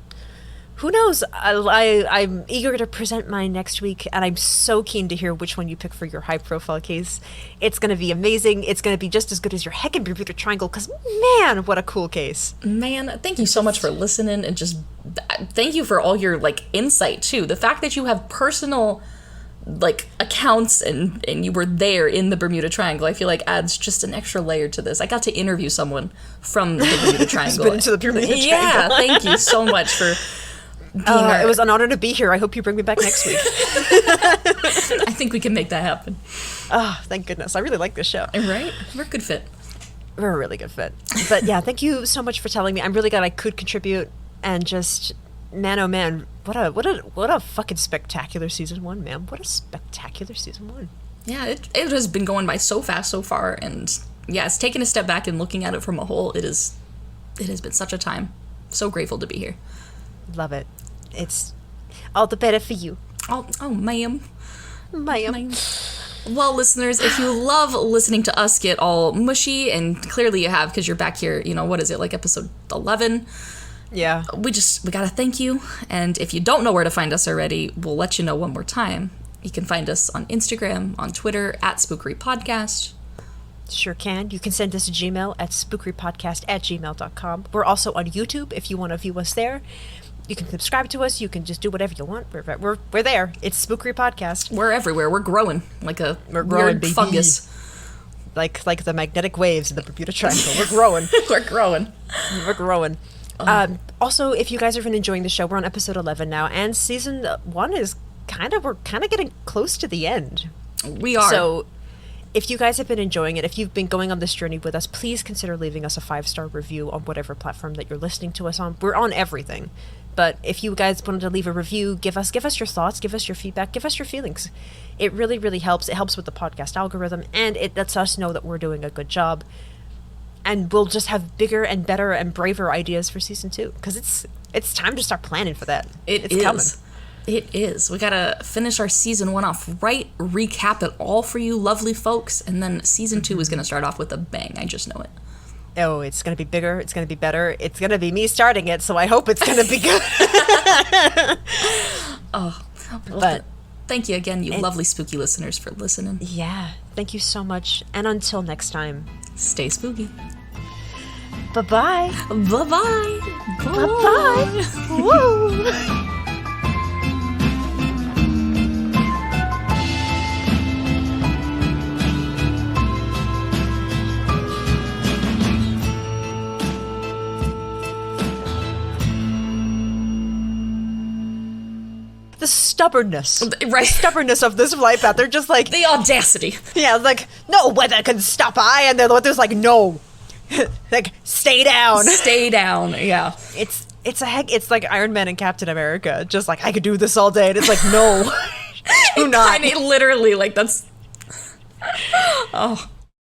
who knows? I'm eager to present mine next week, and I'm so keen to hear which one you pick for your high-profile case. It's going to be amazing. It's going to be just as good as your heckin' Bermuda Triangle, because, man, what a cool case. Man, thank you so much for listening, and just thank you for all your, like, insight, too. The fact that you have personal, like, accounts and you were there in the Bermuda Triangle, I feel like adds just an extra layer to this. I got to interview someone from the Bermuda Triangle. Been into the Bermuda Triangle. Yeah, thank you so much for... It was an honor to be here. I hope you bring me back next week. I think we can make that happen. Oh, thank goodness. I really like this show. Right? We're a good fit. We're a really good fit. But yeah, thank you so much for telling me. I'm really glad I could contribute, and just, man, oh man, what a fucking spectacular season 1, man. What a spectacular season 1. Yeah, it has been going by so fast so far, and yeah, it's taken a step back and looking at it from a whole. It has been such a time. So grateful to be here. Love it. It's all the better for you. Oh, ma'am. Ma'am. Well, listeners, if you love listening to us get all mushy, and clearly you have because you're back here, what is it, like episode 11? Yeah. We gotta thank you. And if you don't know where to find us already, we'll let you know one more time. You can find us on Instagram, on Twitter, at SpookeryPodcast. Sure can. You can send us a Gmail at SpookeryPodcast@gmail.com. We're also on YouTube if you want to view us there. You can subscribe to us. You can just do whatever you want. We're there. It's Spookery Podcast. We're everywhere. We're growing like a weird baby. Fungus. Like the magnetic waves in the Bermuda Triangle. We're growing. We're growing. We're growing. Also, if you guys have been enjoying the show, we're on episode 11 now, and season 1 is we're kind of getting close to the end. We are. So if you guys have been enjoying it, if you've been going on this journey with us, please consider leaving us a 5-star review on whatever platform that you're listening to us on. We're on everything. But if you guys wanted to leave a review, give us your thoughts, give us your feedback, give us your feelings. It really, really helps. It helps with the podcast algorithm, and it lets us know that we're doing a good job. And we'll just have bigger and better and braver ideas for season 2, because it's time to start planning for that. It's coming. It is. We gotta finish our season 1 off right, recap it all for you lovely folks, and then season 2 is gonna start off with a bang. I just know it. Oh, it's going to be bigger. It's going to be better. It's going to be me starting it, so I hope it's going to be good. But thank you again, you lovely spooky listeners, for listening. Yeah, thank you so much. And until next time, stay spooky. Bye-bye. Bye-bye. Bye-bye. Woo. The stubbornness. Right. The stubbornness of this flight path. They're just like... the audacity. Yeah, like, no weather can stop I, and the weather's like, no. Like, stay down. Stay down, yeah. It's like Iron Man and Captain America. Just like, I could do this all day. And it's like, no. Do not. I mean, literally, like, that's... Oh.